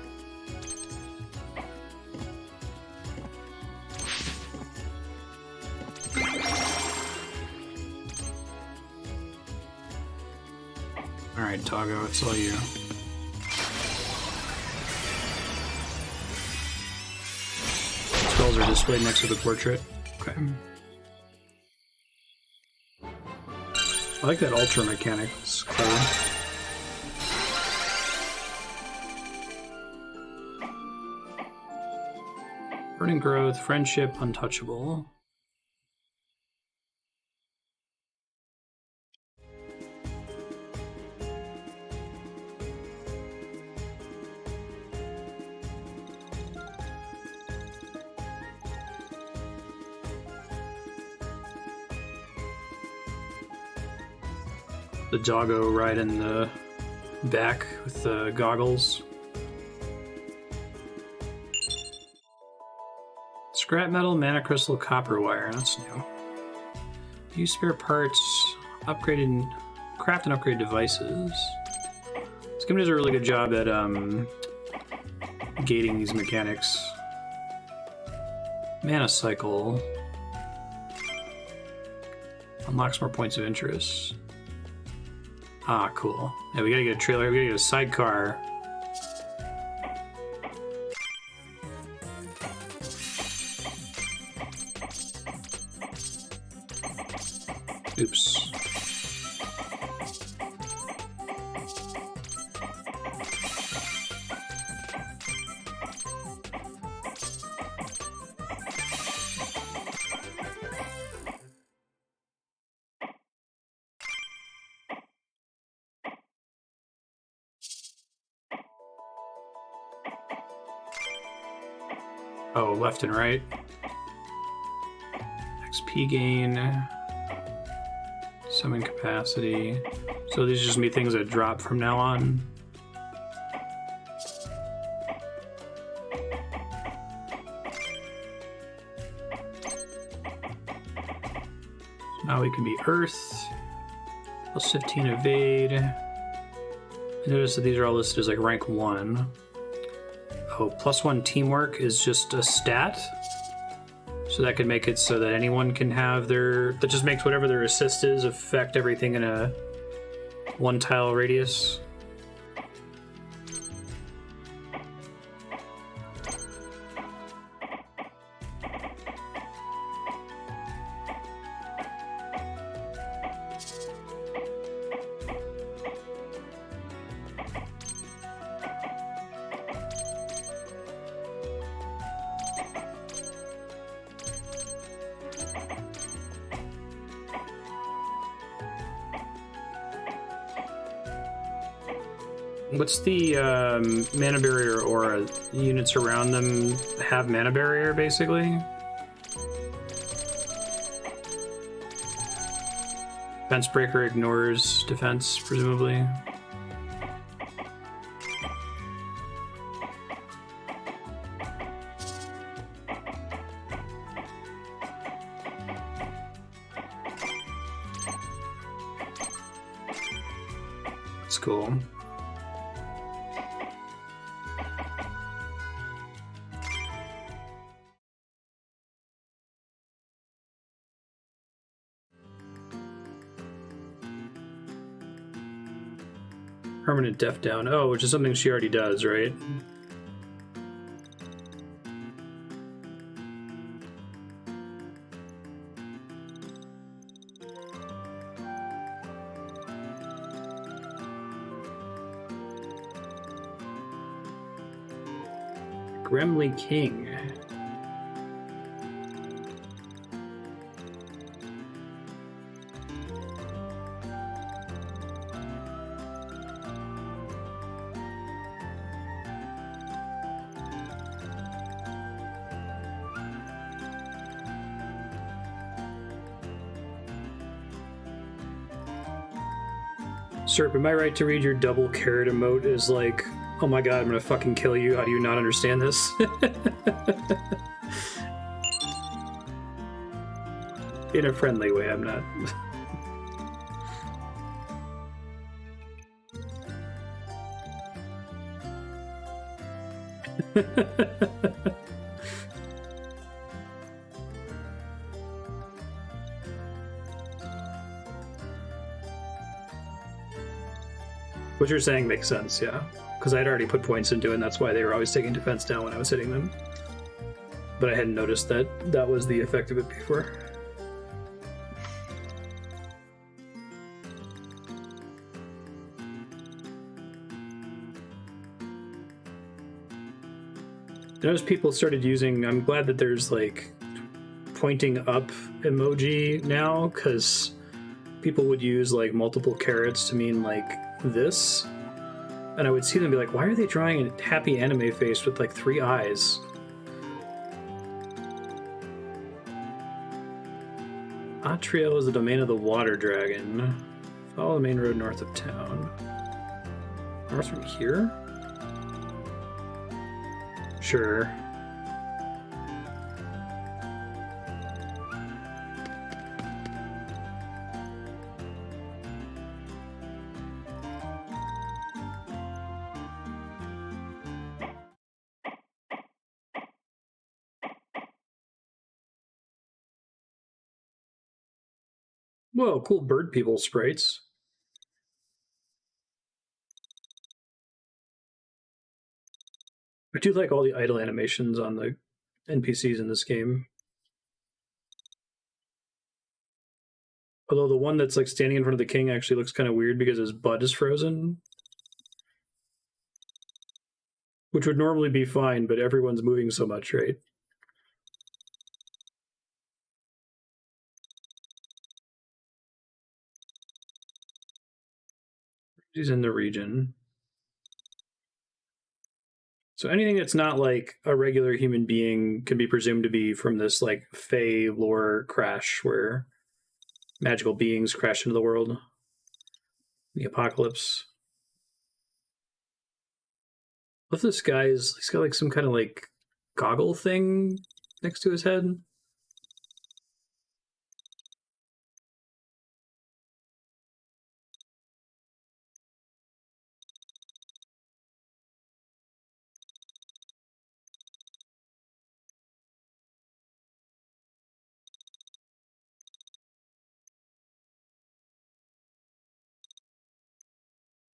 B: Alright, Toggo, it's all you. Spells are displayed next to the portrait. Okay. I like that ultra mechanic. It's clever. Burning growth, friendship, untouchable. The doggo right in the back with the goggles. Scrap metal, mana crystal, copper wire. That's new. Use spare parts, upgraded, craft and upgrade devices. This game does a really good job at gating these mechanics. Mana cycle unlocks more points of interest. Ah, cool. Yeah, we gotta get a trailer. We gotta get a sidecar. Oops. Oh, left and right. XP gain. Summon capacity. So these are just me things that drop from now on. So now we can be Earth. Plus 15 evade. I notice that these are all listed as like rank 1. Oh, +1 teamwork is just a stat. So that can make it so that anyone can have their... That just makes whatever their assist is affect everything in a 1 tile radius. What's the mana barrier aura? Units around them have mana barrier, basically? Defense breaker ignores defense, presumably. That's cool. Permanent death down. Oh, which is something she already does, right?
A: Gremley King. Serp, am I right to read your double carrot emote as like, oh my god, I'm gonna fucking kill you, how do you not understand this? In a friendly way, I'm not. What you're saying makes sense, yeah. Because I'd already put points into it, and that's why they were always taking defense down when I was hitting them. But I hadn't noticed that that was the effect of it before. I noticed people started using, I'm glad that there's like pointing up emoji now, because people would use like multiple carrots to mean like this, and I would see them be like, why are they drawing a happy anime face with like 3 eyes? Atriel is the domain of the water dragon. Follow the main road north of town. North from here? Sure. Whoa, cool bird people sprites. I do like all the idle animations on the NPCs in this game. Although the one that's like standing in front of the king actually looks kind of weird because his butt is frozen. Which would normally be fine, but everyone's moving so much, right? He's in the region. So anything that's not like a regular human being can be presumed to be from this like Fey lore crash where magical beings crash into the world. The apocalypse. What if this guy's, he's got like some kind of like goggle thing next to his head?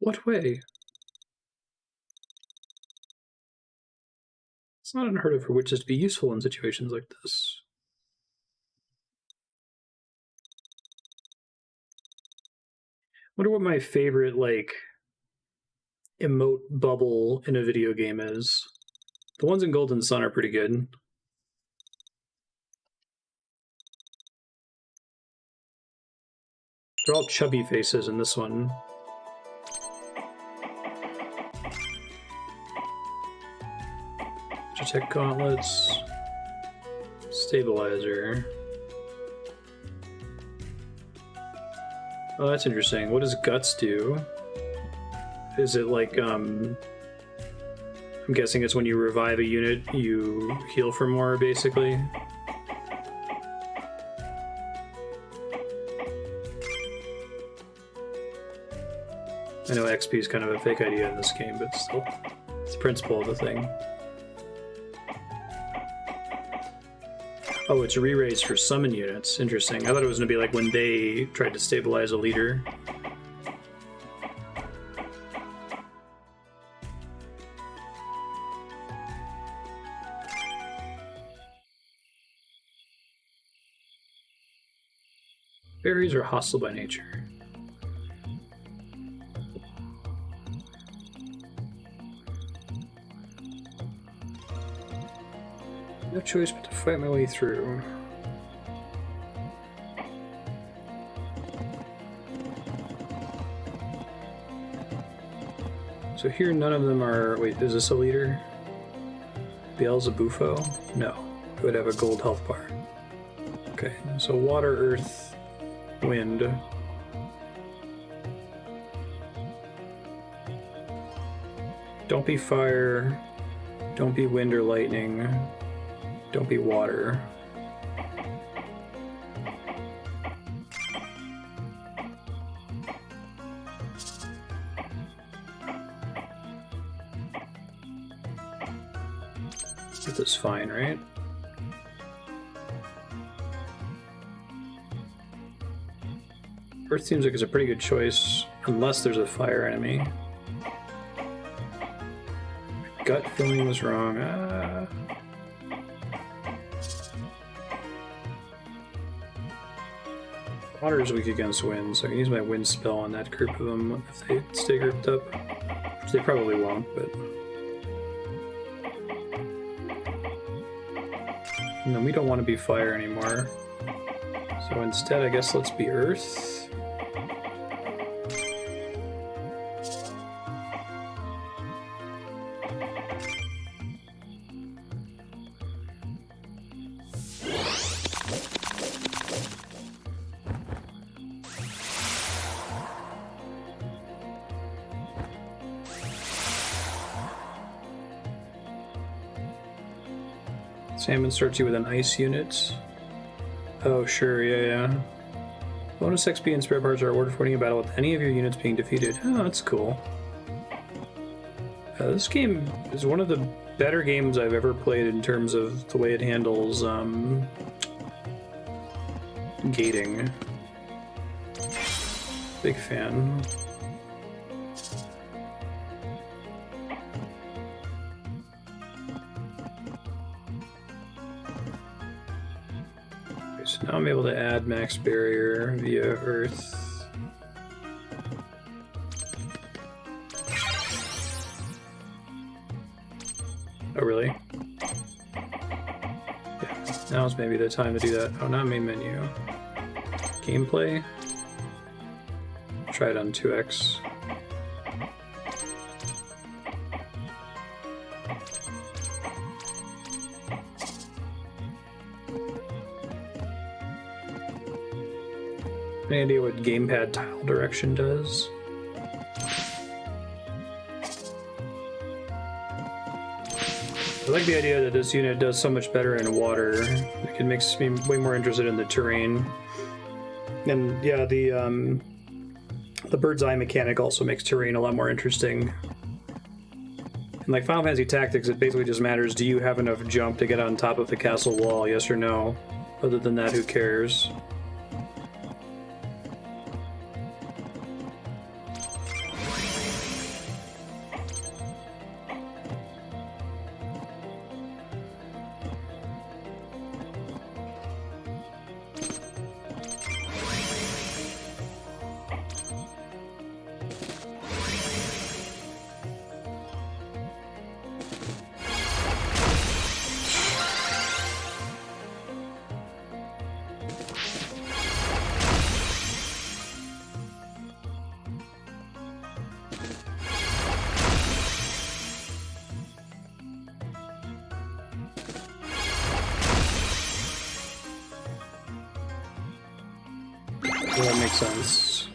A: What way? It's not unheard of for witches to be useful in situations like this. Wonder what my favorite like emote bubble in a video game is. The ones in Golden Sun are pretty good. They're all chubby faces in this one. Tech gauntlets. Stabilizer. Oh, that's interesting. What does guts do? Is it like, I'm guessing it's when you revive a unit, you heal for more, basically? I know XP is kind of a fake idea in this game, but still, it's the principle of the thing. Oh, it's re-raise for summon units. Interesting. I thought it was going to be like when they tried to stabilize a leader. Fairies are hostile by nature. choice but to fight my way through. So here none of them are... Wait, is this a leader? Beelzebufo? No. It would have a gold health bar. Okay, so water, earth, wind. Don't be fire. Don't be wind or lightning. Don't be water. Earth is fine, right? Earth seems like it's a pretty good choice, unless there's a fire enemy. Gut feeling was wrong. Water is weak against wind, so I can use my wind spell on that group of them if they stay grouped up. Which they probably won't, but... And then we don't want to be fire anymore. So instead, I guess let's be earth. Salmon starts you with an ice unit. Oh, sure, yeah. Bonus XP and spare parts are awarded for winning a battle with any of your units being defeated. Oh, that's cool. This game is one of the better games I've ever played in terms of the way it handles gating. Big fan. So now I'm able to add max barrier via earth. Oh, really? Yeah, now's maybe the time to do that. Oh, not main menu. Gameplay. Try it on 2x. Any idea what gamepad tile direction does? I like the idea that this unit does so much better in water. It makes me way more interested in the terrain. And yeah, the bird's eye mechanic also makes terrain a lot more interesting. And like Final Fantasy Tactics, it basically just matters, do you have enough jump to get on top of the castle wall, yes or no? Other than that, who cares? Well, that makes sense.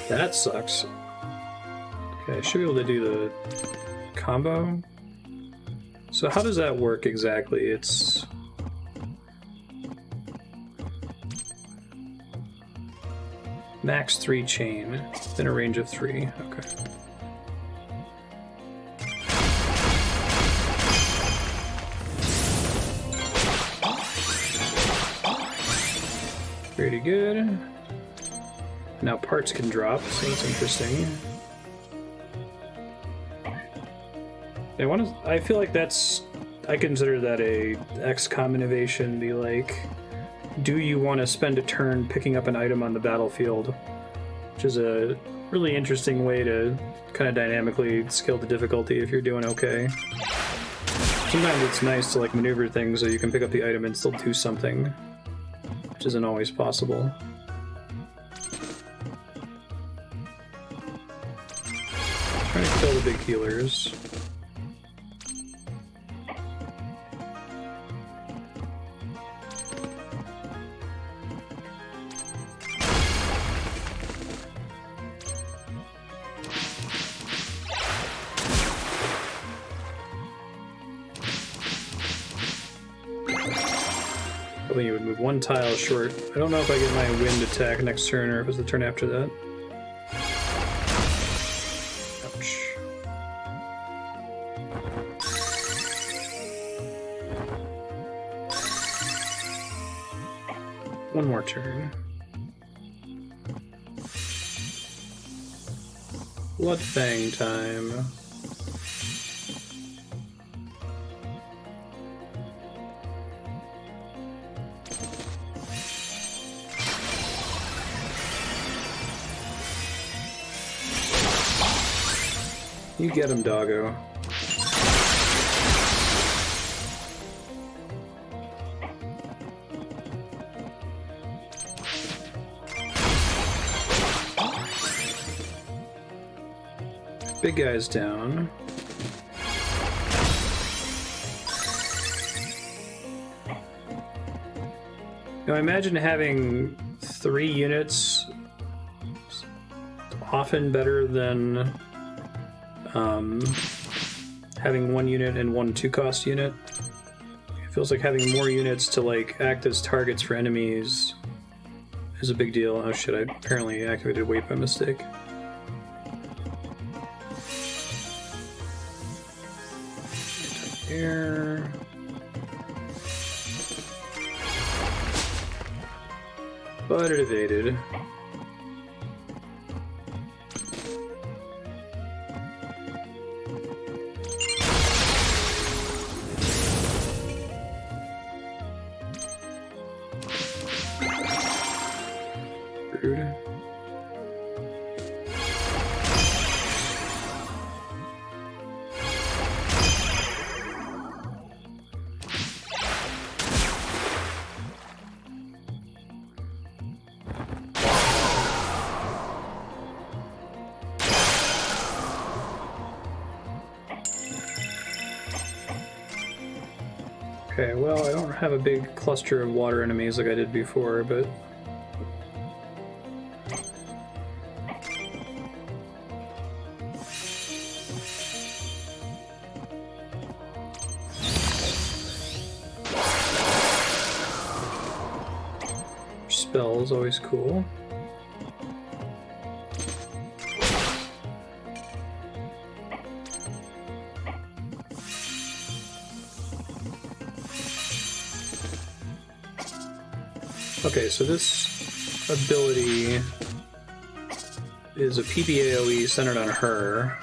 A: That sucks. Okay, I should be able to do the combo. So how does that work exactly? It's... max 3 chain, within a range of 3. Okay. Pretty good. Now parts can drop, so that's interesting. I feel like I consider that a XCOM innovation. Be like, do you want to spend a turn picking up an item on the battlefield? Which is a really interesting way to kind of dynamically scale the difficulty if you're doing okay. Sometimes it's nice to like maneuver things so you can pick up the item and still do something, which isn't always possible. Trying to kill the big healers. Hoping you would move one tile short. I don't know if I get my wind attack next turn or if it's the turn after that. Ouch. One more turn. Bloodfang time. You get him, doggo. Big guy's down. Now imagine having 3 units often better than having 1 unit and 1 2-cost unit. It feels like having more units to like act as targets for enemies is a big deal. Oh shit, I apparently activated weight by mistake. Here. But it evaded. Rude. Okay, well, I don't have a big cluster of water enemies like I did before, but... Spell is always cool. Okay, so this ability is a PBAOE centered on her.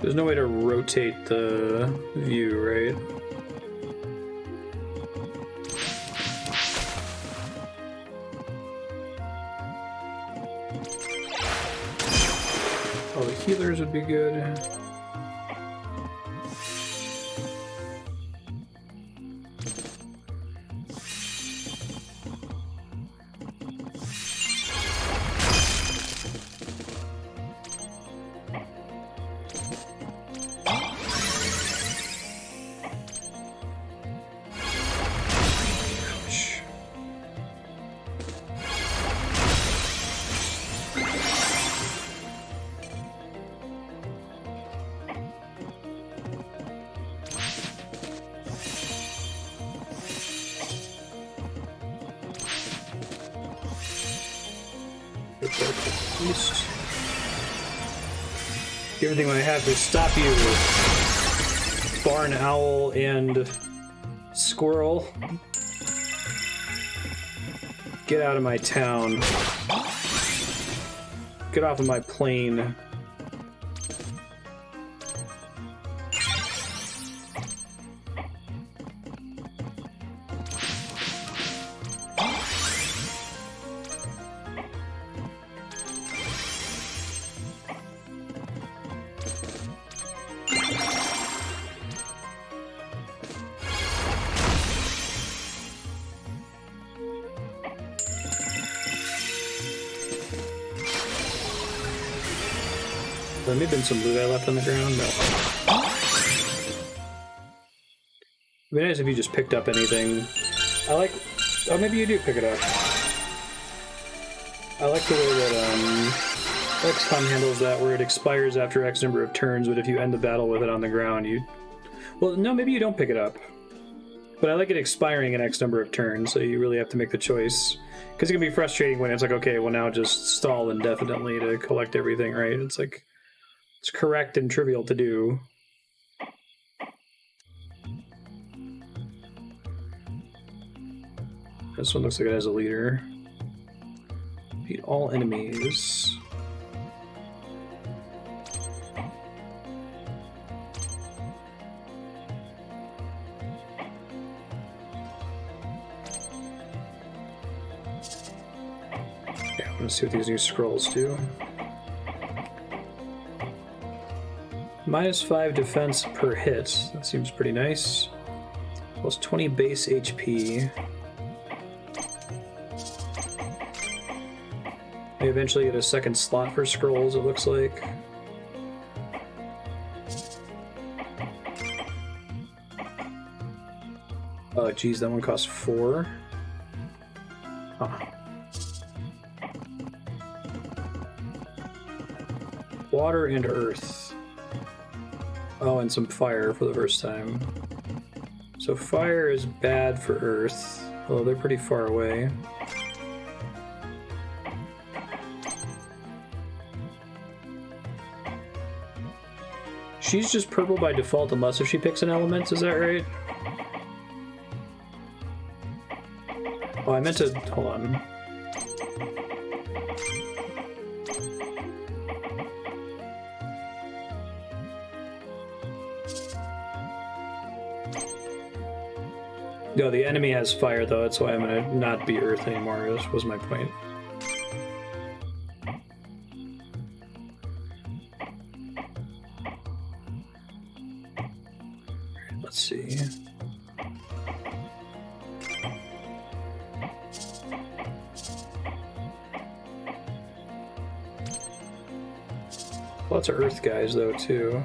A: There's no way to rotate the view, right? All the healers would be good. East. Do everything I have to stop you, barn owl and squirrel. Get out of my town. Get off of my plane. There may have been some loot I left on the ground. No. It'd be nice if you just picked up anything. I like... Oh, maybe you do pick it up. I like the way that XCOM handles that, where it expires after X number of turns, but if you end the battle with it on the ground, you... Well, no, maybe you don't pick it up. But I like it expiring in X number of turns, so you really have to make the choice. Because it can be frustrating when it's like, okay, well now just stall indefinitely to collect everything, right? It's like... It's correct and trivial to do. This one looks like it has a leader. Beat all enemies. Yeah, I'm gonna see what these new scrolls do. -5 defense per hit. That seems pretty nice. Plus 20 base HP. May eventually get a second slot for scrolls, it looks like. Oh, geez, that one costs 4. Huh. Water and earth. Oh, and some fire for the first time. So fire is bad for earth, although they're pretty far away. She's just purple by default unless if she picks an element, is that right? Oh, I meant to... hold on. No, the enemy has fire though, that's why I'm gonna not be earth anymore, was my point. Let's see. Lots of earth guys though too.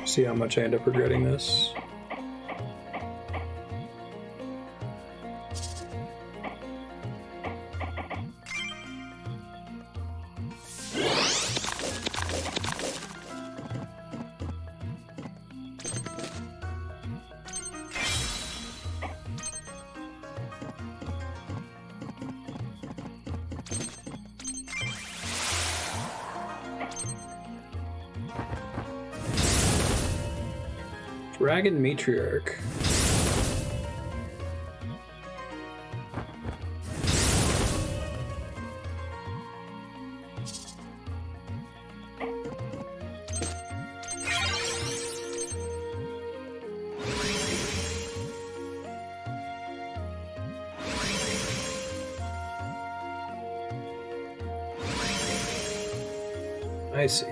A: See how much I end up regretting this. Dragon Matriarch. I see.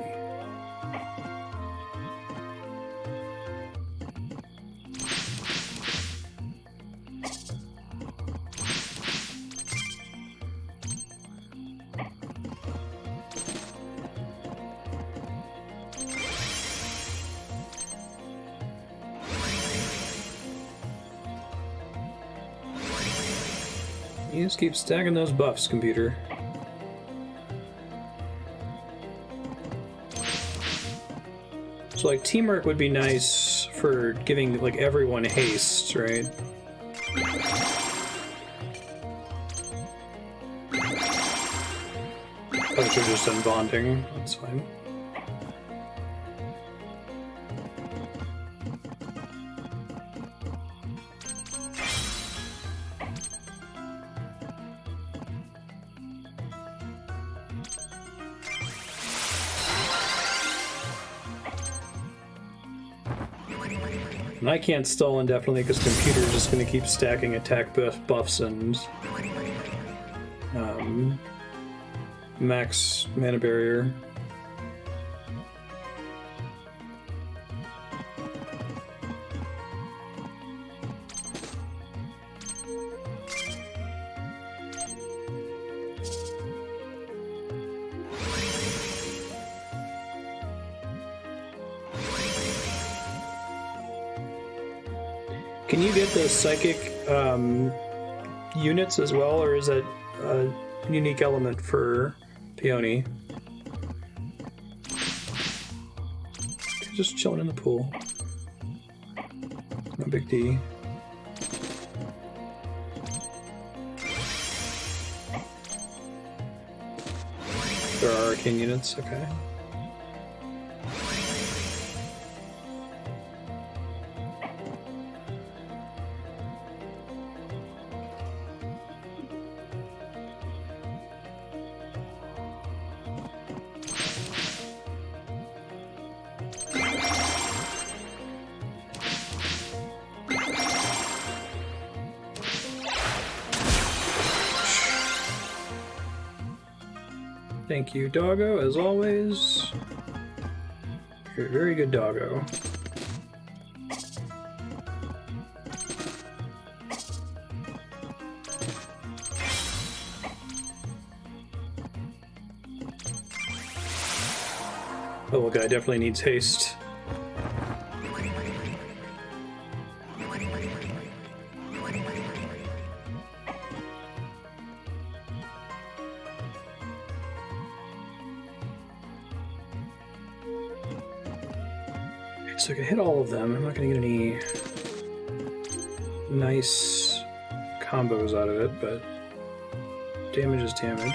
A: You just keep stacking those buffs, computer. So like teamwork would be nice for giving like everyone haste, right? I should have just done bonding. That's fine. And I can't stall indefinitely because computer's just going to keep stacking attack buffs and max mana barrier. Can you get the psychic units as well, or is that a unique element for Peony? Just chilling in the pool. No big D. There are arcane units, okay. Thank you, doggo, as always. You're a very good doggo. Oh, well, guy definitely needs haste. So I can hit all of them. I'm not going to get any nice combos out of it, but damage is damage.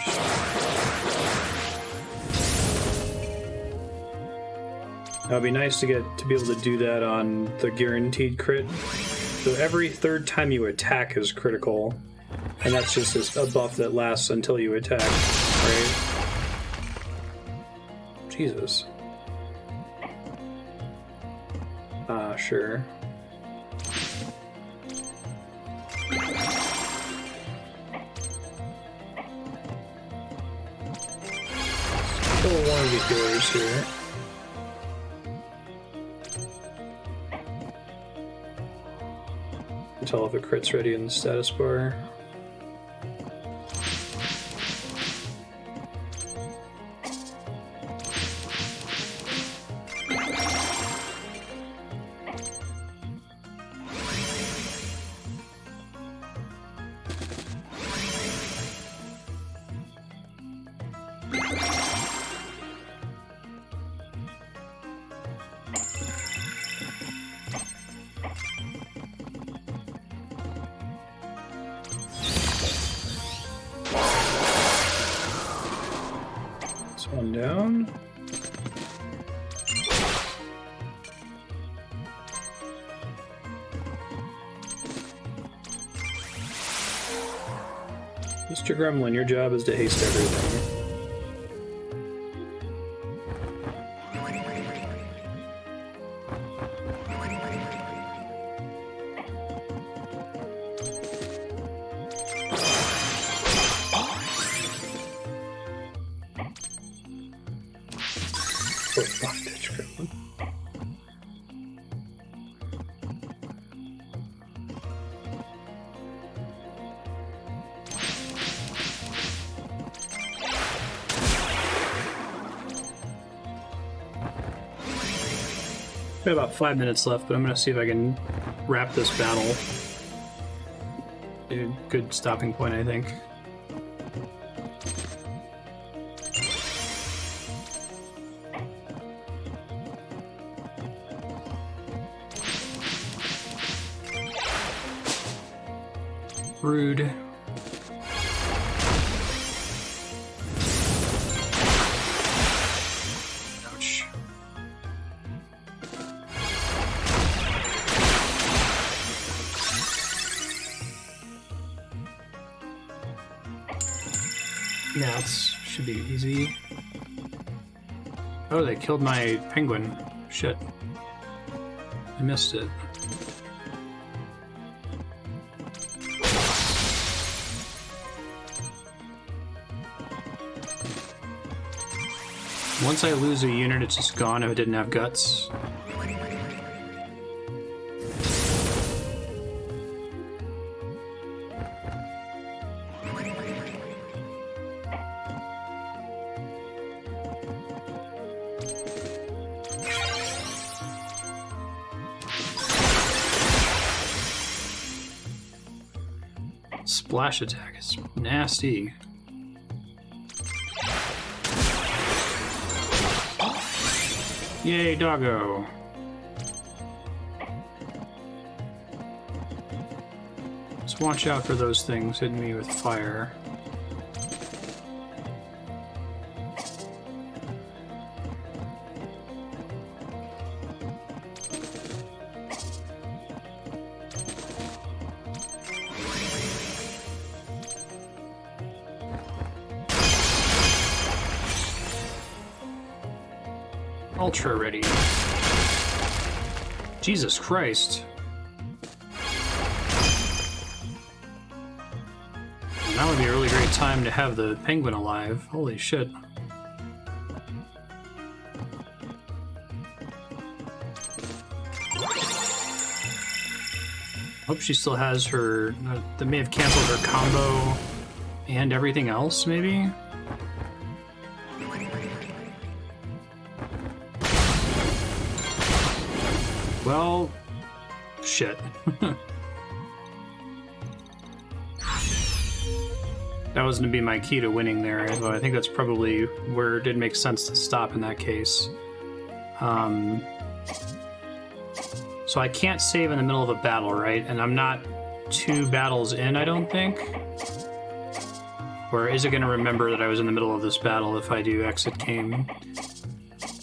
A: Now it'd be nice to be able to do that on the guaranteed crit. So every third time you attack is critical, and that's just a buff that lasts until you attack, right? Jesus. Sure. Kill one of the healers here. Tell if a crit's ready in the status bar. One down. Mr. Gremlin, your job is to haste everything. Got about 5 minutes left, but I'm going to see if I can wrap this battle. A good stopping point, I think.
B: Rude. Ouch. Yeah, this should be easy. Oh, they killed my penguin. Shit. I missed it. Once I lose a unit, it's just gone if it didn't have guts. Splash attack is nasty. Yay, doggo. Just watch out for those things hitting me with fire. Ultra ready. Jesus Christ. Now would be a really great time to have the penguin alive. Holy shit. Hope she still has her... They may have canceled her combo and everything else, maybe? Well, shit. That was going to be my key to winning there, although I think that's probably where it did make sense to stop in that case. So I can't save in the middle of a battle, right? And I'm not 2 battles in, I don't think. Or is it going to remember that I was in the middle of this battle if I do exit game?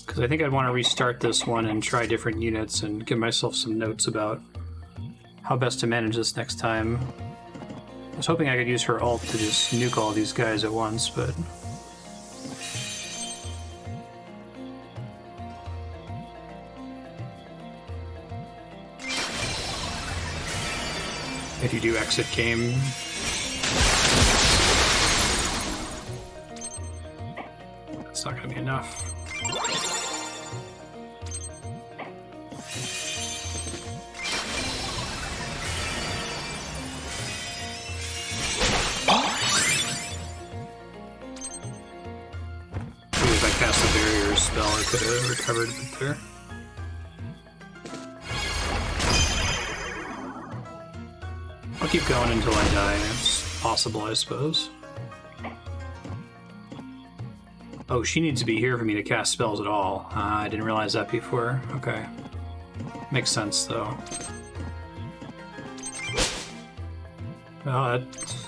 B: Because I think I'd want to restart this one and try different units and give myself some notes about how best to manage this next time. I was hoping I could use her ult to just nuke all these guys at once, but... If you do exit game... That's not going to be enough. If I cast a barrier spell, I could have recovered a bit there. I'll keep going until I die. It's possible, I suppose. Oh, she needs to be here for me to cast spells at all. I didn't realize that before. Okay. Makes sense, though. Well, that's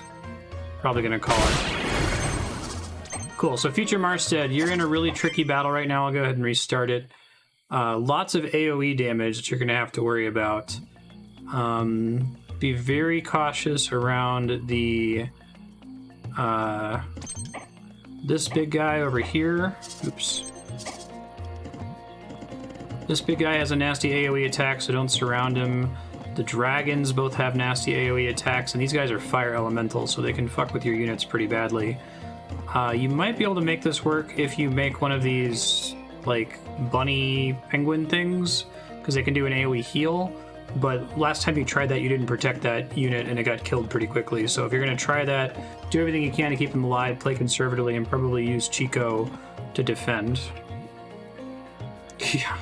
B: probably gonna call it. Cool, so Future Marstead, you're in a really tricky battle right now. I'll go ahead and restart it. Lots of AoE damage that you're gonna have to worry about. Be very cautious around the... this big guy over here. Oops. This big guy has a nasty AoE attack, so don't surround him. The dragons both have nasty AoE attacks, and these guys are fire elementals, so they can fuck with your units pretty badly. You might be able to make this work if you make one of these, like, bunny penguin things, because they can do an AoE heal. But last time you tried that, you didn't protect that unit, and it got killed pretty quickly. So if you're going to try that, do everything you can to keep them alive, play conservatively, and probably use Chico to defend. Yeah.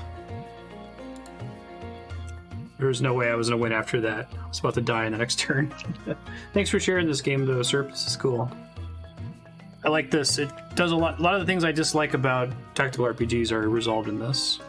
B: There was no way I was going to win after that. I was about to die in the next turn. Thanks for sharing this game, though, Serp. This is cool. I like this. It does a lot of the things I dislike about tactical RPGs are resolved in this.